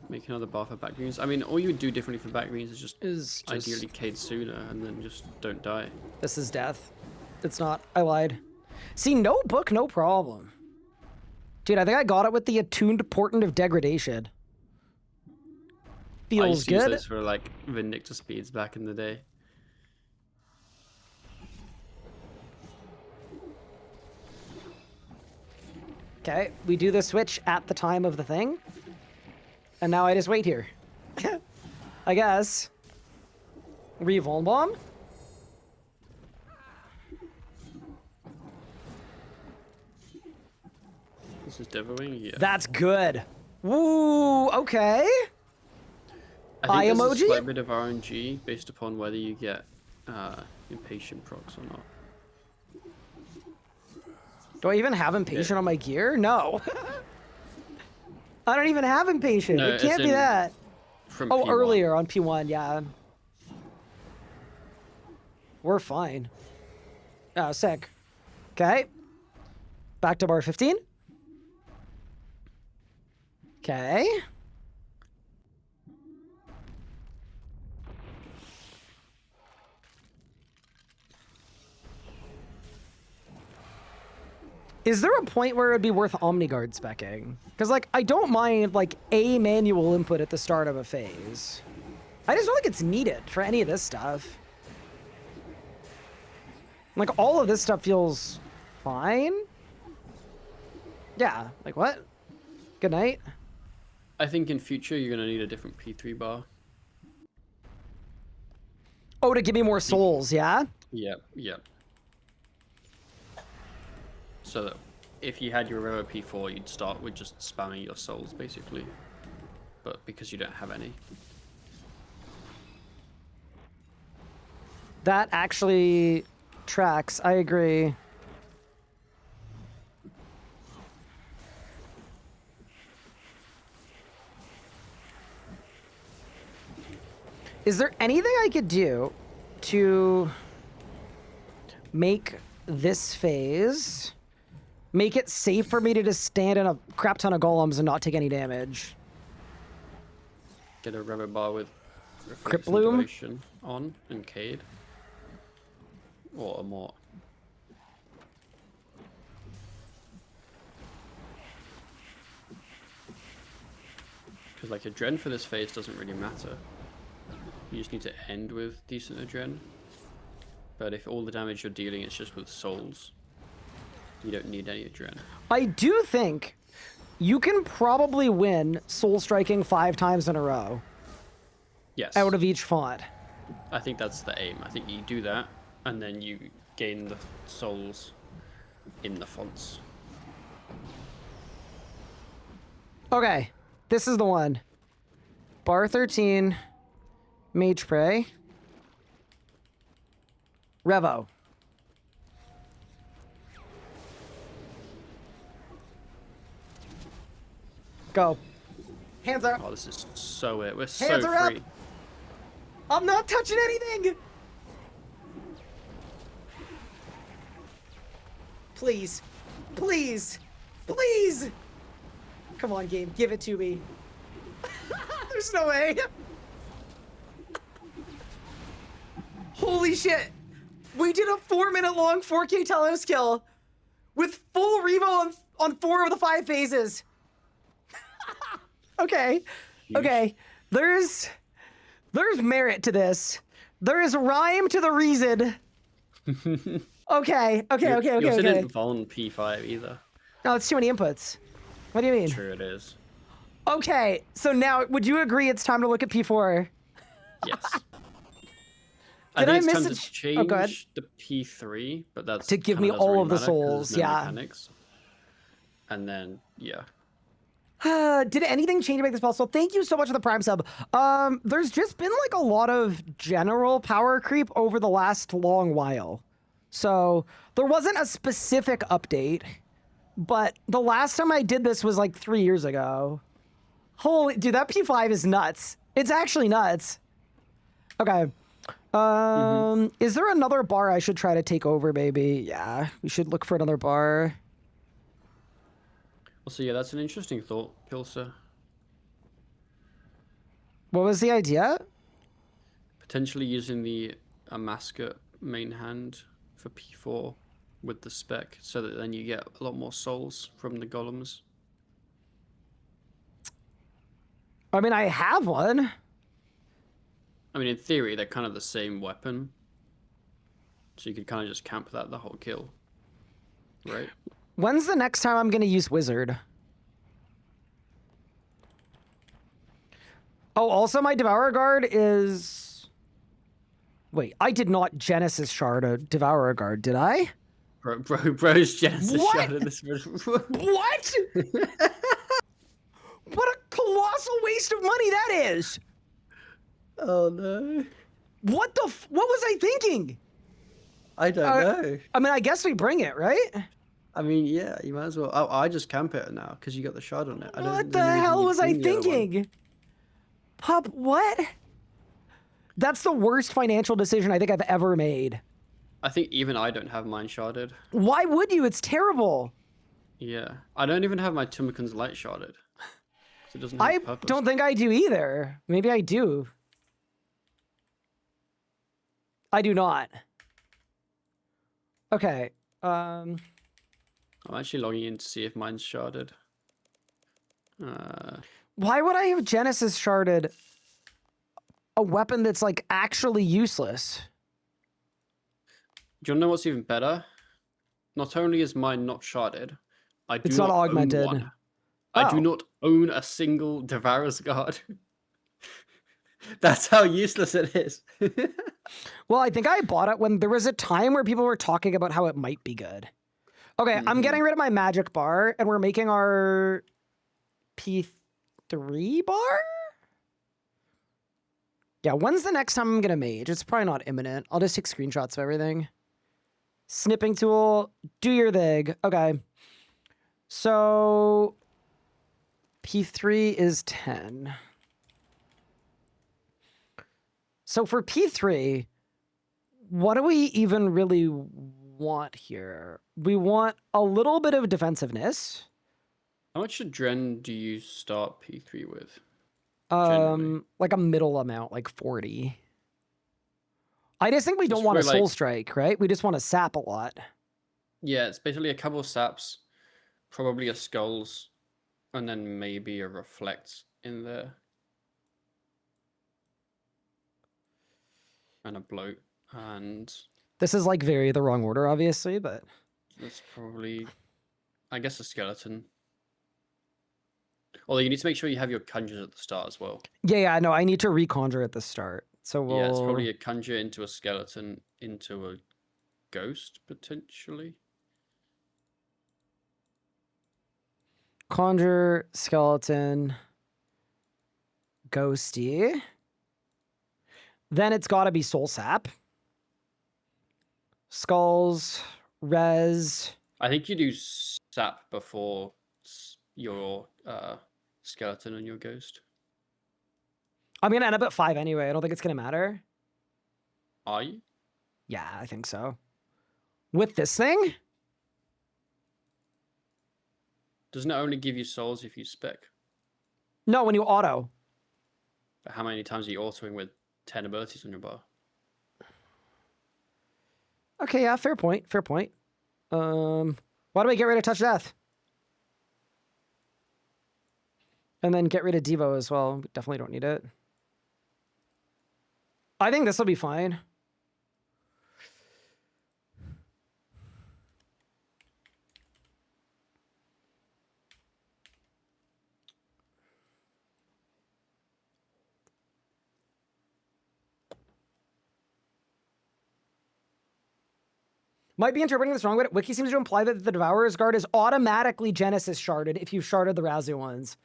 Make another bar for back beams. I mean, all you would do differently for back beams is just Just ideally cade sooner and then just don't die. This is death. It's not. I lied. See, no book, no problem. Dude, I think I got it with the attuned portent of degradation. I Feels used to use good. those for like Vindictor speeds back in the day. Okay, we do the switch at the time of the thing. And now I just wait here. I guess. Revuln bomb. This is Devoing, yeah. That's good. Woo, okay. I think eye there's a emoji? slight bit of RNG based upon whether you get impatient procs or not. Do I even have impatient on my gear? No. I don't even have impatient. No, it can't as be in that. From Oh, P1. earlier on P1, yeah. We're fine. Oh, sick. Okay. Back to bar 15. Okay. Is there a point where it'd be worth Omniguard speccing? Because, like, I don't mind, like, a manual input at the start of a phase. I just don't think it's needed for any of this stuff. Like, all of this stuff feels fine. Yeah, like, what? Good night. I think in future you're gonna need a different P3 bar. Oh, to give me more souls, yeah? Yep, yep. So that if you had your revo P4, you'd start with just spamming your souls, basically. But because you don't have any. That actually tracks. I agree. Is there anything I could do to make this phase, make it safe for me to just stand in a crap ton of golems and not take any damage? Get a revo bar with Crypt reflex and Bloom? duration on and Cade. Or a more. Because like a Dren for this phase doesn't really matter. You just need to end with decent Adren. But if all the damage you're dealing is just with souls, you don't need any Adren. I do think you can probably win soul striking 5 times in a row Yes. out of each font. I think that's the aim. I think you do that, and then you gain the souls in the fonts. Okay, this is the one. Bar 13, Mage Prey, Revo. Go. Hands are up. Oh, this is so it. We're Hands so are up. free. I'm not touching anything. Please. Please. Please. Come on, game. Give it to me. There's no way. Holy shit. We did a 4-minute long 4K Telos kill with full revo on 4 of the 5 phases. Okay. Okay. There's merit to this. There is rhyme to the reason. Okay. You also didn't Vuln P5 either. No, it's too many inputs. What do you mean? True, it is. Okay, so now, would you agree it's time to look at P4? Yes. Did I think it's miss time it? to change Oh, go ahead. the P3, but that's To give kinda me doesn't all really of the matter 'cause souls, there's no yeah. mechanics. And then, yeah. Did anything change to make this possible? Thank you so much for the Prime sub. There's just been like a lot of general power creep over the last long while. So there wasn't a specific update, but the last time I did this was like 3 years ago. Holy, dude, that P5 is nuts. It's actually nuts. Okay. Is there another bar I should try to take over, baby? Yeah, we should look for another bar. Well, so yeah, that's an interesting thought, Pilser. What was the idea? Potentially using the Amasket main hand for P4 with the spec, so that then you get a lot more souls from the golems. I mean, I have one. I mean, in theory, they're kind of the same weapon. So you could kind of just camp that the whole kill. Right? When's the next time I'm going to use Wizard? Oh, also my Devourer Guard is... Wait, I did not Genesis Shard a Devourer Guard, did I? Bro's Genesis What? shot in this What? What a colossal waste of money that is! Oh no. What was I thinking? I don't know. I mean, I guess we bring it, right? I mean, yeah, you might as well. Oh, I just camp it now because you got the shard on it. I don't, What there's the no reason hell you was I bring the other one. thinking? Pup, what? That's the worst financial decision I think I've ever made. I think even I don't have mine sharded. Why would you? It's terrible. Yeah, I don't even have my Tumakun's light sharded. So it doesn't have I a purpose. don't think I do either. Maybe I do. I do not. Okay. I'm actually logging in to see if mine's sharded. Why would I have Genesis sharded a weapon that's like actually useless? Do you know what's even better? Not only is mine not sharded, I do It's not not augmented. own one. I do Oh. not own a single Devourer's Guard. That's how useless it is. Well, I think I bought it when there was a time where people were talking about how it might be good. Okay, I'm Mhm. getting rid of my magic bar, and we're making our P3 bar? Yeah, when's the next time I'm gonna mage? It's probably not imminent. I'll just take screenshots of everything. Snipping tool, do your thing. Okay. So P3 is 10. So for P3, what do we even really want here? We want a little bit of defensiveness. How much adren do you start P3 with? Generally. Like a middle amount, like 40. I just think we don't Just want for a soul like, strike, right? We just want to sap a lot. yeah, it's basically a couple of saps, probably a skulls, and then maybe a reflect in there. And a bloat. And This is like very the wrong order, obviously, but that's probably, I guess, a skeleton. Although you need to make sure you have your conjures at the start as well. yeah, no, I need to reconjure at the start. So we'll Yeah, it's probably a conjure into a skeleton into a ghost, potentially. conjure, skeleton, ghosty. Then it's got to be soul sap. Skulls, res. I think you do sap before your skeleton and your ghost. I'm gonna end up at 5 anyway. I don't think it's gonna matter. Are you? Yeah, I think so. With this thing? Doesn't it only give you souls if you spec? No, when you auto. But how many times are you autoing with 10 abilities on your bar? Okay, yeah, fair point. Fair point. Why do we get rid of touch death? And then get rid of Devo as well. We definitely don't need it. I think this will be fine. Might be interpreting this wrong, but Wiki seems to imply that the Devourer's Guard is automatically Genesis sharded if you've sharded the Razu ones.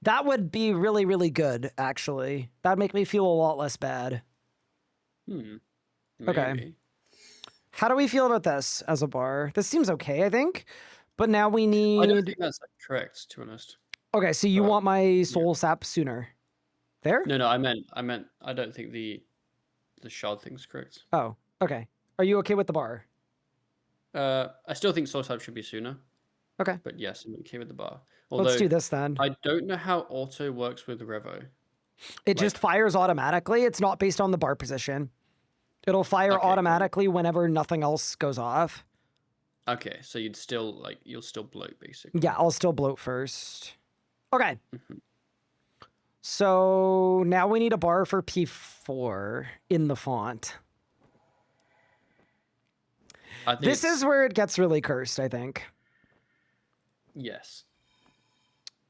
That would be really, really good, actually. That'd make me feel a lot less bad. Maybe. Okay. How do we feel about this as a bar? This seems okay, I think. But now we need... I don't think that's correct, to be honest. Okay, so you want my soul sap sooner. There? No, I meant, I don't think the shard thing's correct. Oh, okay. Are you okay with the bar? I still think soul sap should be sooner. Okay. But yes, I'm okay with the bar. Although, Let's do this then. I don't know how auto works with revo. It just fires automatically. It's not based on the bar position. It'll fire automatically whenever nothing else goes off. Okay, so you'd still you'll still bloat basically. Yeah, I'll still bloat first. Okay. So now we need a bar for P4 in the font. This is where it gets really cursed, I think. Yes.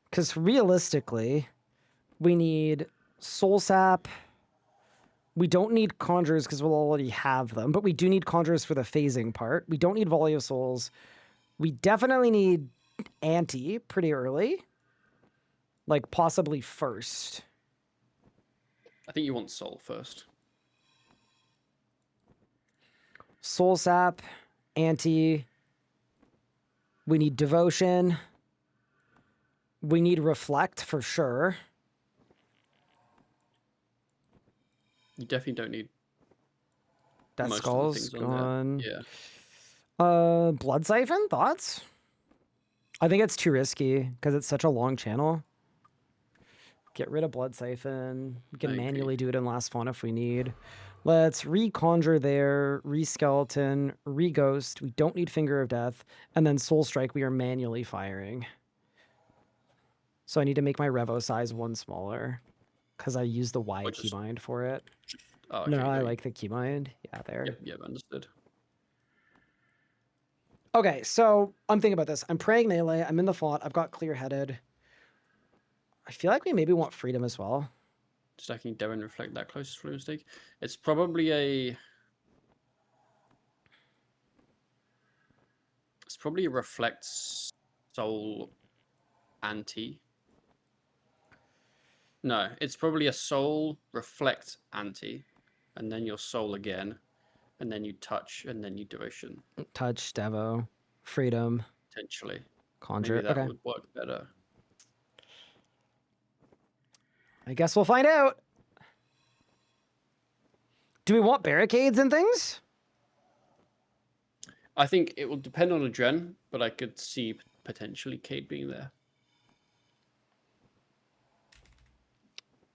Because realistically, we need soul sap. We don't need conjures because we'll already have them, but we do need conjures for the phasing part. We don't need volley of souls. We definitely need anti pretty early. Like possibly first. I think you want soul first. Soul sap, anti. We need devotion. We need reflect for sure. You definitely don't need That most skull's of the things gone. on there. Yeah. Blood siphon, thoughts? I think it's too risky because it's such a long channel. Get rid of blood siphon. We can manually do it in last font if we need. Let's reconjure there, re-skeleton, re-ghost. We don't need finger of death. And then soul strike, we are manually firing. So I need to make my revo size 1 smaller because I use the Y keybind for it. Oh, okay, no, I great. like the keybind. Yeah, there. Yep, understood. Okay, so I'm thinking about this. I'm praying melee. I'm in the font. I've got clear-headed. I feel like we maybe want freedom as well. Stacking Devon reflect that close fluid stake. It's probably probably a reflect soul anti. No, it's probably a soul reflect anti, and then your soul again, and then you touch, and then you devotion. Touch, Devo, freedom, Potentially. conjure. Maybe that Okay. would work better. I guess we'll find out. Do we want barricades and things? I think it will depend on Adren, but I could see potentially Cade being there.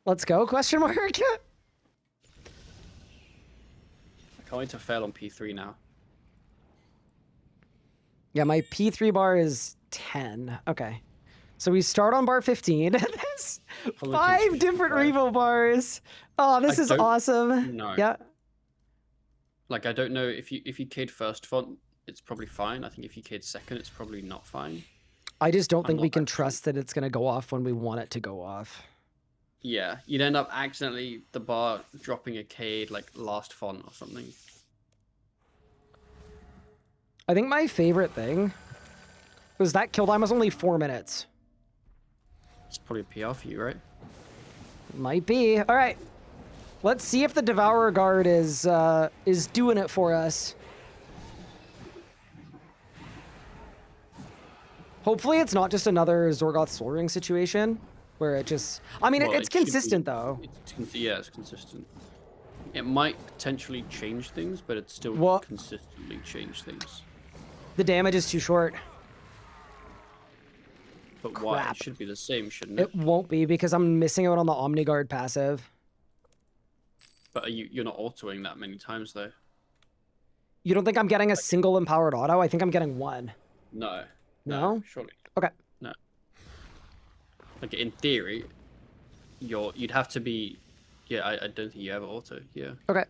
Let's go, question mark? I can't wait to fail on P3 now. Yeah, my P3 bar is 10. Okay. So we start on bar 15. There's 5 different revo bars. Oh, this is awesome. No. Yeah. Like, I don't know if you Cade first font, it's probably fine. I think if you Cade second, it's probably not fine. I just don't think we can trust that it's going to go off when we want it to go off. Yeah, you'd end up accidentally the bar dropping a Cade like last font or something. I think my favorite thing was that kill time was only 4 minutes. It's probably a PR for you, right? Might be. All right. Let's see if the Devourer Guard is doing it for us. Hopefully it's not just another Zorgoth Soul Ring situation where it just... I mean, Well, it's consistent, though. Yeah, it's consistent. It might potentially change things, but it's still consistently change things. The damage is too short. But why? It should be the same, shouldn't it? It won't be because I'm missing out on the Omni Guard passive. But you're not autoing that many times, though. You don't think I'm getting a single empowered auto? I think I'm getting one. No. No? Surely. Okay. No. Like, in theory, you'd have to be... Yeah, I don't think you ever auto. Yeah. Okay.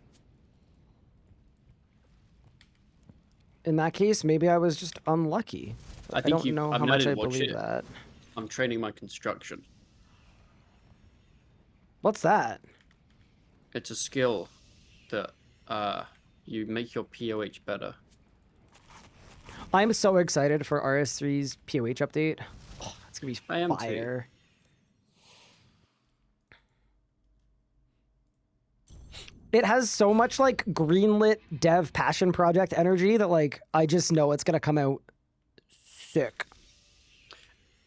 In that case, maybe I was just unlucky. I don't know how much I believe that. I'm training my construction. What's that? It's a skill that you make your POH better. I'm so excited for RS3's POH update. Oh, it's gonna be I am fire. Too. It has so much like greenlit dev passion project energy that like I just know it's gonna come out sick.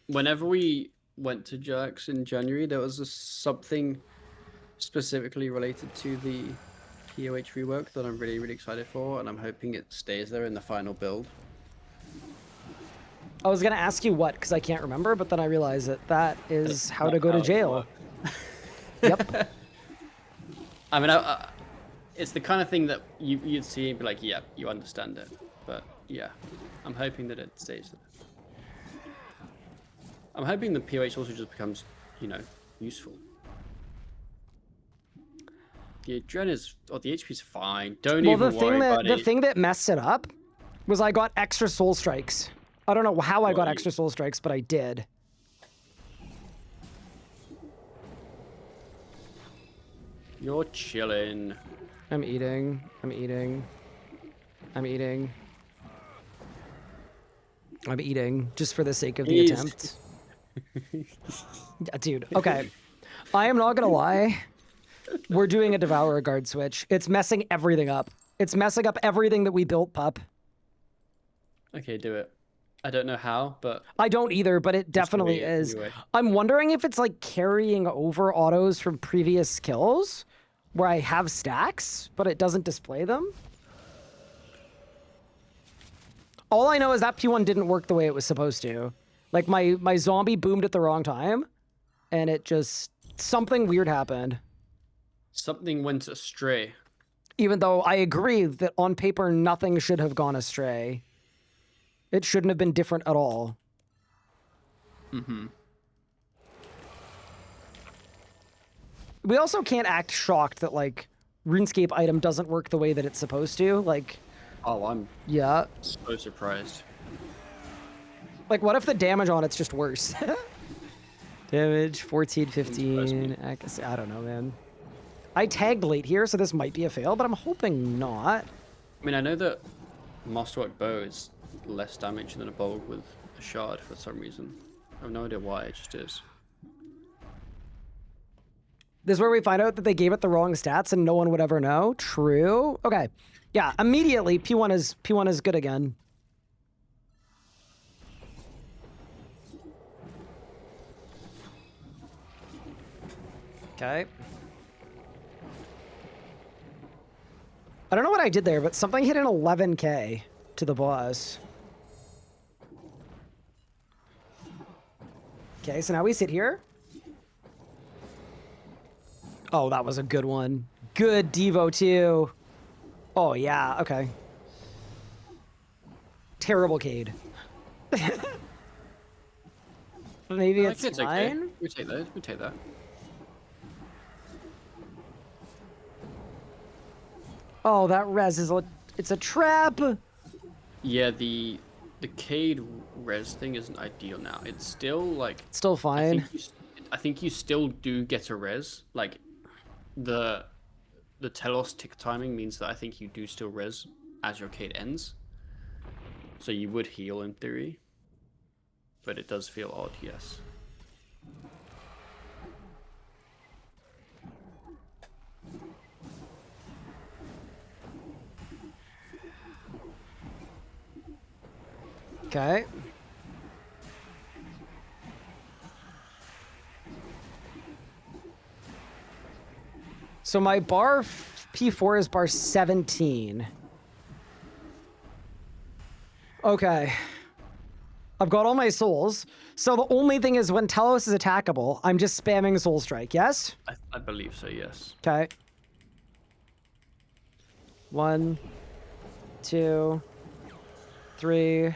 Whenever we went to Jax in January, there was something specifically related to the POH rework that I'm really, really excited for, and I'm hoping it stays there in the final build. I was gonna ask you what, because I can't remember, but then I realized that is how to go to jail. Yep. I mean, it's the kind of thing that you'd see and be like, yeah, you understand it. But yeah, I'm hoping that it stays there. I'm hoping the POH also just becomes, useful. The Adren is, the HP's fine. Don't even worry about it. The thing that messed it up was I got extra soul strikes. I don't know how I got extra soul strikes, but I did. You're chilling. I'm eating. I'm eating. I'm eating. I'm eating just for the sake of the attempt. Dude, okay. I am not gonna lie. We're doing a Devourer Guard switch. It's messing everything up. It's messing up everything that we built, pup. Okay, do it. I don't know how, but... I don't either, but it definitely is. Anyway. I'm wondering if it's like carrying over autos from previous kills where I have stacks, but it doesn't display them. All I know is that P1 didn't work the way it was supposed to. Like my zombie boomed at the wrong time and it just... something weird happened. Something went astray. Even though I agree that on paper, nothing should have gone astray. It shouldn't have been different at all. Mm-hmm. We also can't act shocked that, like, RuneScape item doesn't work the way that it's supposed to. Like... Oh, I'm... Yeah. So surprised. Like, what if the damage on it's just worse? Damage, 14, 15... I don't know, man. I tagged late here, so this might be a fail, but I'm hoping not. I mean, I know that Masterwork Bow is less damage than a bulk with a shard for some reason. I have no idea why, it just is. This is where we find out that they gave it the wrong stats and no one would ever know. True. Okay. Yeah, immediately P1 is good again. Okay. I don't know what I did there, but something hit an 11k to the boss. Okay, so now we sit here. Oh, that was a good one. Good Devo, too. Oh, yeah, okay. Terrible Cade. Maybe it's okay. fine? We take that, we take that. Oh, that res is it's a trap. Yeah, the Cade res thing isn't ideal now. It's still like... Still fine. I think you still do get a res. Like, the Telos tick timing means that I think you do still res as your Cade ends. So you would heal in theory. But it does feel odd, yes. Okay. So my bar P4 is bar 17. Okay. I've got all my souls. So the only thing is when Telos is attackable, I'm just spamming Soul Strike, yes? I believe so, yes. Okay. 1, 2, 3,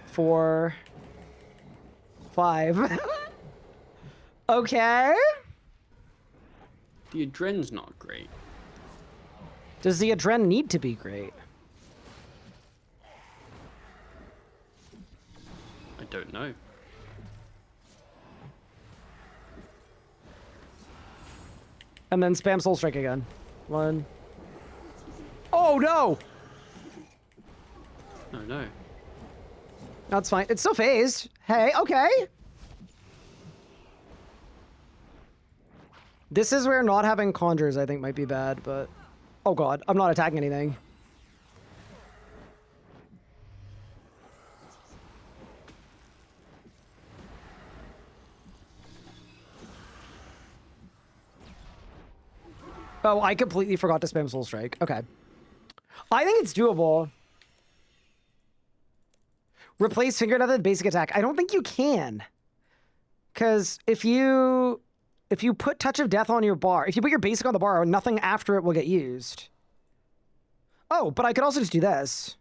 4, 5. Okay. The Adren's not great. Does the Adren need to be great? I don't know. And then spam Soul Strike again. 1. Oh, no! No, no. That's fine. It's still phased. Hey, okay. This is where not having conjures, I think, might be bad, but... Oh god, I'm not attacking anything. Oh, I completely forgot to spam Soul Strike. Okay. I think it's doable. Replace Finger Death with basic attack. I don't think you can. Because if you put Touch of Death on your bar, if you put your basic on the bar, nothing after it will get used. Oh, but I could also just do this.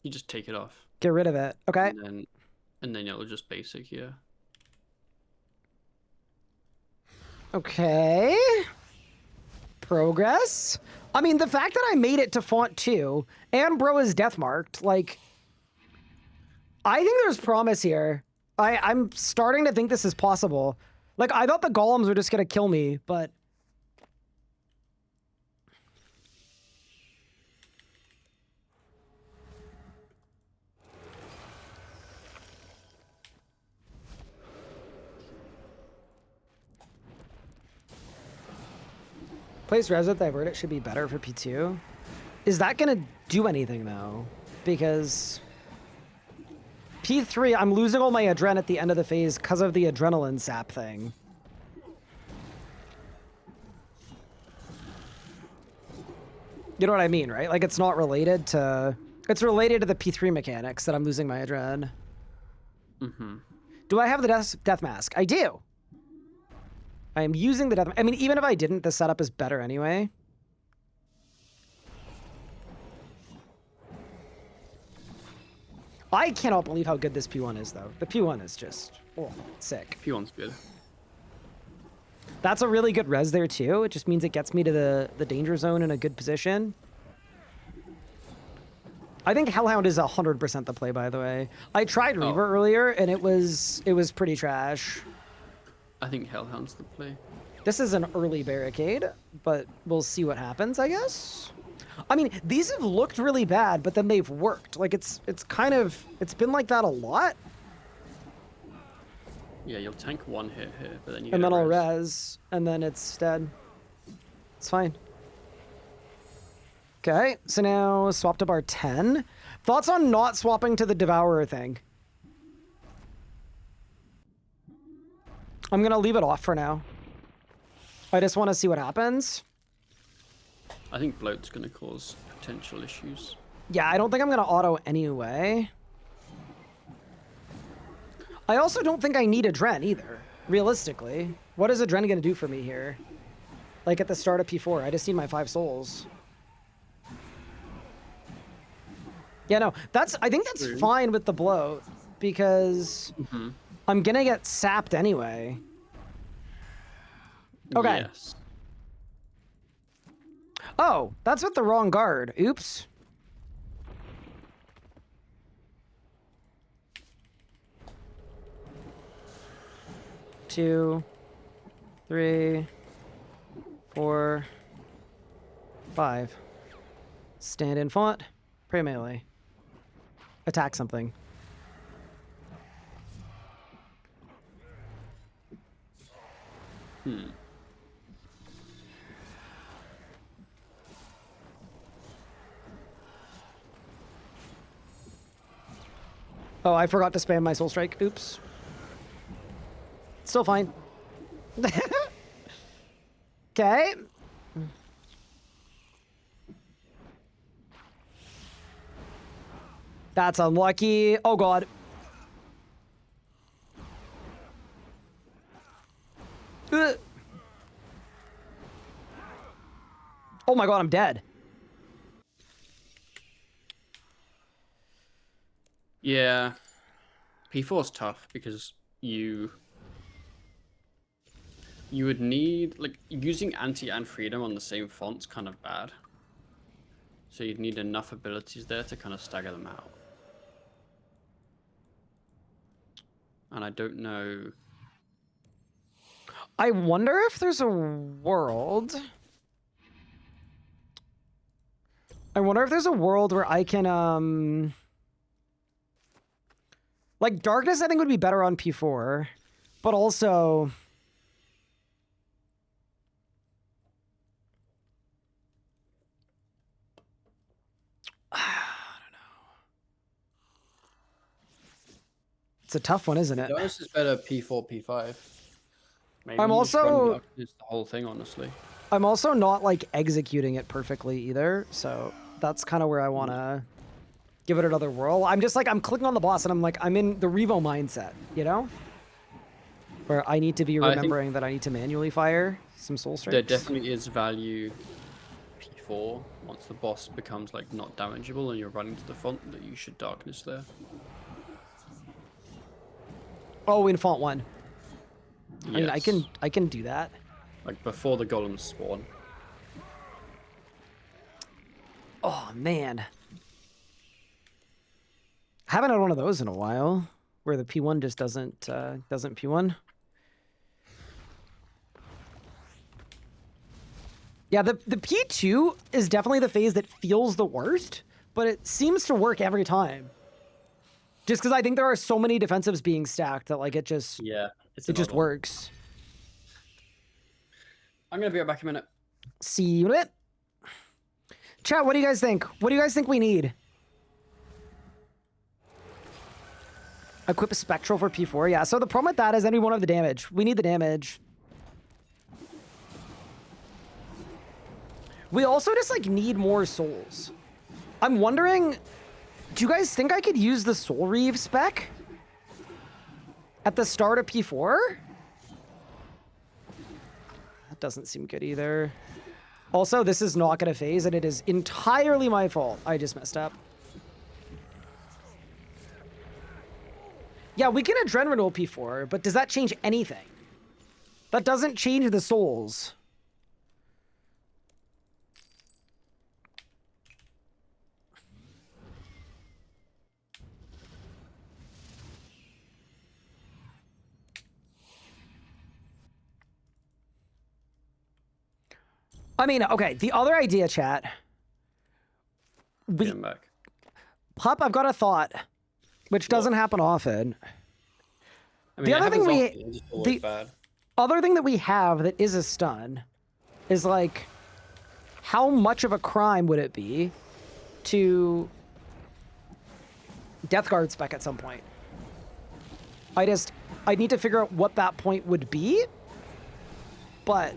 You just take it off. Get rid of it. Okay. And then it'll just basic, yeah. Okay. Progress. I mean, the fact that I made it to font 2 and bro is death marked, like, I think there's promise here. I'm starting to think this is possible. Like, I thought the golems were just gonna kill me, but... Place res with divert, it should be better for P2. Is that gonna do anything, though? Because... P3, I'm losing all my adren at the end of the phase because of the adrenaline sap thing. You know what I mean, right? Like, it's not related to... It's related to the P3 mechanics that I'm losing my adren. Mm-hmm. Do I have the death mask? I do. I am using the death... I mean, even if I didn't, the setup is better anyway. I cannot believe how good this P1 is, though. The P1 is just sick. P1's good. That's a really good res there, too. It just means it gets me to the danger zone in a good position. I think Hellhound is 100% the play, by the way. I tried Reaver earlier, and it was pretty trash. I think Hellhound's the play. This is an early barricade, but we'll see what happens, I guess. I mean, these have looked really bad, but then they've worked. Like, it's been like that a lot. Yeah, you'll tank one hit here, but then you And get then a I'll res. res, and then it's dead. It's fine. Okay, so now swapped up our 10. Thoughts on not swapping to the Devourer thing? I'm gonna leave it off for now. I just want to see what happens. I think bloat's gonna cause potential issues. Yeah, I don't think I'm gonna auto anyway. I also don't think I need a Dren either, realistically. What is a Dren gonna do for me here? Like at the start of P4, I just need my 5 souls. Yeah, no, I think that's True. fine with the bloat, because I'm gonna get sapped anyway. Okay. Yes. Oh, that's with the wrong guard. Oops. Two, 3, 4, 5. Stand in font. Pray melee. Attack something. Oh, I forgot to spam my soul strike. Oops. Still fine. Okay. That's unlucky. Oh, God. Ugh. Oh, my God, I'm dead. Yeah. P4 is tough because you would need, like, using anti and freedom on the same font's kind of bad. So you'd need enough abilities there to kind of stagger them out. And I don't know. I wonder if there's a world. I wonder if there's a world where I can, like, Darkness I think would be better on P4, but also... I don't know. It's a tough one, isn't it? Darkness is better P4, P5. Maybe I'm you just run also- Darkness the whole thing, honestly. I'm also not, like, executing it perfectly either, so that's kind of where I want to give it another whirl. I'm just, like, I'm clicking on the boss, and I'm, like, I'm in the revo mindset, you know? Where I need to be remembering that I need to manually fire some soul strikes. There definitely is value P4 once the boss becomes, like, not damageable and you're running to the font that you should Darkness there. Oh, in font 1. Yes. I mean, I can do that. Like, before the golems spawn. Oh, man. Haven't had one of those in a while, where the P1 just doesn't P1. Yeah, the P2 is definitely the phase that feels the worst, but it seems to work every time. Just because I think there are so many defensives being stacked that, like, it just works. I'm gonna be right back in a minute. See you in a bit. Chat, what do you guys think? What do you guys think we need? Equip a Spectral for P4. Yeah, so the problem with that is then we won't have the damage. We need the damage. We also just, like, need more souls. I'm wondering, do you guys think I could use the Soul Reeve spec at the start of P4? That doesn't seem good either. Also, this is not going to phase, and it is entirely my fault. I just messed up. Yeah, we can Adrenaline roll P4, but does that change anything? That doesn't change the souls. I mean, okay, the other idea, chat, Get him back. Pup, I've got a thought, which doesn't happen often. I mean, The other thing it's just always bad. other thing that we have that is a stun is like, how much of a crime would it be to Death Guard spec at some point? I need to figure out what that point would be, but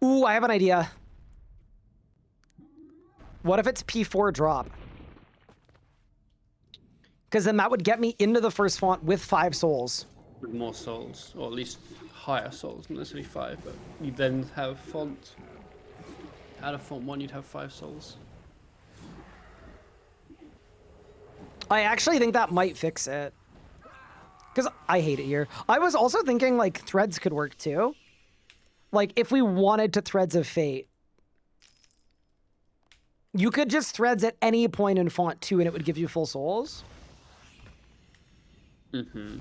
ooh, I have an idea. What if it's P4 drop? Because then that would get me into the first font with 5 souls. With more souls, or at least higher souls, not necessarily 5, but you then have font. Out of font 1, you'd have 5 souls. I actually think that might fix it. Because I hate it here. I was also thinking, like, threads could work, too. Like, if we wanted to Threads of Fate, you could just threads at any point in font 2 and it would give you full souls. Mm-hmm.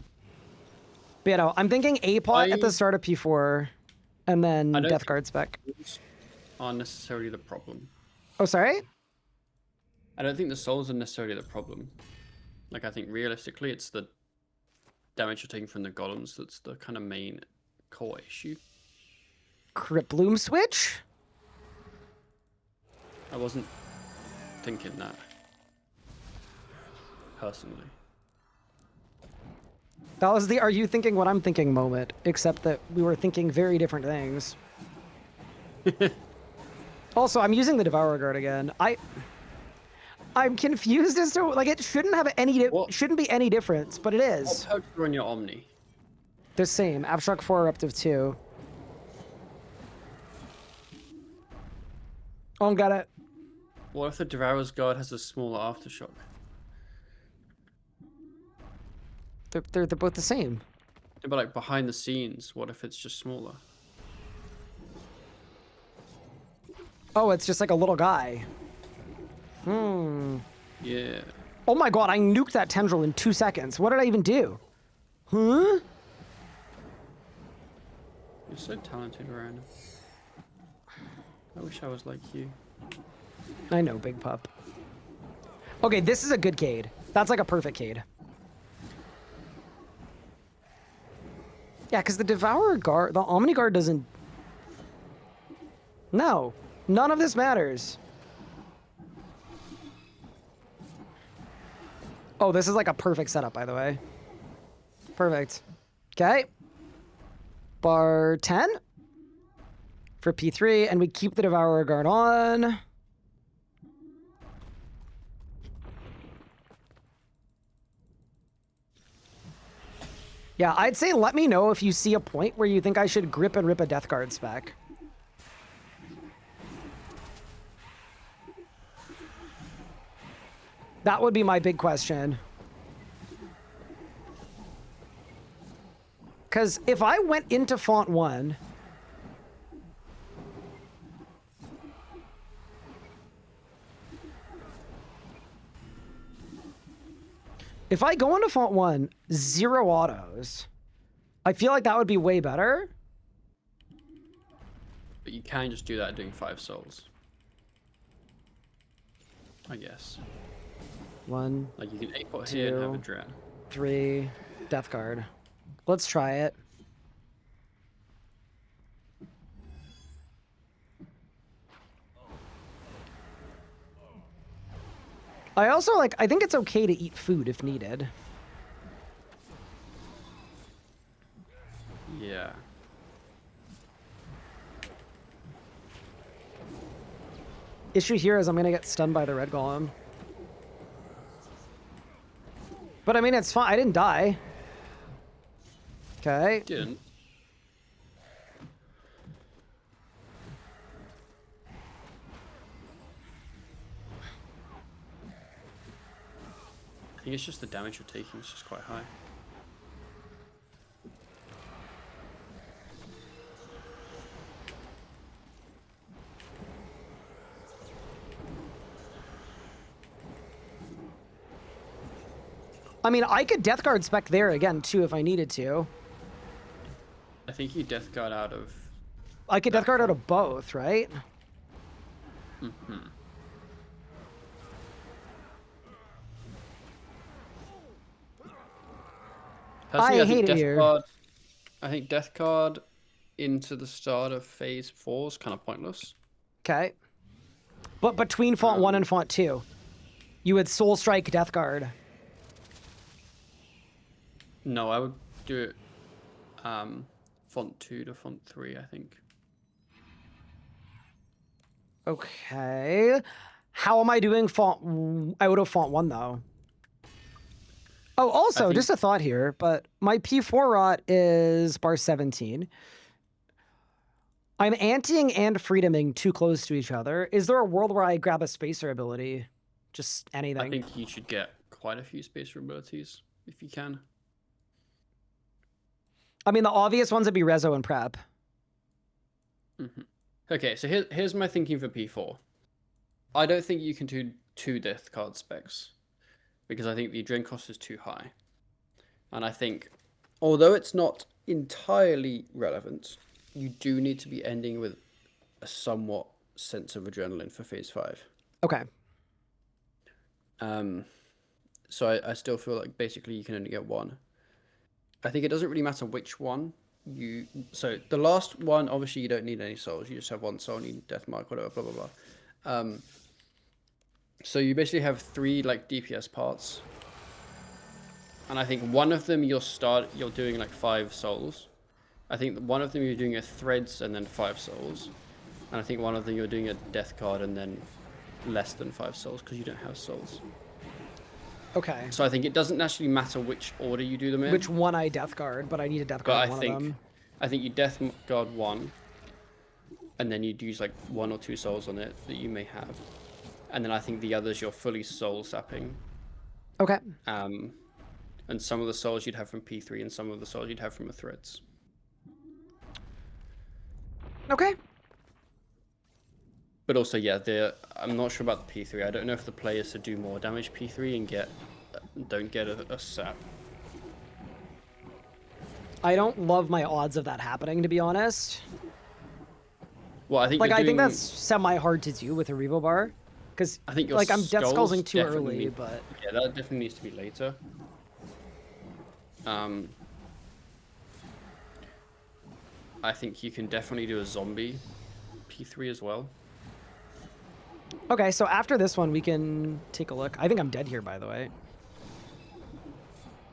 But, you know, I'm thinking A-pot at the start of P4, and then Death Guard spec. Aren't necessarily the problem. Oh, sorry? I don't think the souls are necessarily the problem. Like, I think realistically, it's the damage you're taking from the golems that's the kind of main core issue. Crypt Bloom switch? I wasn't thinking that, personally. That was the "are you thinking what I'm thinking" moment, except that we were thinking very different things. Also, I'm using the Devourer Guard again. I'm confused as to, like, it shouldn't have shouldn't be any difference, but it is. What perks are on your Omni? The same. Abstract 4, Eruptive 2. Oh, got it. What if the Devourer's Guard has a smaller aftershock? They're both the same. Yeah, but like behind the scenes, what if it's just smaller? Oh, it's just like a little guy. Hmm. Yeah. Oh my god, I nuked that tendril in 2 seconds. What did I even do? Huh? You're so talented, Ryan. I wish I was like you. I know, Big Pup. Okay, this is a good Cade. That's like a perfect Cade. Yeah, because the Devourer Guard, the Omni Guard doesn't... No, none of this matters. Oh, this is like a perfect setup, by the way. Perfect. Okay. Bar 10 for P3, and we keep the Devourer Guard on. Yeah, I'd say let me know if you see a point where you think I should grip and rip a Death Guard spec. That would be my big question. Because if I went into font 1... If I go into font 1, 0 autos, I feel like that would be way better. But you can just do that doing 5 souls. I guess. 1, like you can A-pot here and have a Dren. 3, Death Guard. Let's try it. I also, like, I think it's okay to eat food if needed. Yeah. Issue here is I'm gonna get stunned by the red golem. But I mean, it's fine. I didn't die. Okay. Didn't. I think it's just the damage you're taking is just quite high. I mean, I could Death Guard spec there again, too, if I needed to. I think you Death Guard out of... I could Death Guard out of both, right? Mm-hmm. Personally, I hate it here. I think Death Guard into the start of Phase 4 is kind of pointless. Okay. But between Font 1 and Font 2, you would Soul Strike Death Guard. No, I would do it Font 2 to Font 3, I think. Okay. How am I doing Font out of Font 1, though? Oh, also, just a thought here, but my P4 rot is bar 17. I'm anteing and freedoming too close to each other. Is there a world where I grab a spacer ability? Just anything? I think you should get quite a few spacer abilities, if you can. I mean, the obvious ones would be Rezo and Prep. Mm-hmm. Okay, so here's my thinking for P4. I don't think you can do 2 Death Card specs, because I think the adrenaline cost is too high. And I think, although it's not entirely relevant, you do need to be ending with a somewhat sense of adrenaline for Phase 5. Okay. So I still feel like basically you can only get 1. I think it doesn't really matter which one you... So the last one, obviously you don't need any souls. You just have 1 soul, you need death mark, whatever, blah, blah, blah. So you basically have 3 like DPS parts. And I think one of them you're doing like 5 souls. I think one of them you're doing a threads and then 5 souls. And I think one of them you're doing a death card and then less than 5 souls because you don't have souls. Okay. So I think it doesn't actually matter which order you do them in. Which one I Death Guard, but I need a Death Guard on one of them. I think you Death Guard 1, and then you'd use like 1 or 2 souls on it that you may have. And then I think the others you're fully soul sapping. Okay. And some of the souls you'd have from P3 and some of the souls you'd have from the threads. Okay. But also, yeah, I'm not sure about the P3. I don't know if the players to do more damage P3 and don't get a sap. I don't love my odds of that happening, to be honest. Well, I think I think that's semi-hard to do with a Revo bar. Because, I'm Death Skullsing too early, but... Yeah, that definitely needs to be later. I think you can definitely do a zombie P3 as well. Okay, so after this one, we can take a look. I think I'm dead here, by the way.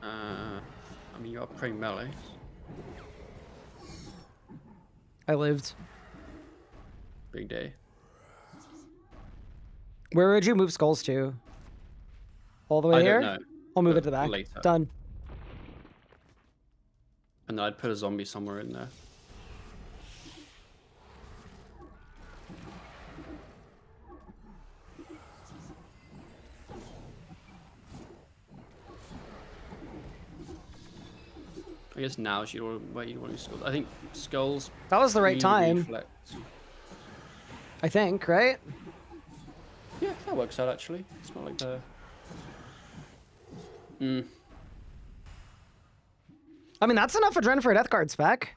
I mean, you are praying melee. I lived. Big day. Where would you move skulls to? All the way here? I don't know. I'll move it to the back. Later. Done. And then I'd put a zombie somewhere in there. I guess now is where you want to skulls. I think skulls. That was the right really time. Reflect. I think, right? Yeah, that works out actually. It's not like the. I mean, that's enough adrenaline for a Death Guard spec.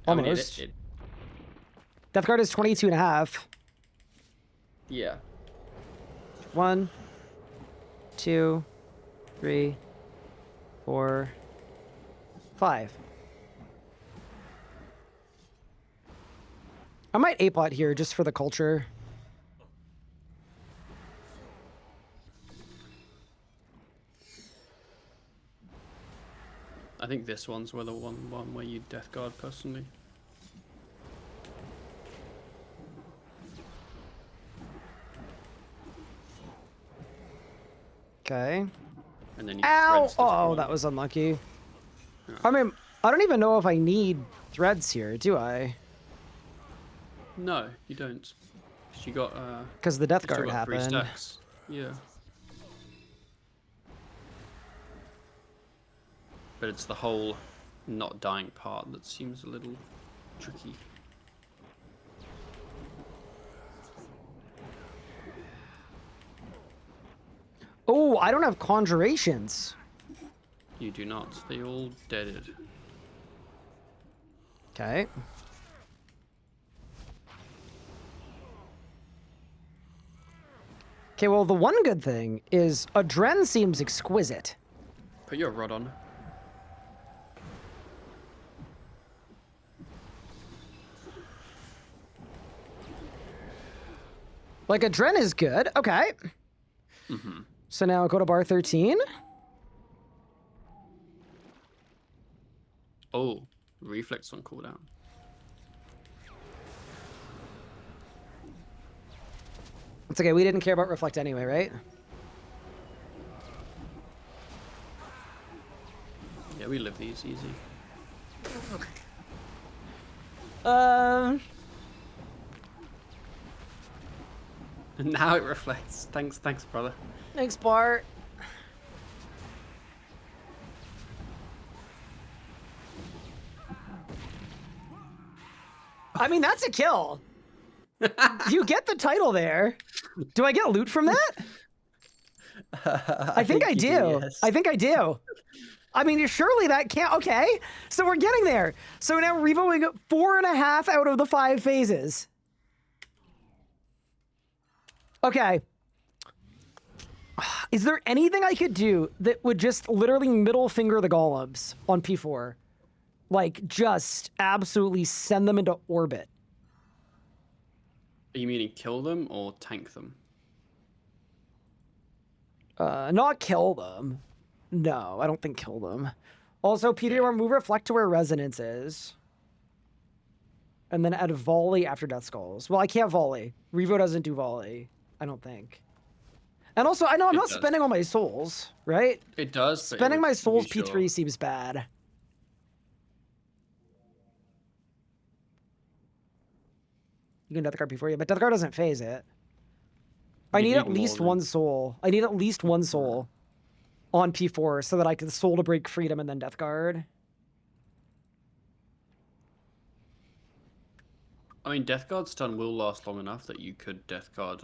Almost. Death Guard is 22 and a half. Yeah. 1, 2, 3, 4, 5. I might A-pot here just for the culture. I think this one's where the one where you Death Guard personally. Okay. And then you Ow! Oh, one. that was unlucky. Yeah. I mean, I don't even know if I need threads here, do I? No, you don't. You got because the Death you still Guard got 3 happened. stacks. Yeah. But it's the whole not dying part that seems a little tricky. Oh, I don't have conjurations. You do not. They all deaded. Okay. Okay, well, the one good thing is Adren seems exquisite. Put your rod on. Like, Adren is good. Okay. Mm-hmm. So now go to bar 13. Oh, reflex on cooldown. It's okay, we didn't care about reflect anyway, right? Yeah, we live these easy. And now it reflects. Thanks, brother. Thanks, Bart. I mean, that's a kill. You get the title there. Do I get loot from that? I think I do. Yes. I think I do. I mean, surely that can't. Okay, so we're getting there. So now revoing 4.5 out of the 5 phases. Okay. Is there anything I could do that would just literally middle finger the golems on P4? Like, just absolutely send them into orbit. Are you meaning kill them or tank them? Not kill them. No, I don't think kill them. Also, PDR, move reflect to where resonance is. And then add volley after death skulls. Well, I can't volley. Revo doesn't do volley, I don't think. And also, I know I'm not spending all my souls, right? It does. Spending my souls P3 seems bad. You can death guard P4, yeah, but death guard doesn't phase it. I need at least one soul. I need at least one soul on P4 so that I can soul to break freedom and then death guard. I mean, death guard stun will last long enough that you could death guard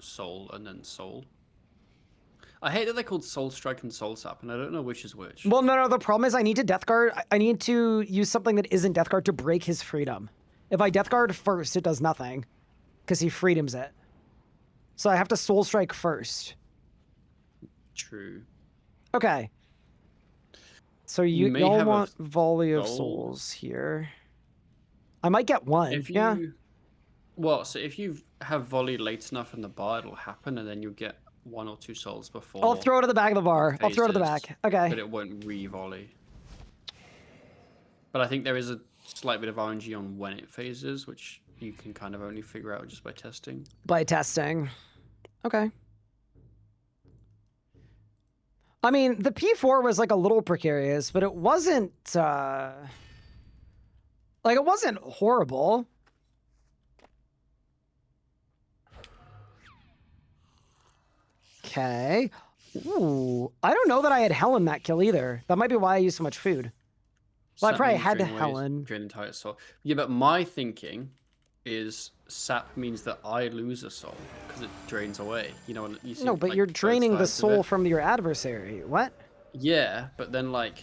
soul and then soul. I hate that they're called soul strike and soul sap, and I don't know which is which. Well, no, the problem is I need to death guard. I need to use something that isn't death guard to break his freedom. If I death guard first, it does nothing because he freedoms it. So I have to soul strike first. True. Okay. So y'all want volley of souls here. I might get one. If you, yeah. Well, so if you have volley late enough in the bar, it'll happen, and then you'll get 1 or 2 souls before. I'll throw it to the back of the bar. I'll throw it to the back. Okay. But it won't re-volley. But I think there is a slight bit of RNG on when it phases, which you can kind of only figure out just by testing. By testing. Okay. I mean, the P4 was like a little precarious, but it wasn't, like, it wasn't horrible. Okay. Ooh. I don't know that I had Helen that kill either. That might be why I used so much food. Well, I probably had to Helen. Drain entire soul. Yeah, but my thinking is sap means that I lose a soul because it drains away. You know, you see, no, but like, you're draining the soul it. from your adversary. What? Yeah, but then like.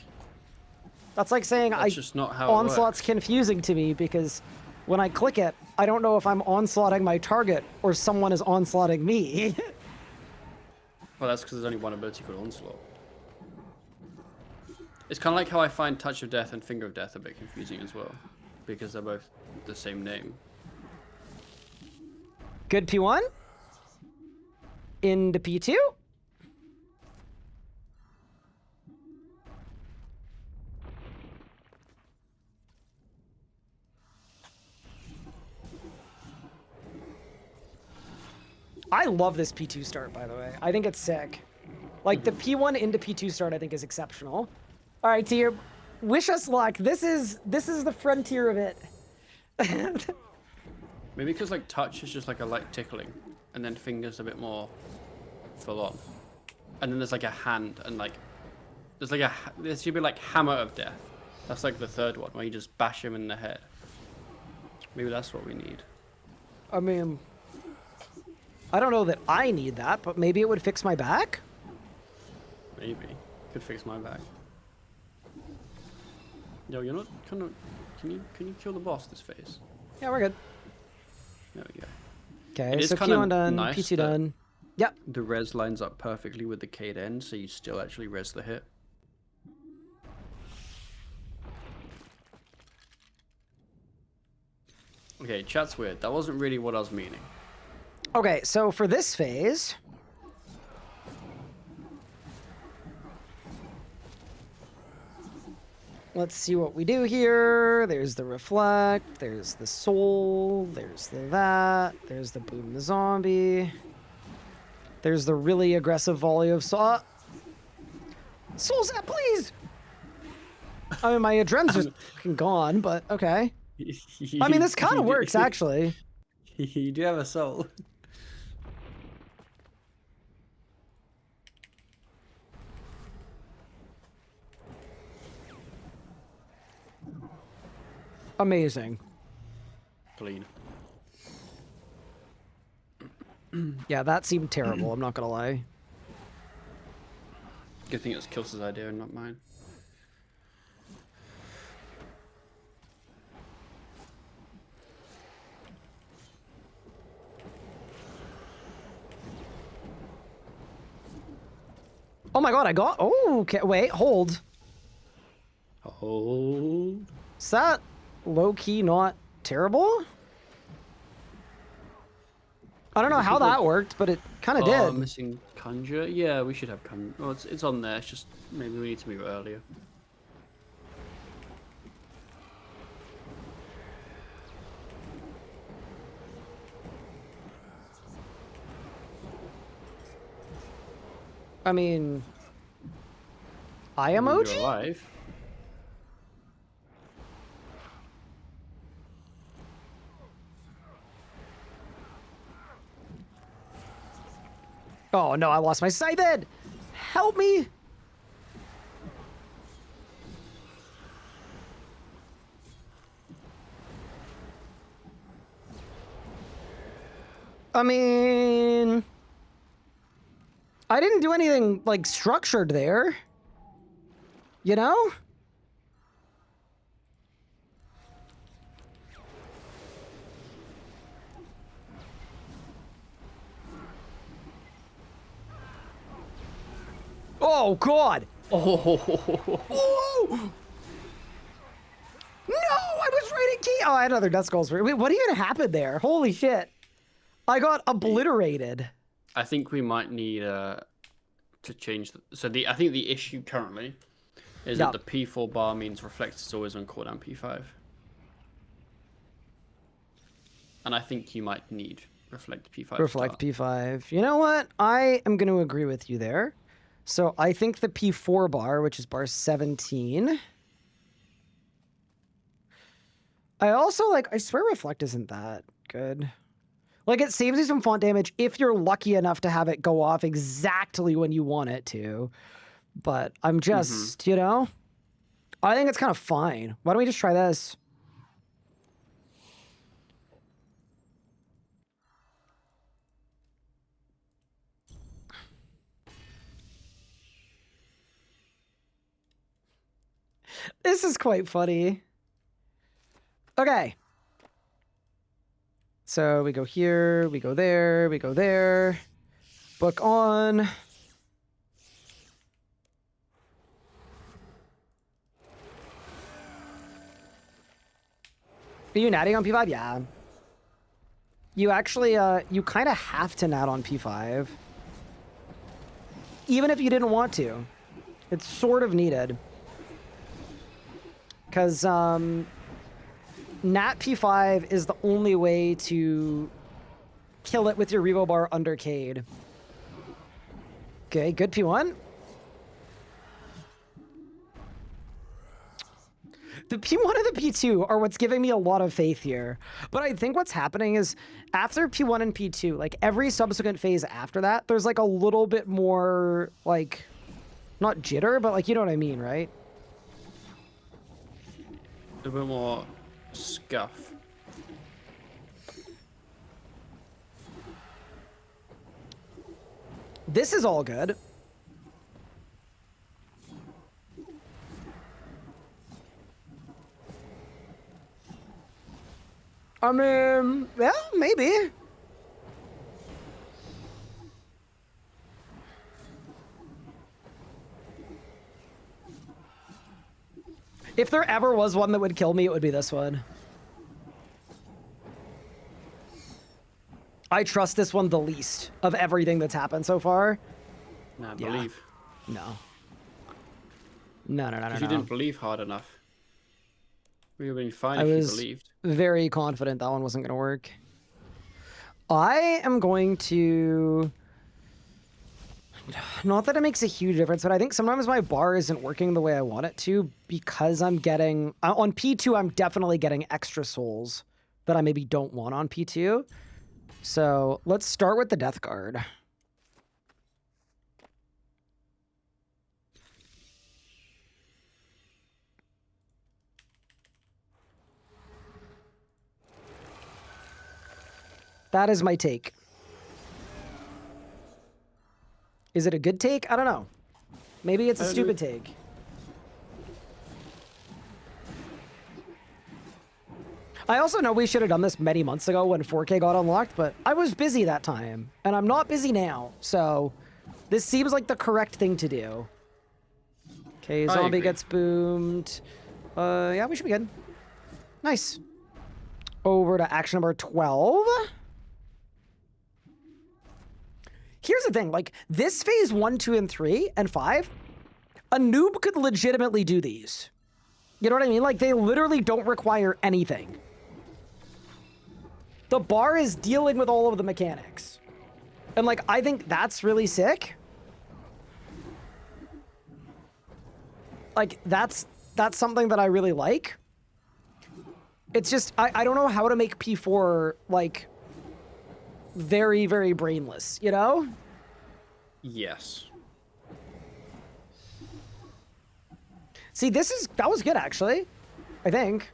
That's like saying that's just not how Onslaught's confusing to me because when I click it, I don't know if I'm onslaughting my target or someone is onslaughting me. Well, that's because there's only one ability called Onslaught. It's kind of like how I find Touch of Death and Finger of Death a bit confusing as well, because they're both the same name. Good P1. Into P2. I love this P2 start, by the way. I think it's sick. Like, the P1 into P2 start, I think, is exceptional. All right, Tier, wish us luck. This is the frontier of it. Maybe because, like, touch is just like a light tickling, and then fingers a bit more full on. And then there's, like, a hand, and, like, there should be, like, Hammer of Death. That's, like, the third one, where you just bash him in the head. Maybe that's what we need. I mean, I don't know that I need that, but maybe it would fix my back? Maybe. Could fix my back. Yo, you're not kind of... Can you kill the boss this phase? Yeah, we're good. There we go. Okay, It is so kinda Q1 done, nice P2 that- done. Yep. The res lines up perfectly with the Cade end, so you still actually res the hit. Okay, chat's weird. That wasn't really what I was meaning. Okay, so for this phase, let's see what we do here. There's the reflect, there's the soul, there's the that, there's the boom the zombie. There's the really aggressive volley of saw. Soul Zap, please! I mean, my adrenaline's just fucking gone, but okay. I mean, this kind of works, actually. You do have a soul. Amazing. Clean. Yeah, that seemed terrible, I'm not gonna lie. Good thing it was Kills' idea and not mine. Oh my god, I got... Oh, okay, wait, hold. Hold. Is that low-key not terrible? I don't know how that worked, but it kind of did. Missing Conjure? Yeah, we should have Conjure. Well, it's on there, it's just maybe we need to move it earlier. I mean... I You're emoji? alive. Oh no, I lost my sight then! Help me! I mean... I didn't do anything, like, structured there. You know? Oh, God! Oh. Oh! No, I was right at key. Oh, I had another death skulls. Wait, what even happened there? Holy shit! I got obliterated. I think we might need to change. I think the issue currently is that the P4 bar means reflect is always on cooldown P5, and I think you might need reflect P5. Reflect P5. You know what? I am going to agree with you there. So I think the P4 bar, which is bar 17. I also I swear reflect isn't that good. Like, it saves you some font damage if you're lucky enough to have it go off exactly when you want it to. But I'm just, you know, I think it's kind of fine. Why don't we just try this? This is quite funny. Okay. So we go here, we go there, we go there. Book on. Are you natting on P5? Yeah. You actually, you kind of have to nat on P5. Even if you didn't want to. It's sort of needed. Because, nat P5 is the only way to kill it with your revo bar under Cade. Okay, good P1. The P1 and the P2 are what's giving me a lot of faith here. But I think what's happening is after P1 and P2, like every subsequent phase after that, there's like a little bit more like, not jitter, but like, you know what I mean, right? A bit more scuff. This is all good. I mean, yeah, maybe. If there ever was one that would kill me, it would be this one. I trust this one the least of everything that's happened so far. Nah, Yeah. believe. No. No. Because you didn't believe hard enough. We would have been fine I if you was believed. very confident that one wasn't going to work. I am going to... Not that it makes a huge difference, but I think sometimes my bar isn't working the way I want it to because I'm getting... On P2, I'm definitely getting extra souls that I maybe don't want on P2. So let's start with the Death Guard. That is my take. Is it a good take? I don't know. Maybe it's a stupid take. I also know we should have done this many months ago when 4K got unlocked, but I was busy that time, and I'm not busy now, so this seems like the correct thing to do. Okay, zombie gets boomed. Yeah, we should be good. Nice. Over to action number 12. Here's the thing, like, this phase 1, 2, and 3, and 5, a noob could legitimately do these. You know what I mean? Like, they literally don't require anything. The bar is dealing with all of the mechanics. And, like, I think that's really sick. Like, that's something that I really like. It's just, I don't know how to make P4, like... very, very brainless, you know? Yes. See, that was good, actually. I think.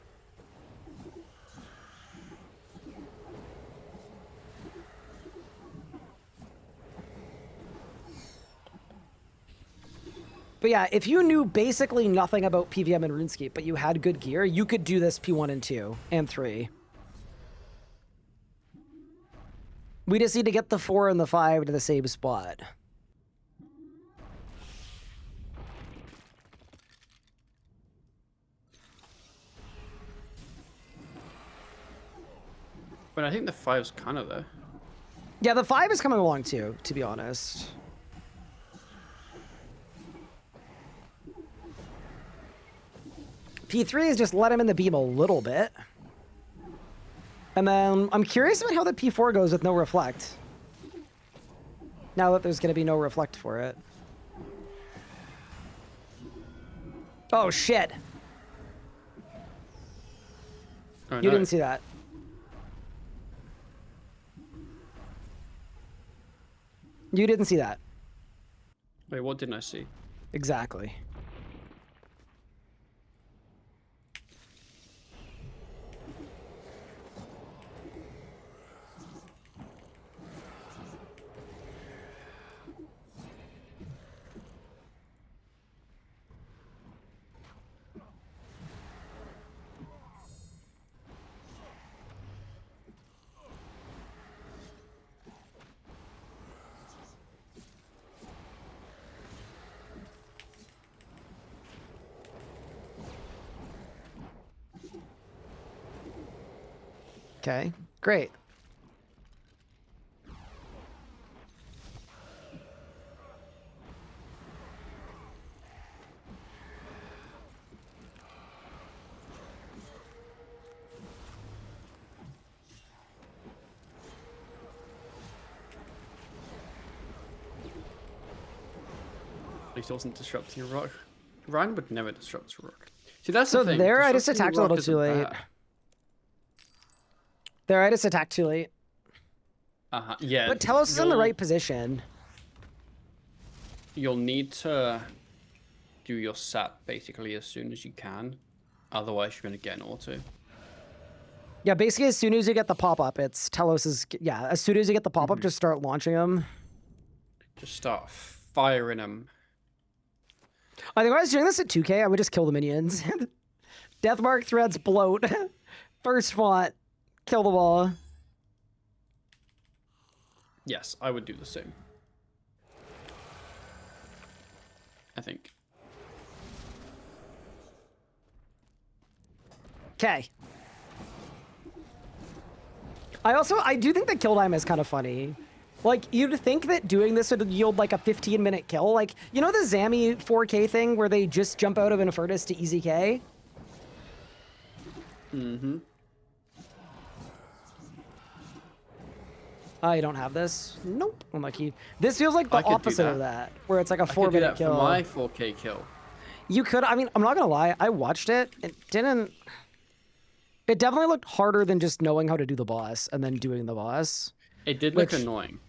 But yeah, if you knew basically nothing about PVM and RuneScape, but you had good gear, you could do this P1 and 2 and 3. We just need to get the 4 and the 5 to the same spot. But I think the 5's kind of there. Yeah, the 5 is coming along too, to be honest. P3 is just let him in the beam a little bit. And then I'm curious about how the P4 goes with no reflect. Now that there's going to be no reflect for it. Oh, shit. Oh, You didn't see that. You didn't see that. Wait, what didn't I see? Exactly. Okay, great. At least it wasn't disrupting a rock. Ryan would never disrupt a rock. See, that's So the thing. there I just disrupting attacked a rock little isn't too late. bad. There, I just attacked too late. Yeah. But Telos is in the right position. You'll need to do your sap basically as soon as you can. Otherwise, you're going to get an auto. Yeah, basically as soon as you get the pop-up, it's Telos's... Yeah, as soon as you get the pop-up, just start launching them. Just start firing them. I think if I was doing this at 2K, I would just kill the minions. Deathmark threads bloat. First font. Kill the wall. Yes, I would do the same. I think. Okay. I do think the kill time is kind of funny. Like, you'd think that doing this would yield like a 15-minute kill. Like, you know the Zammy 4K thing where they just jump out of Infernus to easy K? Mm-hmm. I don't have this. Nope. Unlucky. This feels like the I could do opposite of that, where it's like a I could do 4-minute that kill. for my 4K kill. You could. I mean, I'm not gonna lie. I watched it. It didn't. It definitely looked harder than just knowing how to do the boss and then doing the boss. It did look annoying.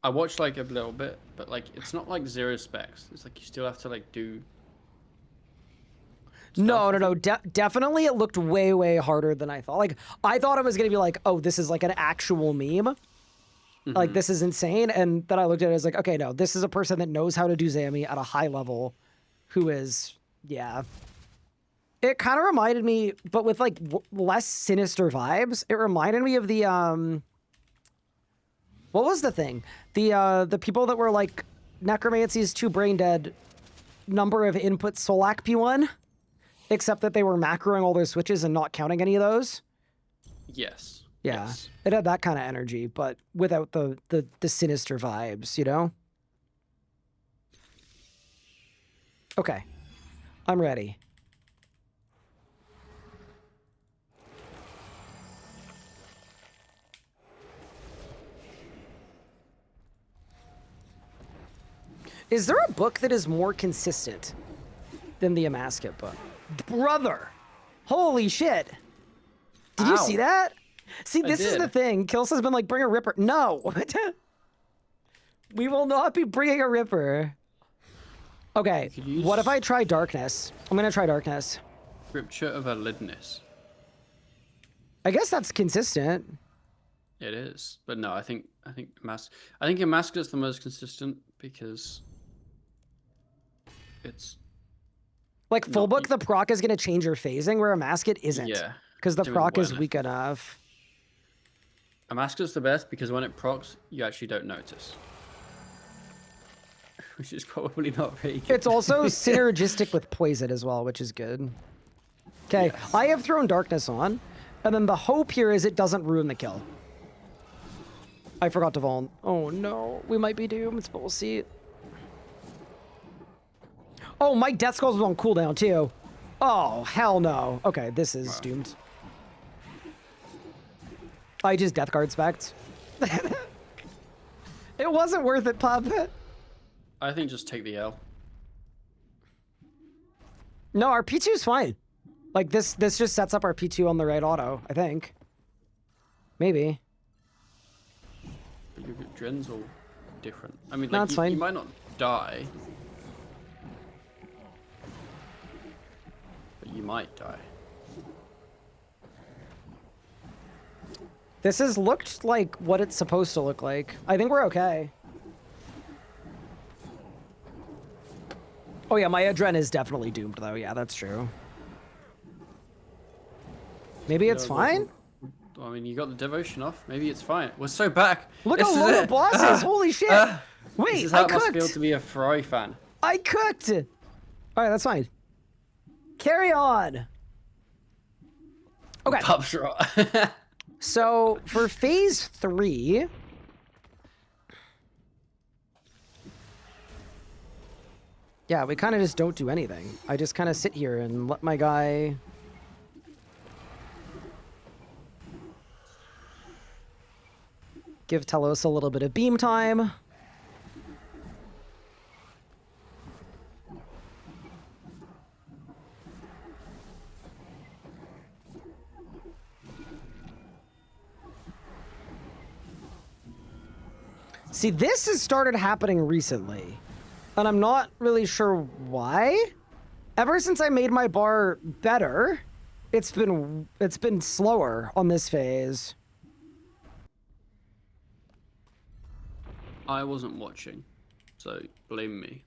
I watched like a little bit, but like it's not like zero specs. It's like you still have to like do. No. Definitely, it looked way, way harder than I thought. Like, I thought it was gonna be like, oh, this is like an actual meme. Like, this is insane. And then I looked at it as like, okay, no, this is a person that knows how to do Zammy at a high level, who is, yeah. It kind of reminded me, but with like less sinister vibes. It reminded me of the what was the thing? The people that were like Necromancy's 2 brain dead number of input Solak P1, except that they were macroing all their switches and not counting any of those. Yes. Yeah, Yes. it had that kind of energy, but without the sinister vibes, you know? Okay, I'm ready. Is there a book that is more consistent than the Amasket book? Brother! Holy shit! Did you see that? See, this is the thing. Kills has been like, bring a Ripper. No! We will not be bringing a Ripper. Okay, what if I try Darkness? I'm gonna try Darkness. Scripture of Alidness. I guess that's consistent. It is, but no, I think Amascut's the most consistent because it's like full book. The proc is gonna change your phasing, where Amasket isn't. Yeah, because the proc is weak enough. Amascut's the best because when it procs, you actually don't notice, which is probably not very good. It's also synergistic with Poison as well, which is good. Okay, yes. I have thrown Darkness on, and then the hope here is it doesn't ruin the kill. I forgot to vol. Oh no, we might be doomed, but we'll see. Oh, my Death Skulls was on cooldown too. Oh, hell no. Okay, this is doomed. I just Death Guard spec'd. It wasn't worth it, Pub. I think just take the L. No, our P2 is fine. Like, this just sets up our P2 on the right auto, I think. Maybe. But your Dren's all different. I mean, no, like, it's fine. You might not die. But you might die. This has looked like what it's supposed to look like. I think we're okay. Oh yeah, my Adren is definitely doomed though. Yeah, that's true. Maybe it's fine? I mean, you got the devotion off. Maybe it's fine. We're so back. Look how low the boss is. Holy shit. Wait, this is how I it must cooked. feel to be a Ferrari fan. I cooked. All right, that's fine. Carry on. Okay. Pub's right. So for phase 3, yeah, we kind of just don't do anything. I just kind of sit here and let my guy give Telos a little bit of beam time. See, this has started happening recently, and I'm not really sure why. Ever since I made my bar better, it's been slower on this phase. I wasn't watching, so blame me.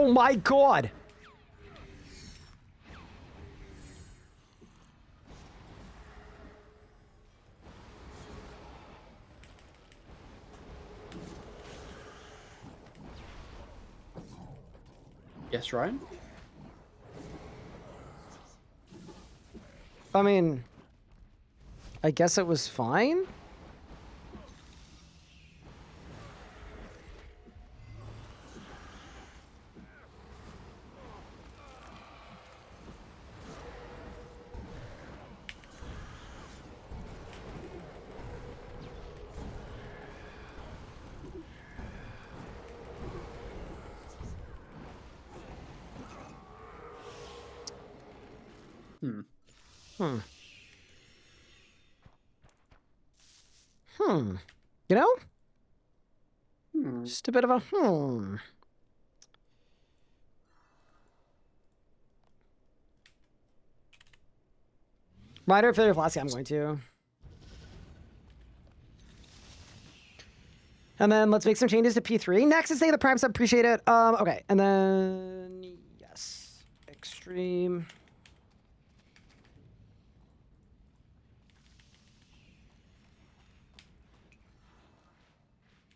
Oh my god! Yes, Ryan? I mean, I guess it was fine. Hmm. You know? Hmm. Just a bit of a Reminder, failure Flasky, I'm going to. And then let's make some changes to P3. Next is say the Prime sub, appreciate it. Okay, and then yes. Extreme.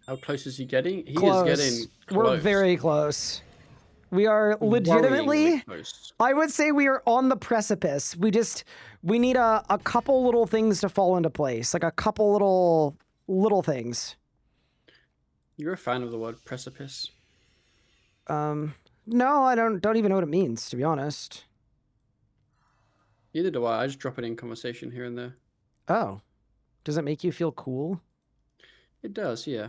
How close is he getting? He Close. is getting close. We're very close. We are Worryingly legitimately close. I would say we are on the precipice. We need a couple little things to fall into place. Like a couple little things. You're a fan of the word precipice? No, I don't even know what it means, to be honest. Neither do I. I just drop it in conversation here and there. Oh. Does it make you feel cool? It does, yeah.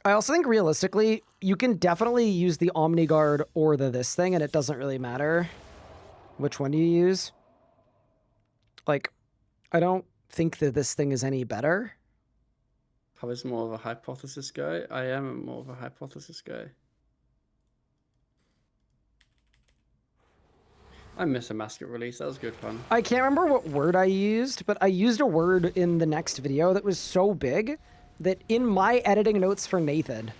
I also think realistically, you can definitely use the Omni Guard or this thing, and it doesn't really matter which one you use. Like, I don't think that this thing is any better. I was more of a hypothesis guy. I am more of a hypothesis guy. I miss a mascot release. That was good fun. I can't remember what word I used, but I used a word in the next video that was so big that in my editing notes for Nathan,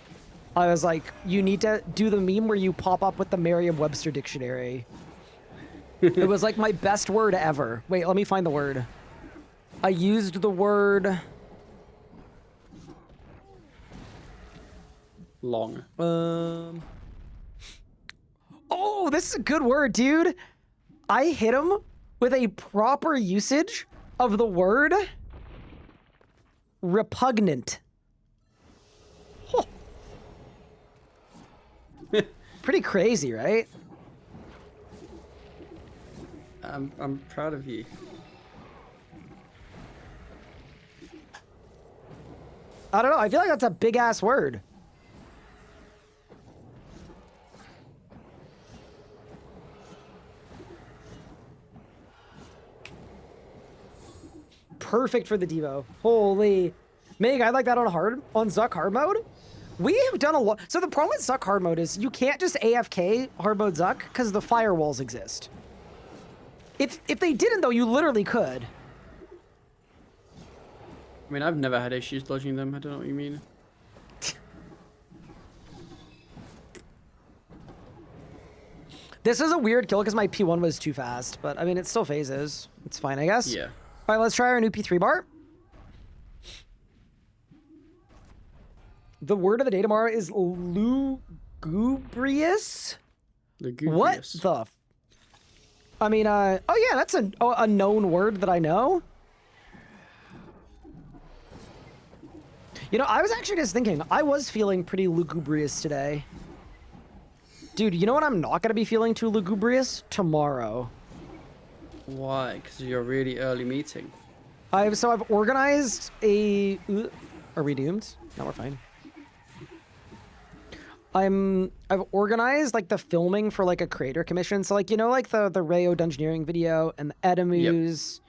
I was like, you need to do the meme where you pop up with the Merriam-Webster dictionary. It was like my best word ever. Wait, let me find the word. I used the word... Long. Oh, this is a good word, dude. I hit him with a proper usage of the word repugnant. Huh. Pretty crazy, right? I'm proud of you. I don't know. I feel like that's a big ass word. Perfect for the Devo. Holy. Meg, I like that on Zuck hard mode. We have done a lot. So the problem with Zuck hard mode is you can't just AFK hard mode Zuck because the firewalls exist. If they didn't though, you literally could. I mean, I've never had issues dodging them. I don't know what you mean. This is a weird kill because my P1 was too fast, but I mean, it still phases. It's fine, I guess. Yeah. All right, let's try our new P3 bar. The word of the day tomorrow is lugubrious. Lugubrious. What the? I mean, oh yeah, that's a known word that I know. You know, I was actually just thinking, I was feeling pretty lugubrious today. Dude, you know what I'm not going to be feeling too lugubrious? Tomorrow. Why? Because of your really early meeting. I've organized a... Are we doomed? No, we're fine. I've organized like the filming for like a creator commission. So like, you know, like the Rayo Dungeoneering video and the Edemus.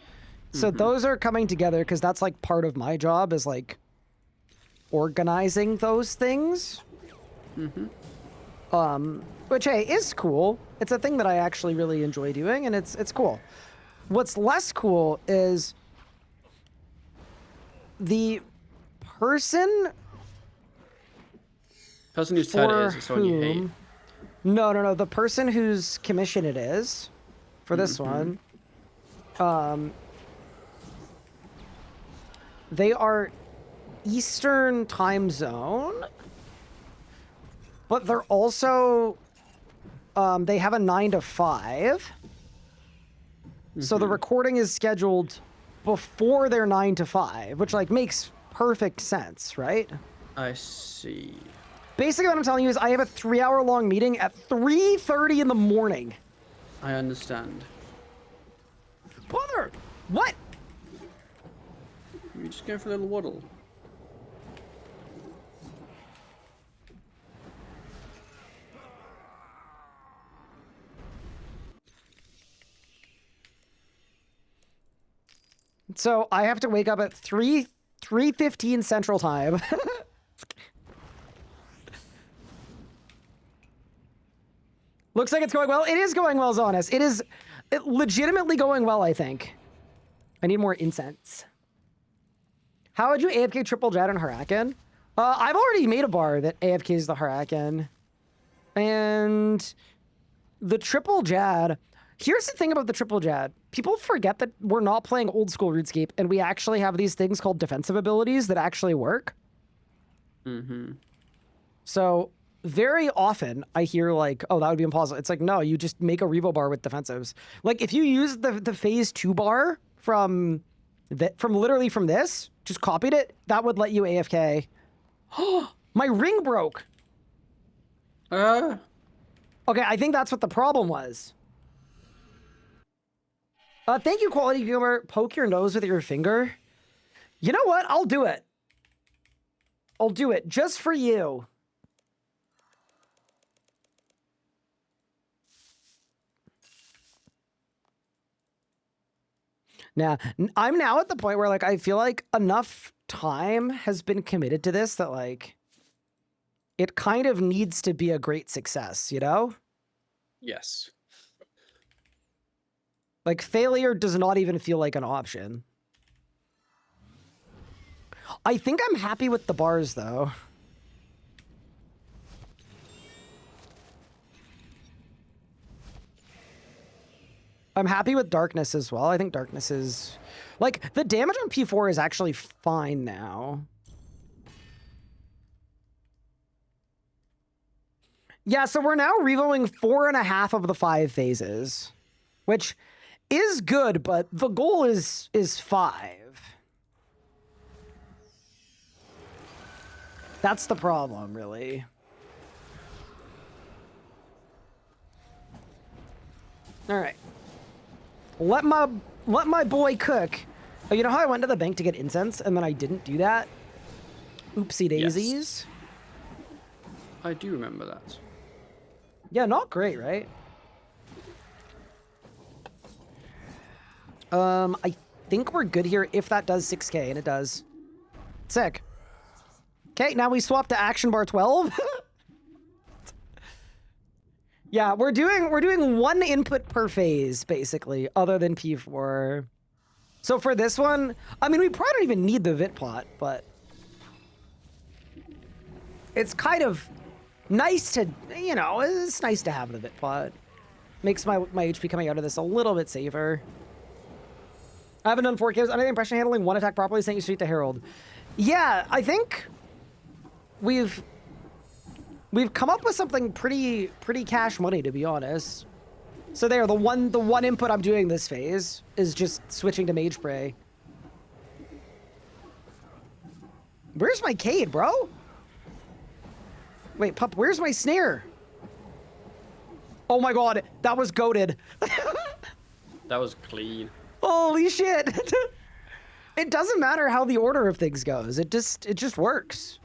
Yep. So those are coming together because that's like part of my job is like organizing those things. Which, hey, is cool. It's a thing that I actually really enjoy doing and it's cool. What's less cool is the person Person whose turn it is, for it's someone you hate. whom... No. The person whose commission it is, for this one, they are Eastern time zone, but they're also, they have a 9 to 5. So the recording is scheduled before their 9 to 5, which like makes perfect sense, right? I see. Basically what I'm telling you is I have a 3-hour-long meeting at 3:30 in the morning. I understand. Brother, what? You just go for a little waddle. So I have to wake up at 3:15 Central Time. Looks like it's going well. It is going well, Zonis. It is legitimately going well, I think. I need more incense. How would you AFK triple Jad and Huracan? I've already made a bar that AFKs the Huracan. And the triple Jad... Here's the thing about the triple Jad. People forget that we're not playing old school RuneScape, and we actually have these things called defensive abilities that actually work. Mm-hmm. So very often I hear like, oh, that would be impossible. It's like, no, you just make a revo bar with defensives. Like if you use the phase 2 bar from literally from this, just copied it, that would let you AFK. My ring broke. Okay, I think that's what the problem was. Thank you, Quality Gamer. Poke your nose with your finger. You know what? I'll do it. I'll do it just for you. Now, I'm now at the point where like I feel like enough time has been committed to this that like it kind of needs to be a great success, you know? Yes. Like failure does not even feel like an option. I think I'm happy with the bars though. I'm happy with darkness as well. I think darkness is... Like, the damage on P4 is actually fine now. Yeah, so we're now revoing 4.5 of the 5 phases. Which is good, but the goal is 5. That's the problem, really. All right. Let my boy cook. Oh, you know how I went to the bank to get incense and then I didn't do that? Oopsie daisies. Yes. I do remember that. Yeah, not great, right? I think we're good here if that does 6K, and it does. Sick. Okay, now we swap to action bar 12. Yeah, we're doing 1 input per phase, basically, other than P4. So for this one, I mean, we probably don't even need the Vit pot, but it's kind of nice to, you know, it's nice to have the Vit pot. Makes my HP coming out of this a little bit safer. I haven't done 4Ks. Under the impression handling 1 attack properly, sent you straight to Herald. Yeah, I think we've come up with something pretty cash money, to be honest. So there, the one input I'm doing this phase is just switching to Mage Spray. Where's my Cade, bro? Wait, pup, where's my snare? Oh my god, that was goated. That was clean. Holy shit. It doesn't matter how the order of things goes. It just works.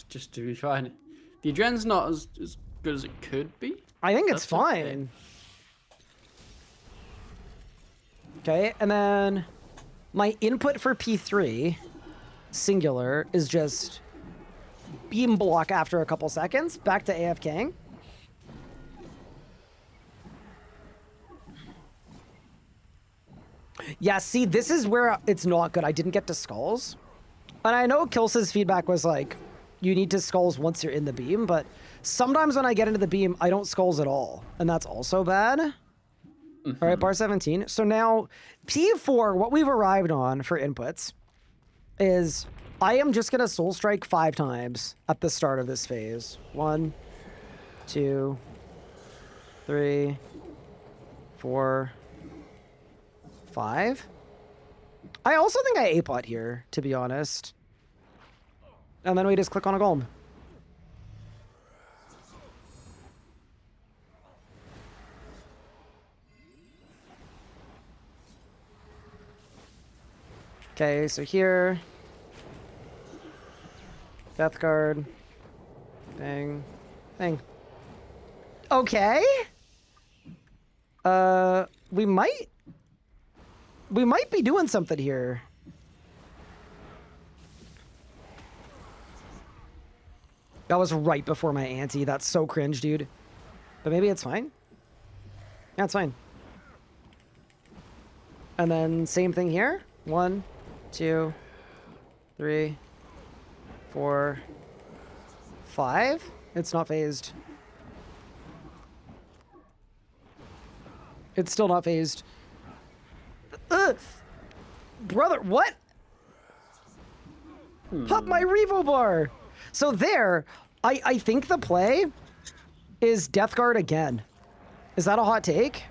Just to be fine. The adren's not as good as it could be. I think it's fine. Okay, and then my input for P3, singular, is just beam block after a couple seconds. Back to AFKing. Yeah, see, this is where it's not good. I didn't get to skulls. And I know Kils's feedback was like, you need to skulls once you're in the beam, but sometimes when I get into the beam, I don't skulls at all, and that's also bad. All right, bar 17. So now P4, what we've arrived on for inputs is I am just gonna soul strike 5 times at the start of this phase. 1, 2, 3, 4, 5. I also think I A-pot here, to be honest. And then we just click on a golem. Okay, so here. Death guard. Bang. Bang. Okay. We might be doing something here. That was right before my ante. That's so cringe, dude. But maybe it's fine. Yeah, it's fine. And then same thing here. 1, 2, 3, 4, 5. It's not phased. It's still not phased. Ugh. Brother, what? Pop my revo bar. So there, I think the play is Death Guard again. Is that a hot take?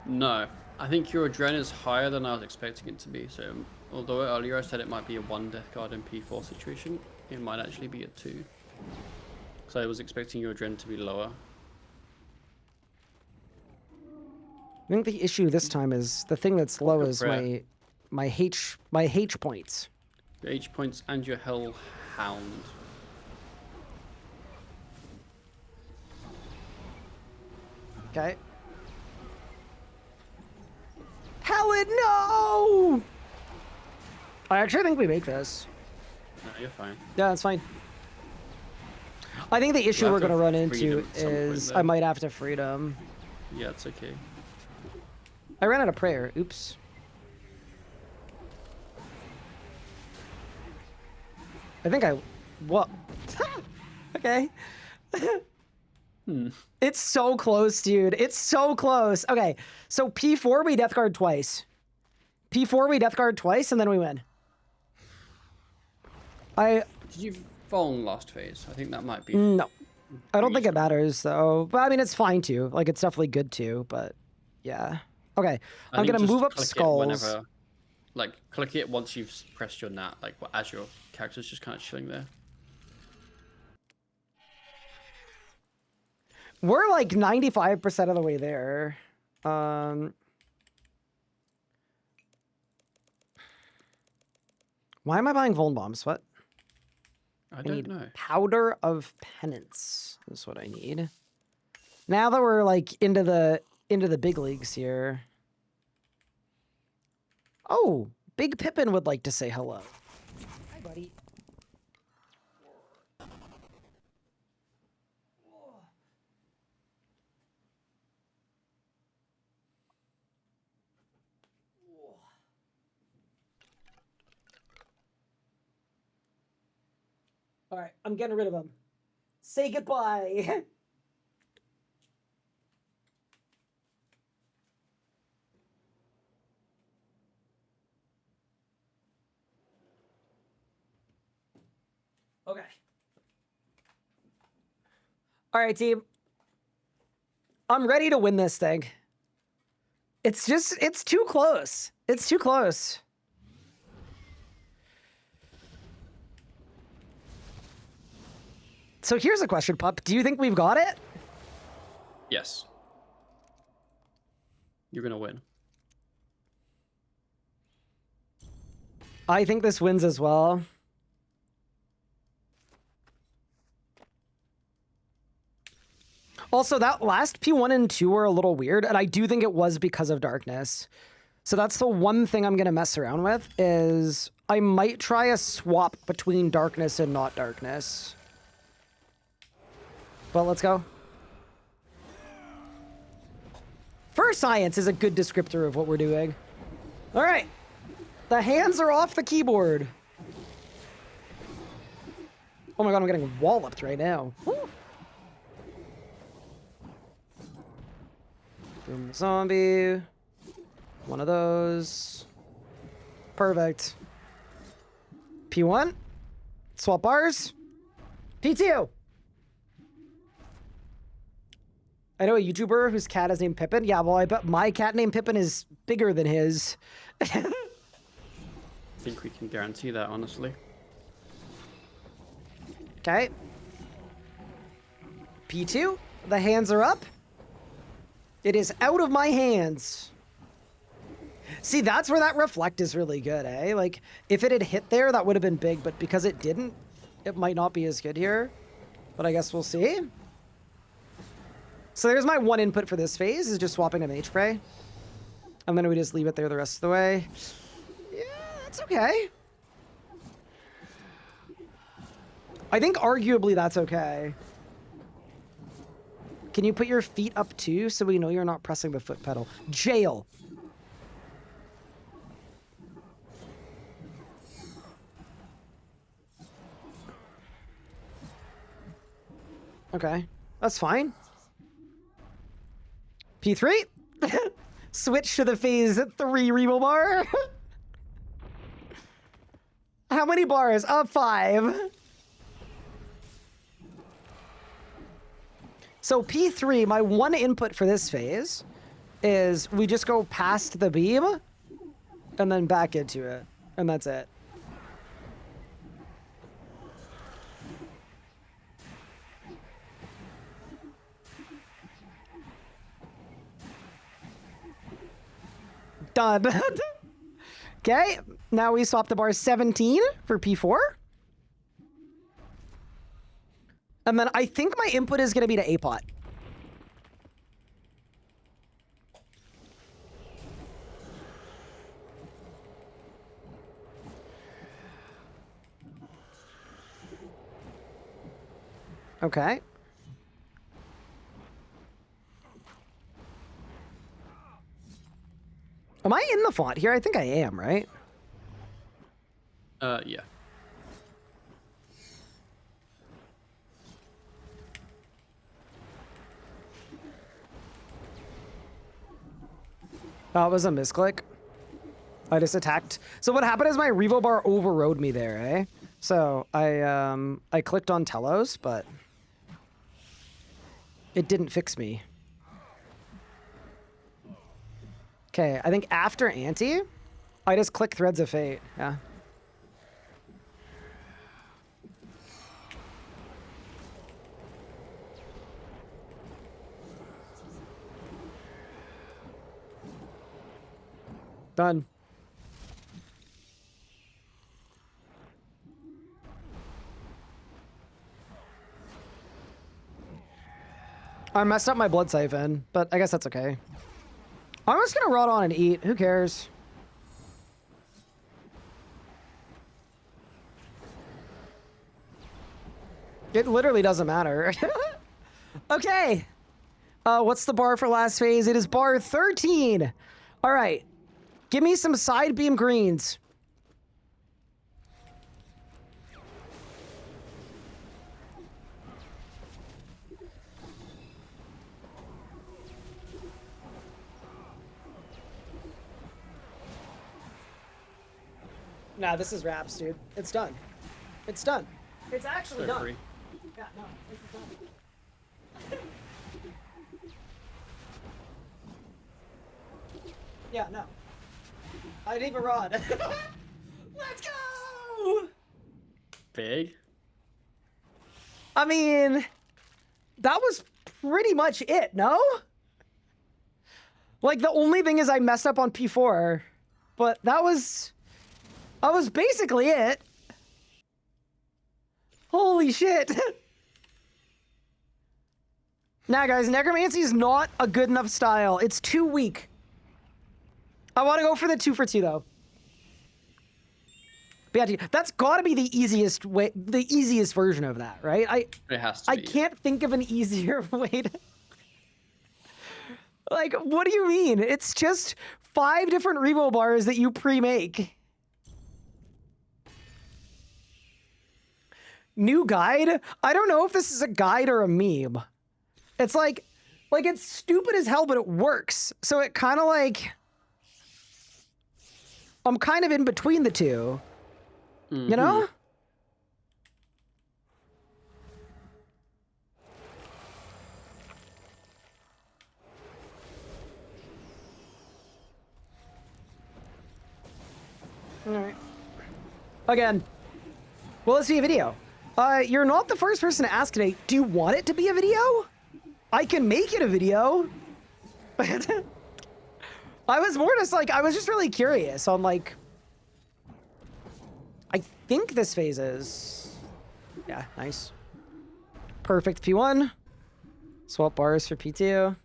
No. I think your adrenaline is higher than I was expecting it to be. So, although earlier I said it might be a 1 Death Guard in P4 situation, it might actually be a 2. So I was expecting your adrenaline to be lower. I think the issue this time is the thing that's low is my H points. Your H points and your Hell Hound. Okay. Helen, no! I actually think we make this. No, you're fine. Yeah, that's fine. I think the issue we're going to run into is I might have to freedom. Yeah, it's okay. I ran out of prayer. Oops. I think I... What? Okay. It's so close, dude. It's so close. Okay, so P4 we Death Guard twice. P4 we Death Guard twice, and then we win. Did you fall in last phase? I think that might be... No. I don't think it matters, though. But, I mean, it's fine, too. Like, it's definitely good, too, but... Yeah. Okay, I'm going to move up skulls. Whenever, like, click it once you've pressed your nat, like, as your character's just kind of chilling there. We're like 95% of the way there. Why am I buying Vuln Bombs? What? I don't know. Powder of Penance is what I need. Now that we're like into the big leagues here. Oh, Big Pippin would like to say hello. Hi, buddy. All right, I'm getting rid of him. Say goodbye. Okay. All right, team. I'm ready to win this thing. It's too close. It's too close. So here's a question, Pup. Do you think we've got it? Yes. You're going to win. I think this wins as well. Also, that last P1 and 2 were a little weird, and I do think it was because of darkness. So that's the one thing I'm going to mess around with, is I might try a swap between darkness and not darkness. Well, let's go. First science is a good descriptor of what we're doing. All right. The hands are off the keyboard. Oh my god, I'm getting walloped right now. Woo. Boom, zombie. One of those. Perfect. P1. Swap bars. P2. I know a YouTuber whose cat is named Pippin. Yeah, well, I bet my cat named Pippin is bigger than his. I think we can guarantee that, honestly. Okay. P2. The hands are up. It is out of my hands. See, that's where that reflect is really good, eh? Like, if it had hit there, that would have been big, but because it didn't, it might not be as good here. But I guess we'll see. So there's my one input for this phase, is just swapping to Mage Prey. And then we just leave it there the rest of the way. Yeah, that's okay. I think arguably that's okay. Can you put your feet up too so we know you're not pressing the foot pedal? Jail. Okay, that's fine. P3. Switch to the phase 3 revo bar. How many bars? 5. So P3, my one input for this phase is we just go past the beam and then back into it. And that's it. Done. Okay, now we swap the bar 17 for P4. And then I think my input is going to be to A-pot. Okay. Am I in the font here? I think I am, right? Yeah. Oh, it was a misclick. I just attacked. So what happened is my revo bar overrode me there, eh? So I clicked on Telos, but it didn't fix me. Okay, I think after Anti, I just click Threads of Fate. Yeah. Done. I messed up my blood siphon, but I guess that's okay. I'm just gonna rot on and eat. Who cares? It literally doesn't matter. Okay. What's the bar for last phase? It is bar 13. All right. Give me some side beam greens. Nah, this is wraps, dude. It's done. It's done. It's actually done. Free. Yeah, no, this is done. Yeah, no. I didn't even run. Let's go! Big. I mean, that was pretty much it, no? Like, the only thing is I messed up on P4, but that was basically it. Holy shit. Nah, guys, Necromancy is not a good enough style. It's too weak. I want to go for the 2 for 2, though. But yeah, that's got to be the easiest way, the easiest version of that, right? It has to be. I can't think of an easier way to... Like, what do you mean? It's just 5 different revo bars that you pre-make. New guide? I don't know if this is a guide or a meme. It's like it's stupid as hell, but it works. So it kind of like, I'm kind of in between the two, you know? All right. Again, well, let's see a video. You're not the first person to ask today. Do you want it to be a video? I can make it a video. I was more just like, I was just really curious on like, I think this phase is, yeah, nice. Perfect P1. Swap bars for P2.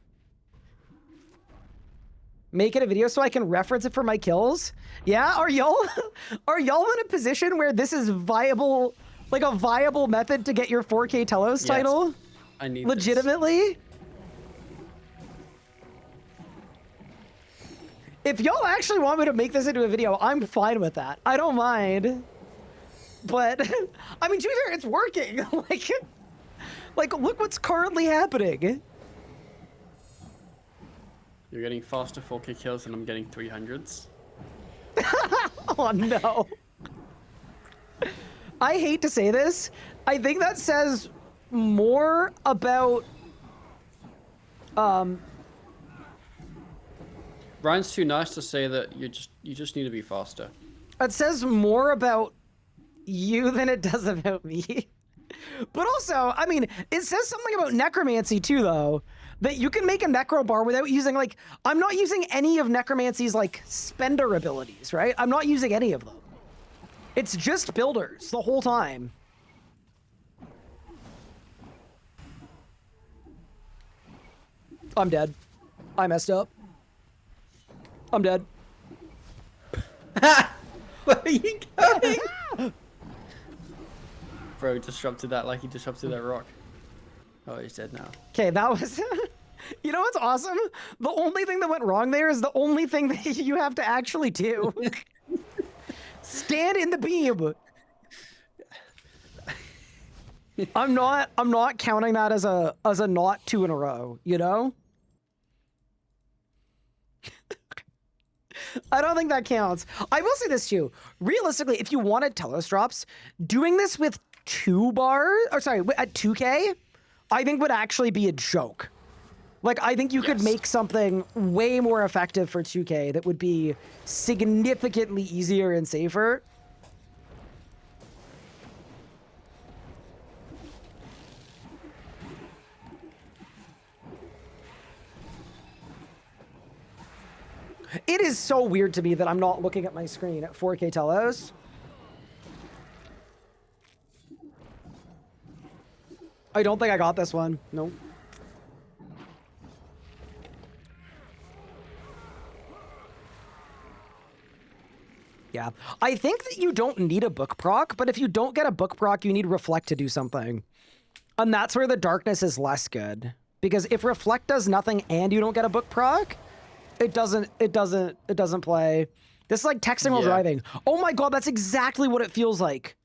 Make it a video so I can reference it for my kills. Yeah, are y'all in a position where this is viable, like a viable method to get your 4K Telos title? I need legitimately. This. If y'all actually want me to make this into a video, I'm fine with that. I don't mind. But I mean, to be fair, it's working. like look what's currently happening. You're getting faster 4K kills and I'm getting 300s. Oh no. I hate to say this. I think that says more about Ryan's too nice to say that you just need to be faster. It says more about you than it does about me. But also, I mean, it says something about necromancy too, though. That you can make a necro bar without using, like, I'm not using any of necromancy's, like, spender abilities, right? I'm not using any of them. It's just builders the whole time. I'm dead. I messed up. I'm dead. Where are you going? Bro disrupted that like he disrupted that rock. Oh, he's dead now. Okay, that was... You know what's awesome? The only thing that went wrong there is the only thing that you have to actually do. Stand in the beam. I'm not counting that as a not 2 in a row, you know? I don't think that counts. I will say this too. Realistically, if you wanted Telos drops, doing this with 2 bars, or sorry, at 2K, I think would actually be a joke. Like, I think you could make something way more effective for 2K that would be significantly easier and safer. It is so weird to me that I'm not looking at my screen at 4K Telos. I don't think I got this one. Nope. Yeah. I think that you don't need a book proc, but if you don't get a book proc, you need Reflect to do something. And that's where the darkness is less good. Because if Reflect does nothing and you don't get a book proc, it doesn't play. This is like texting while driving. Oh my god, that's exactly what it feels like.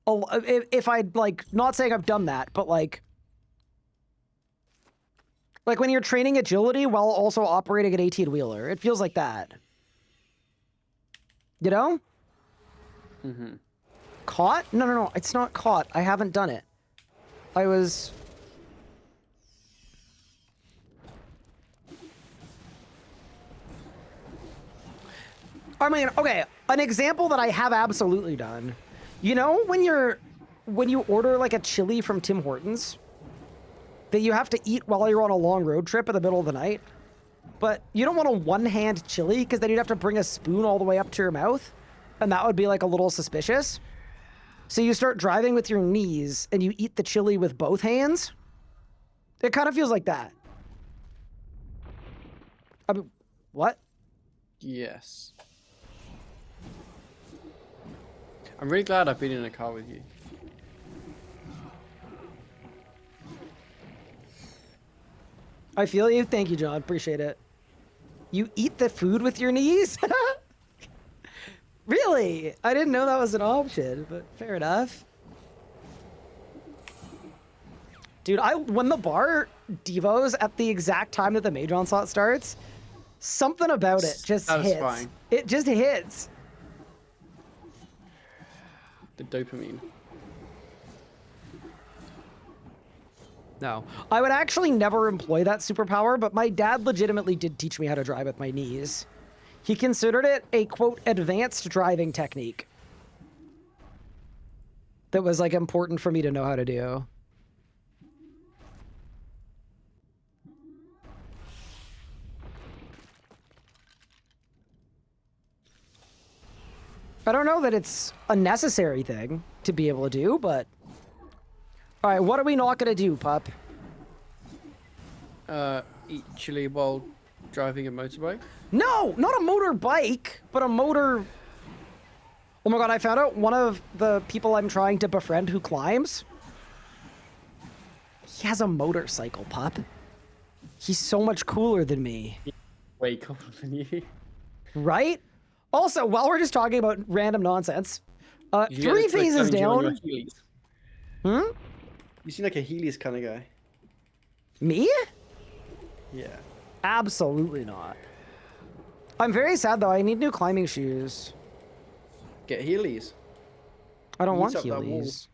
If I'd, like, not saying I've done that, but like when you're training agility while also operating an 18-wheeler, it feels like that. You know? Mm-hmm. Caught? No, it's not caught. I haven't done it. I was... I mean, okay, an example that I have absolutely done. You know when you order like a chili from Tim Hortons that you have to eat while you're on a long road trip in the middle of the night? But you don't want a one-hand chili because then you'd have to bring a spoon all the way up to your mouth. And that would be like a little suspicious. So you start driving with your knees and you eat the chili with both hands. It kind of feels like that. I mean, what? Yes. I'm really glad I've been in a car with you. I feel you. Thank you, John. Appreciate it. You eat the food with your knees? Really? I didn't know that was an option, but fair enough. Dude, when the bar devos at the exact time that the Mage Onslaught starts, something about it just hits. Satisfying. It just hits. The dopamine. No. I would actually never employ that superpower, but my dad legitimately did teach me how to drive with my knees. He considered it a, quote, advanced driving technique. That was, like, important for me to know how to do. I don't know that it's a necessary thing to be able to do, but... Alright, what are we not gonna do, pup? Eat chili while driving a motorbike? No! Not a motorbike, but a motor... Oh my god, I found out one of the people I'm trying to befriend who climbs. He has a motorcycle, pup. He's so much cooler than me. Way cooler than you. Right? Also, while we're just talking about random nonsense, You get 3 it, like, phases challenge you on your down... Heelys. Hmm? You seem like a Heelys kind of guy. Me? Yeah. Absolutely not. I'm very sad, though. I need new climbing shoes. Get Heelys. I don't want Eat up that wall. Heelys.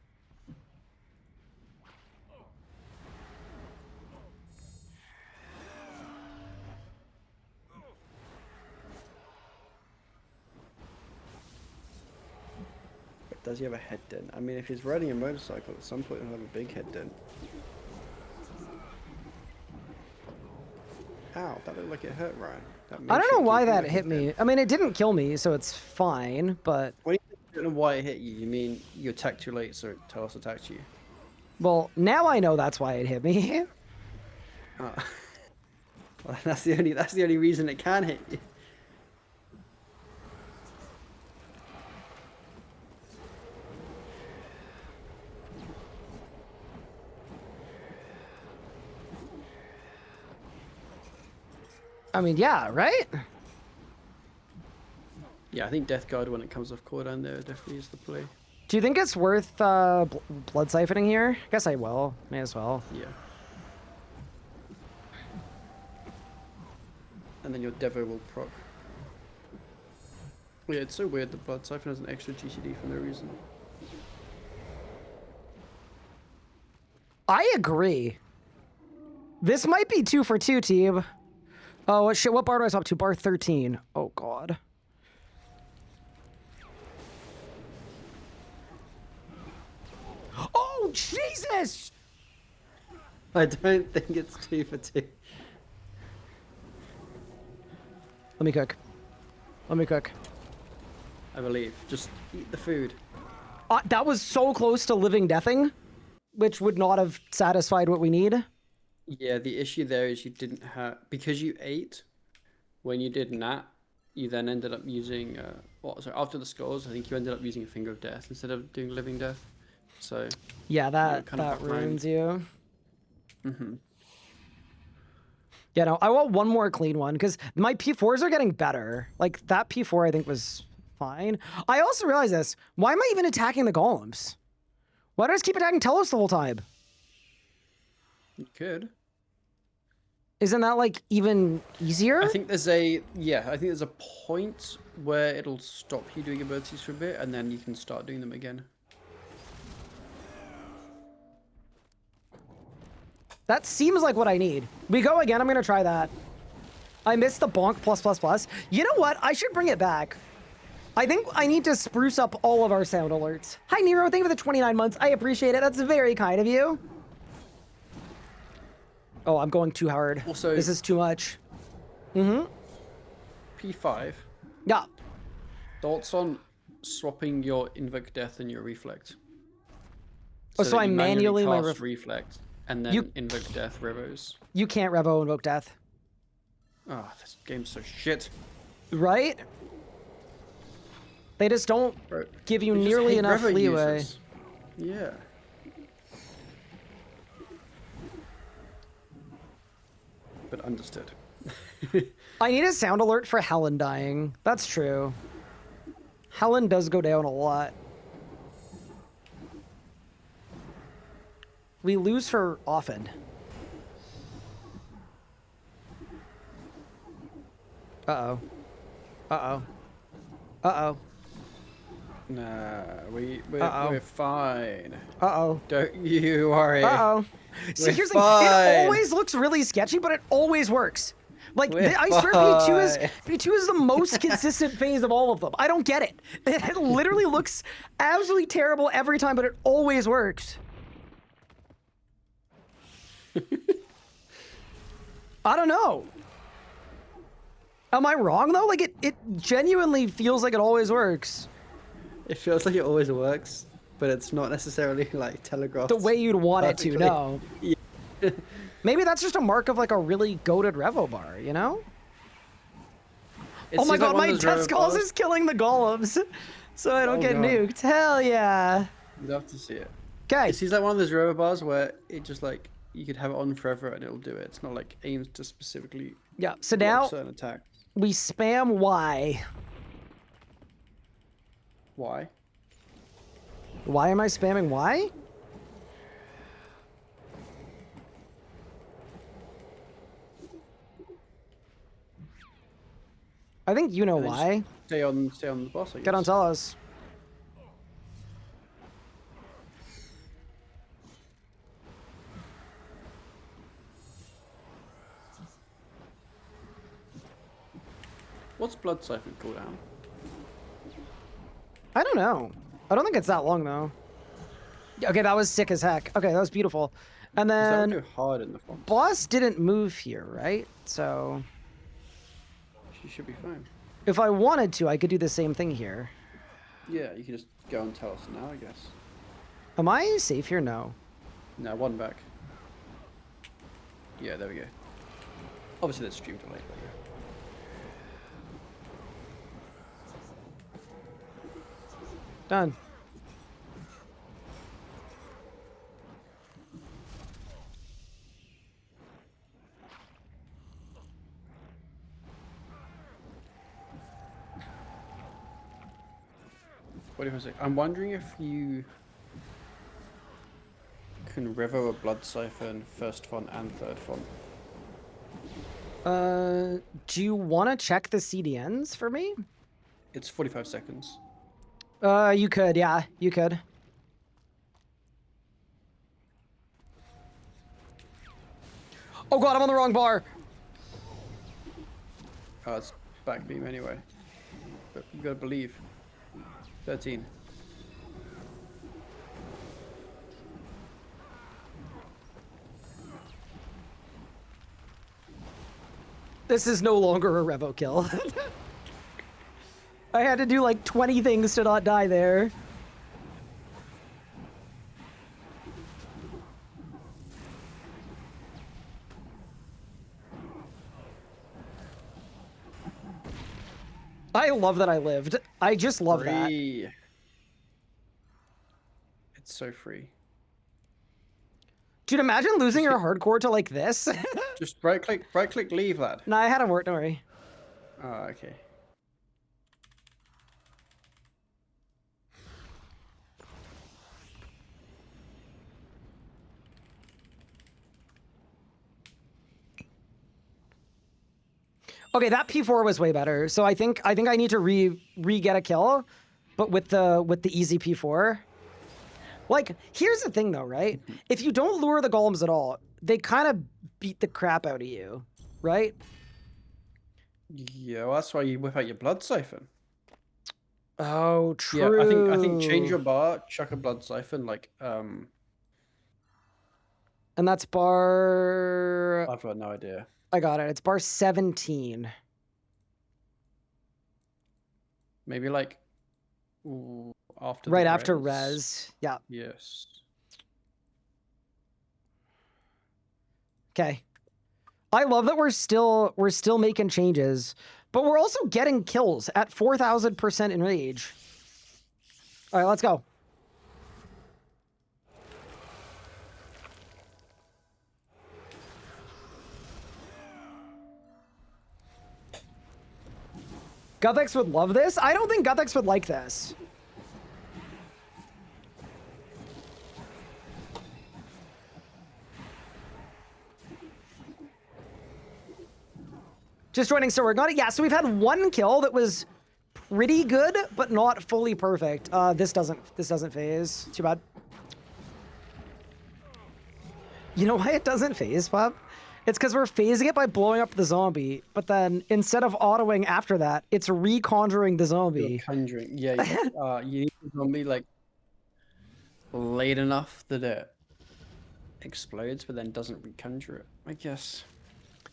But does he have a head dent? I mean, if he's riding a motorcycle, at some point he'll have a big head dent. Ow, that looked like it hurt Ryan. I don't know why that hit me. I mean, it didn't kill me, so it's fine, but... When you don't know why it hit you, you mean you attacked too late, so Telos attacked you? Well, now I know that's why it hit me. Oh. Well, that's the only reason it can hit you. I mean, yeah, right? Yeah, I think Death Guard when it comes off cooldown there definitely is the play. Do you think it's worth blood siphoning here? I guess I will. May as well. Yeah. And then your Devo will proc. Yeah, it's so weird that Blood Siphon has an extra GCD for no reason. I agree. This might be 2 for 2, team. Oh, shit, what bar do I swap to? Bar 13. Oh, God. Oh, Jesus! I don't think it's 2 for 2. Let me cook. Let me cook. I believe. Just eat the food. That was so close to living deathing, which would not have satisfied what we need. Yeah, the issue there is you didn't have... Because you ate, when you did Nat, you then ended up using... after the skulls, I think you ended up using a Finger of Death instead of doing Living Death. So... Yeah, that kind of ruins you. Mm-hmm. Yeah, no, I want one more clean one, because my P4s are getting better. Like, that P4 I think was fine. I also realized this. Why am I even attacking the golems? Why do I just keep attacking Telos the whole time? You could. Isn't that, like, even easier? I think there's a... Yeah, I think there's a point where it'll stop you doing abilities for a bit, and then you can start doing them again. That seems like what I need. We go again, I'm gonna try that. I missed the bonk +++. You know what? I should bring it back. I think I need to spruce up all of our sound alerts. Hi, Nero. Thank you for the 29 months. I appreciate it. That's very kind of you. Oh, I'm going too hard. Also, this is too much. Mm-hmm. P5. Yeah. Thoughts on swapping your Invoke Death and your Reflect? Oh, so that I you manually my cast Reflect and then Invoke Death Revos. You can't Revo Invoke Death. Oh, this game's so shit. Right? They just don't give you nearly enough leeway. Yeah. But understood. I need a sound alert for Helen dying. That's true. Helen does go down a lot. We lose her often. Uh-oh. Uh-oh. Uh-oh. Nah, Uh-oh. we're fine. Uh-oh. Don't you worry. Uh-oh. See, We're here's the thing. fine. It always looks really sketchy, but it always works. Like, We're I swear P2 fine. is the most consistent phase of all of them. I don't get it. It literally looks absolutely terrible every time, but it always works. I don't know. Am I wrong, though? Like, it genuinely feels like it always works. It feels like it always works, but it's not necessarily like telegraphed. The way you'd want it to, perfectly. no. Yeah. Maybe that's just a mark of, like, a really goated revo bar, you know? It Oh my seems like god, one my of those test revo calls bars- is killing the golems, so I don't Oh get god. nuked. Hell yeah. You'd love to see it. Okay. It seems like one of those rover bars where it just like you could have it on forever and it'll do it. It's not like aims to specifically Yeah, so block now certain attacks. we spam Y. Why? Why am I spamming Y? I think you know And then just why. Stay on the boss. I guess. Get on Telos. What's Blood Siphon cooldown? I don't know. I don't think it's that long though. Yeah, okay, that was sick as heck. Okay, that was beautiful. And That would then go hard in the font. boss didn't move here, right? So She should be fine. if I wanted to, I could do the same thing here. Yeah, you can just go and tell us now, I guess. Am I safe here? No. No, one back. Yeah, there we go. Obviously, there's stream delay. But yeah. Done. What if I say? I'm wondering if you can revo a Blood Siphon first font and third font. Do you want to check the CDNs for me? It's 45 seconds. You could, yeah, you could. Oh god, I'm on the wrong bar. Oh, it's back beam anyway. But you gotta believe. 13. This is no longer a revo kill. I had to do like 20 things to not die there. I love that I lived. I just love that. Free. It's so free. Dude, imagine losing your hardcore to like this. Just right click, leave, lad. Nah, I had him work, don't worry. Oh, okay. Okay, that P4 was way better. So I think I need to re get a kill, but with the easy P4. Like, here's the thing though, right? If you don't lure the golems at all, they kind of beat the crap out of you, right? Yeah, well, that's why you whip out your Blood Siphon. Oh, true. Yeah, I think change your bar, chuck a Blood Siphon, like And that's bar. I've got no idea. I got it. It's bar 17. Maybe like ooh, after Right the after res. Yeah. Yes. Okay. I love that we're still making changes, but we're also getting kills at 4,000% in rage. All right, let's go. Guthex would love this. I don't think Guthex would like this. Just joining, so we're going to, yeah, so we've had one kill that was pretty good, but not fully perfect. This doesn't phase. Too bad. You know why it doesn't phase, Pop? It's because we're phasing it by blowing up the zombie, but then instead of autoing after that, it's reconjuring the zombie. You're conjuring. Yeah, you need the zombie like late enough that it explodes, but then doesn't reconjure it, I guess.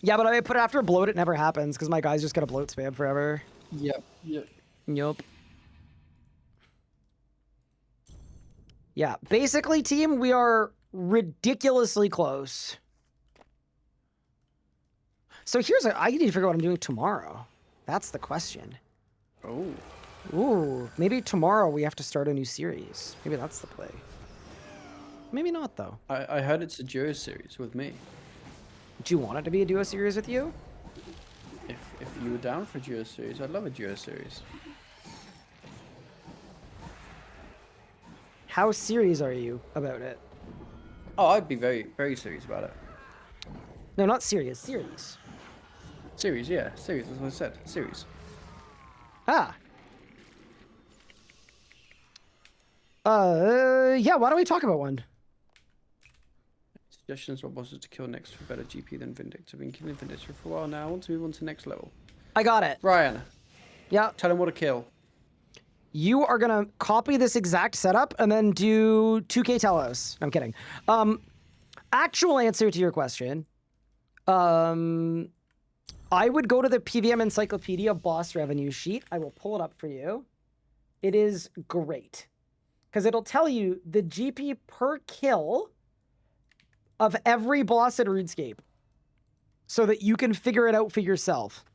Yeah, but I put it after a bloat, it never happens because my guy's just gonna bloat spam forever. Yep. Yup. Yeah, basically, team, we are ridiculously close. So here's I need to figure out what I'm doing tomorrow. That's the question. Oh. Ooh, maybe tomorrow we have to start a new series. Maybe that's the play. Maybe not, though. I heard it's a duo series with me. Do you want it to be a duo series with you? If you were down for a duo series, I'd love a duo series. How serious are you about it? Oh, I'd be very, very serious about it. No, not serious. Series. Series, yeah. Series, as I said. Series. Ah. Yeah, why don't we talk about one? Suggestions what bosses to kill next for better GP than Vindictor. I've been killing Vindictor for a while now. I want to move on to next level. I got it. Ryan. Yeah. Tell him what to kill. You are gonna copy this exact setup and then do 2K Telos. I'm kidding. Actual answer to your question. I would go to the PVM Encyclopedia boss revenue sheet. I will pull it up for you. It is great. Because it'll tell you the GP per kill of every boss in RuneScape. So that you can figure it out for yourself.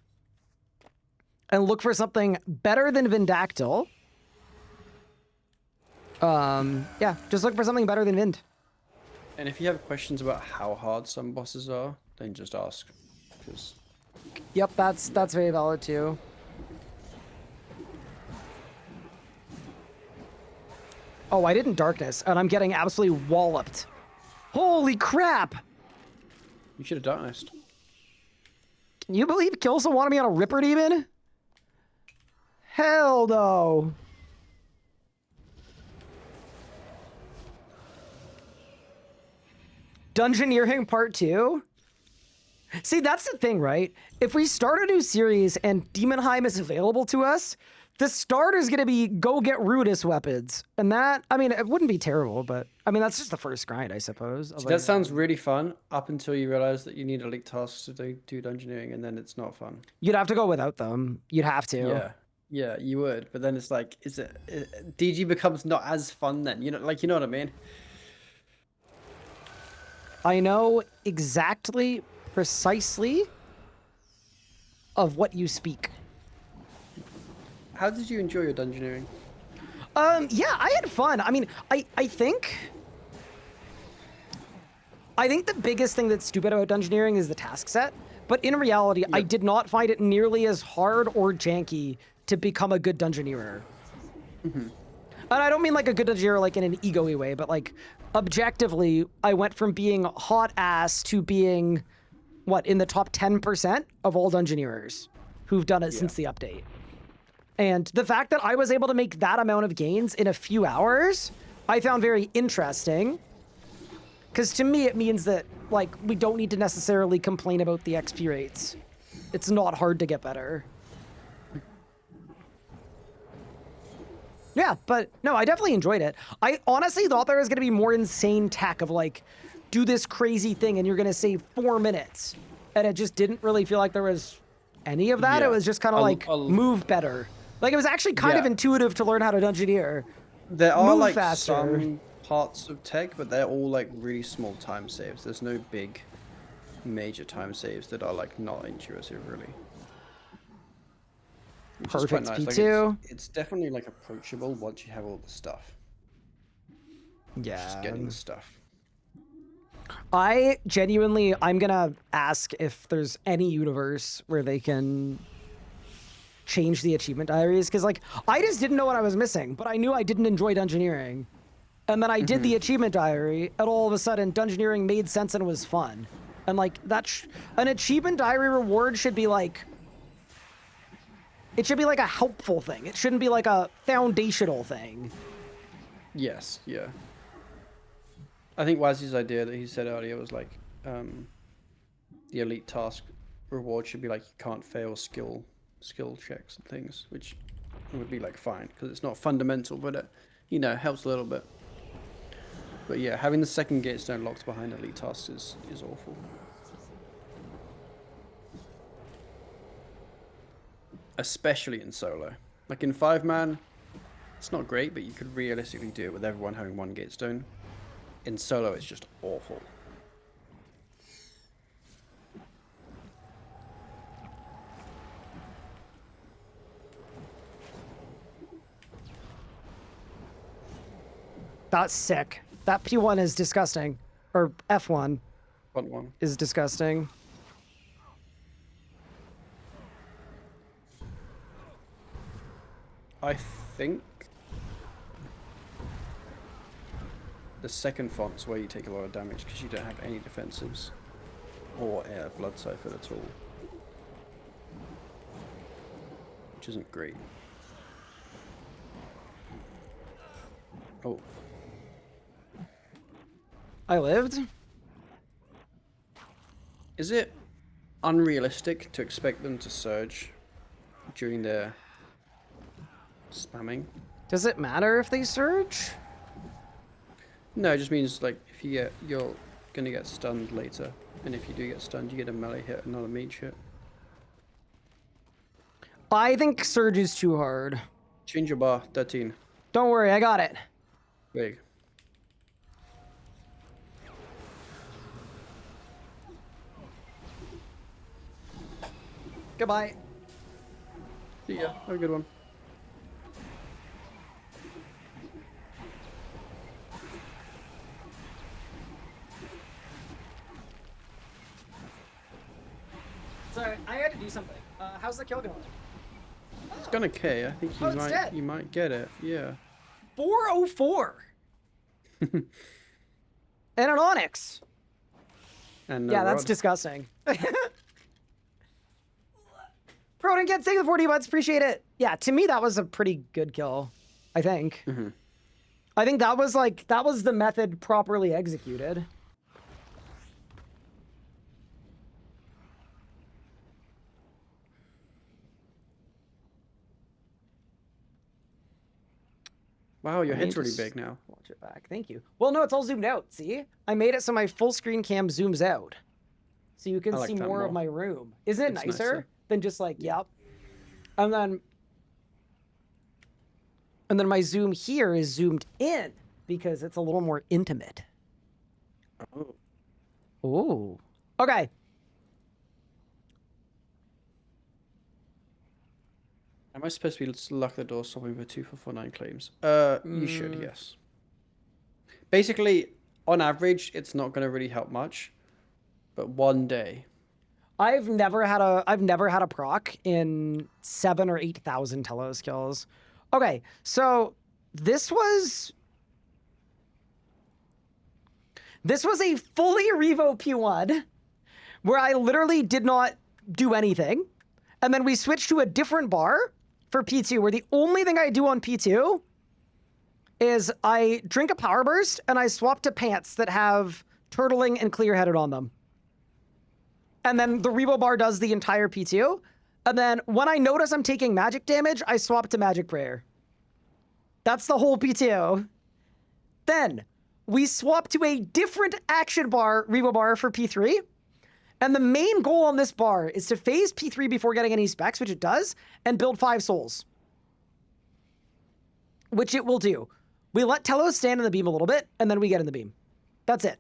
And look for something better than Vindactyl. Yeah, just look for something better than Vind. And if you have questions about how hard some bosses are, then just ask. Because Yep, that's very valid too. Oh, I didn't darkness, and I'm getting absolutely walloped. Holy crap! you should have darknessed. Can you believe Kilson wanted me on a Ripper Demon? Hell no. Dungeoneering Part 2? See, that's the thing, right? If we start a new series and Demonheim is available to us, the start is going to be go get Rudis weapons. And that, I mean, it wouldn't be terrible, but I mean, that's just the first grind, I suppose. So that sounds really fun up until you realize that you need elite tasks to do dungeoneering, and then it's not fun. You'd have to go without them. You'd have to. Yeah, you would. But then it's like, DG becomes not as fun then. You know what I mean? I know exactly, precisely of what you speak. How did you enjoy your dungeoneering? Yeah, I had fun. I mean, I think the biggest thing that's stupid about dungeoneering is the task set. But in reality, I did not find it nearly as hard or janky to become a good dungeoneerer. Mm-hmm. And I don't mean like a good dungeoneerer like in an ego-y way, but like objectively, I went from being hot ass to being, what, in the top 10% of all dungeoneerers who've done it since the update. And the fact that I was able to make that amount of gains in a few hours, I found very interesting. Because to me, it means that, like, we don't need to necessarily complain about the XP rates. It's not hard to get better. Yeah, but no, I definitely enjoyed it. I honestly thought there was going to be more insane tech of, like, do this crazy thing and you're going to save 4 minutes. And it just didn't really feel like there was any of that. Yeah. It was just kind of like, move better. Like, it was actually kind of intuitive to learn how to dungeoneer. There are, move like, faster. some parts of tech, but they're all, like, really small time saves. There's no big, major time saves that are, like, not intuitive, really. Which is quite Perfect nice. P2. Like, it's definitely, like, approachable once you have all the stuff. Yeah. Just getting the stuff. I'm gonna ask if there's any universe where they can change the achievement diaries, because like I just didn't know what I was missing, but I knew I didn't enjoy dungeoneering. And then I did the achievement diary, and all of a sudden dungeoneering made sense and was fun. And like an achievement diary reward should be like It should be like a helpful thing. It shouldn't be like a foundational thing. Yes, yeah. I think Wazzy's idea that he said earlier was like, the elite task reward should be like you can't fail skill checks and things, which would be like fine because it's not fundamental, but it, you know, helps a little bit. But yeah, having the second gatestone locked behind elite tasks is awful. Especially in solo. Like in 5-man, it's not great, but you could realistically do it with everyone having one gatestone. In solo, it's just awful. That's sick. That P1 is disgusting. Or F1 One. is disgusting. I think the second font's where you take a lot of damage because you don't have any defensives or air blood siphon at all, which isn't great. Oh, I lived? is it unrealistic to expect them to surge during their spamming? Does it matter if they surge? No, it just means like if you get, you're gonna get stunned later, and if you do get stunned, you get a melee hit, not a mage hit. I think surge is too hard. Change your bar, 13. Don't worry, I got it. Big. Goodbye. See ya. Have a good one. Sorry, I had to do something. How's the kill going? It's gonna K. I think Oh, it's dead. you might get it. Yeah. 404. And an Onyx. And no Yeah, that's rod. disgusting. Proton Cat, thank you for the 40 bucks. Appreciate it. Yeah, to me, that was a pretty good kill, I think. Mm-hmm. I think that was like, that was the method properly executed. Wow, your Let me head's really just big now. Watch it back. Thank you. Well, no, it's all zoomed out. See? I made it so my full screen cam zooms out. So you can I like see that more of more. my room. Isn't it It's nicer nicer. than just like, yep. And then my zoom here is zoomed in because it's a little more intimate. Oh. Ooh. Okay. Am I supposed to be lock the door stopping for 2 for 49 claims? You should, yes. Basically, on average, it's not going to really help much, but one day. I've never had a proc in 7,000 or 8,000 Telos kills. Okay, so this was a fully revo P1 where I literally did not do anything. And then we switched to a different bar for P2 where the only thing I do on P2 is I drink a power burst and I swap to pants that have turtling and clear-headed on them. And then the revo bar does the entire P2. And then when I notice I'm taking magic damage, I swap to magic prayer. That's the whole P2. Then we swap to a different action bar, revo bar for P3. And the main goal on this bar is to phase P3 before getting any specs, which it does, and build 5 souls. Which it will do. We let Telos stand in the beam a little bit, and then we get in the beam. That's it.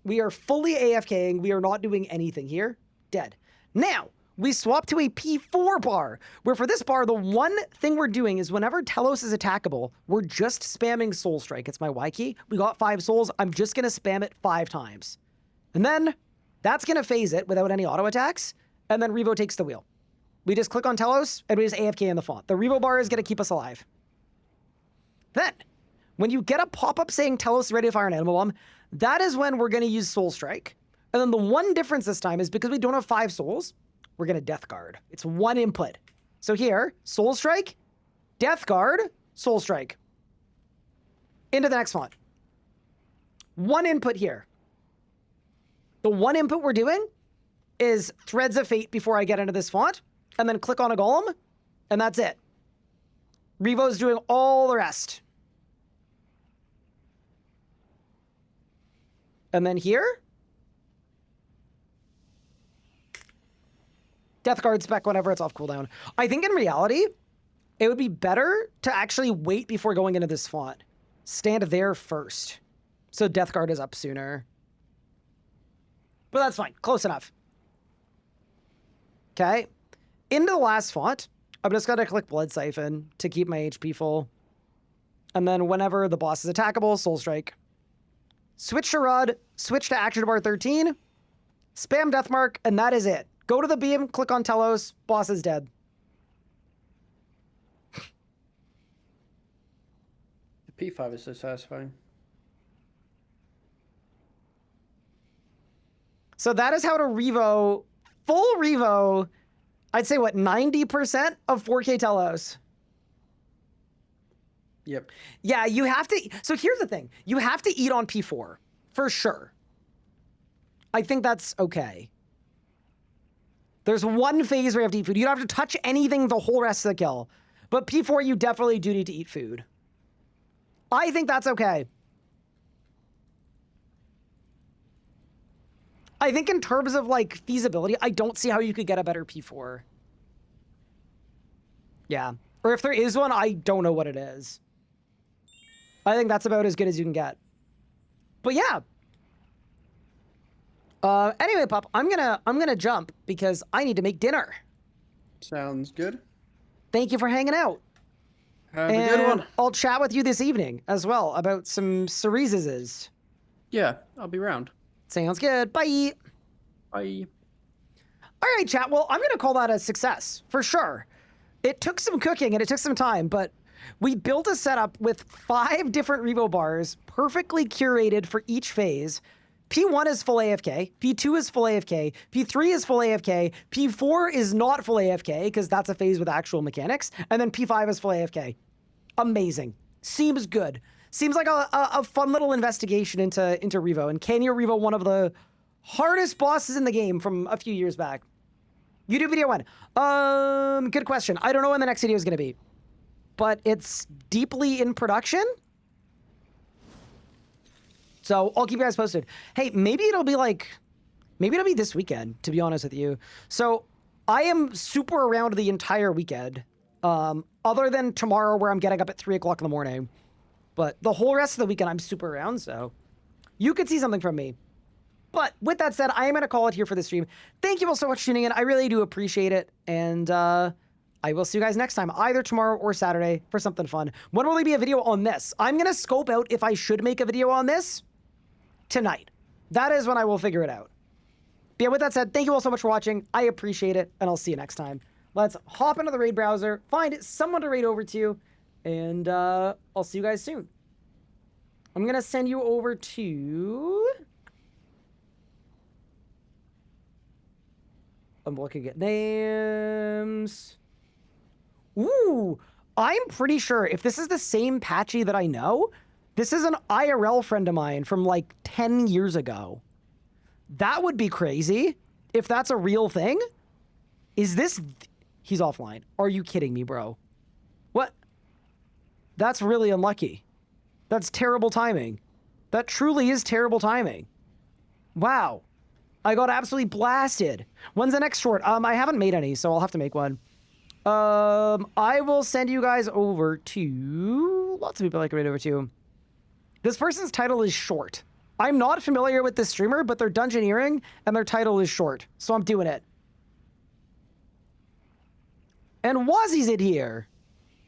We are fully AFKing. We are not doing anything here. Dead. Now, we swap to a P4 bar, where for this bar, the one thing we're doing is whenever Telos is attackable, we're just spamming Soul Strike. It's my Y key. We got 5 souls. I'm just going to spam it 5 times. And then that's going to phase it without any auto attacks. And then Revo takes the wheel. We just click on Telos and we just AFK in the font. The Revo bar is going to keep us alive. Then, when you get a pop-up saying Telos is ready to fire an animal bomb, that is when we're going to use Soul Strike. And then the one difference this time is because we don't have 5 souls, we're going to Death Guard. It's one input. So here, Soul Strike, Death Guard, Soul Strike. Into the next font. One input here. The one input we're doing is Threads of Fate before I get into this font, and then click on a golem, and that's it. Revo's doing all the rest. And then here, Death Guard spec whenever it's off cooldown. I think in reality, it would be better to actually wait before going into this font. Stand there first. So Death Guard is up sooner. But that's fine. Close enough. Okay. Into the last font, I'm just going to click Blood Siphon to keep my HP full. And then whenever the boss is attackable, Soul Strike. Switch to Rud, switch to Action Bar 13, spam Deathmark, and that is it. Go to the beam, click on Telos, boss is dead. The P5 is so satisfying. So that is how to revo, full revo, I'd say what, 90% of 4K Telos. Yep. Yeah, you have to, so here's the thing. You have to eat on P4, for sure. I think that's okay. There's one phase where you have to eat food. You don't have to touch anything the whole rest of the kill. But P4, you definitely do need to eat food. I think that's okay. I think in terms of, like, feasibility, I don't see how you could get a better P4. Yeah. Or if there is one, I don't know what it is. I think that's about as good as you can get. But yeah. Anyway, Pup, I'm gonna jump because I need to make dinner. Sounds good. Thank you for hanging out. Have a good one. I'll chat with you this evening as well about some cerezes. Yeah, I'll be round. Sounds good. Bye. Bye. All right, chat. Well, I'm gonna call that a success for sure. It took some cooking and it took some time, but we built a setup with 5 different revo bars, perfectly curated for each phase. P1 is full AFK, P2 is full AFK, P3 is full AFK, P4 is not full AFK because that's a phase with actual mechanics, and then P5 is full AFK. Amazing. Seems good. Seems like a fun little investigation into revo, and can you revo one of the hardest bosses in the game from a few years back? YouTube video 1. Good question. I don't know when the next video is going to be, but it's deeply in production. So I'll keep you guys posted. Hey, maybe it'll be this weekend, to be honest with you. So I am super around the entire weekend, other than tomorrow where I'm getting up at 3 o'clock in the morning. But the whole rest of the weekend, I'm super around, so you could see something from me. But with that said, I am going to call it here for the stream. Thank you all so much for tuning in. I really do appreciate it. And I will see you guys next time, either tomorrow or Saturday, for something fun. When will there be a video on this? I'm going to scope out if I should make a video on this tonight. That is when I will figure it out. But yeah, with that said, thank you all so much for watching. I appreciate it, and I'll see you next time. Let's hop into the raid browser, find someone to raid over to, and I'll see you guys soon. I'm going to send you over to... I'm looking at names. Ooh, I'm pretty sure if this is the same Patchy that I know, this is an IRL friend of mine from like 10 years ago. That would be crazy if that's a real thing. Is this... He's offline. Are you kidding me, bro? What? That's really unlucky. That's terrible timing. That truly is terrible timing. Wow. I got absolutely blasted. When's the next short? I haven't made any, so I'll have to make one. I will send you guys over to... Lots of people I can read over to. This person's title is short. I'm not familiar with this streamer, but they're dungeoneering, and their title is short, so I'm doing it. And Wazzy's it here.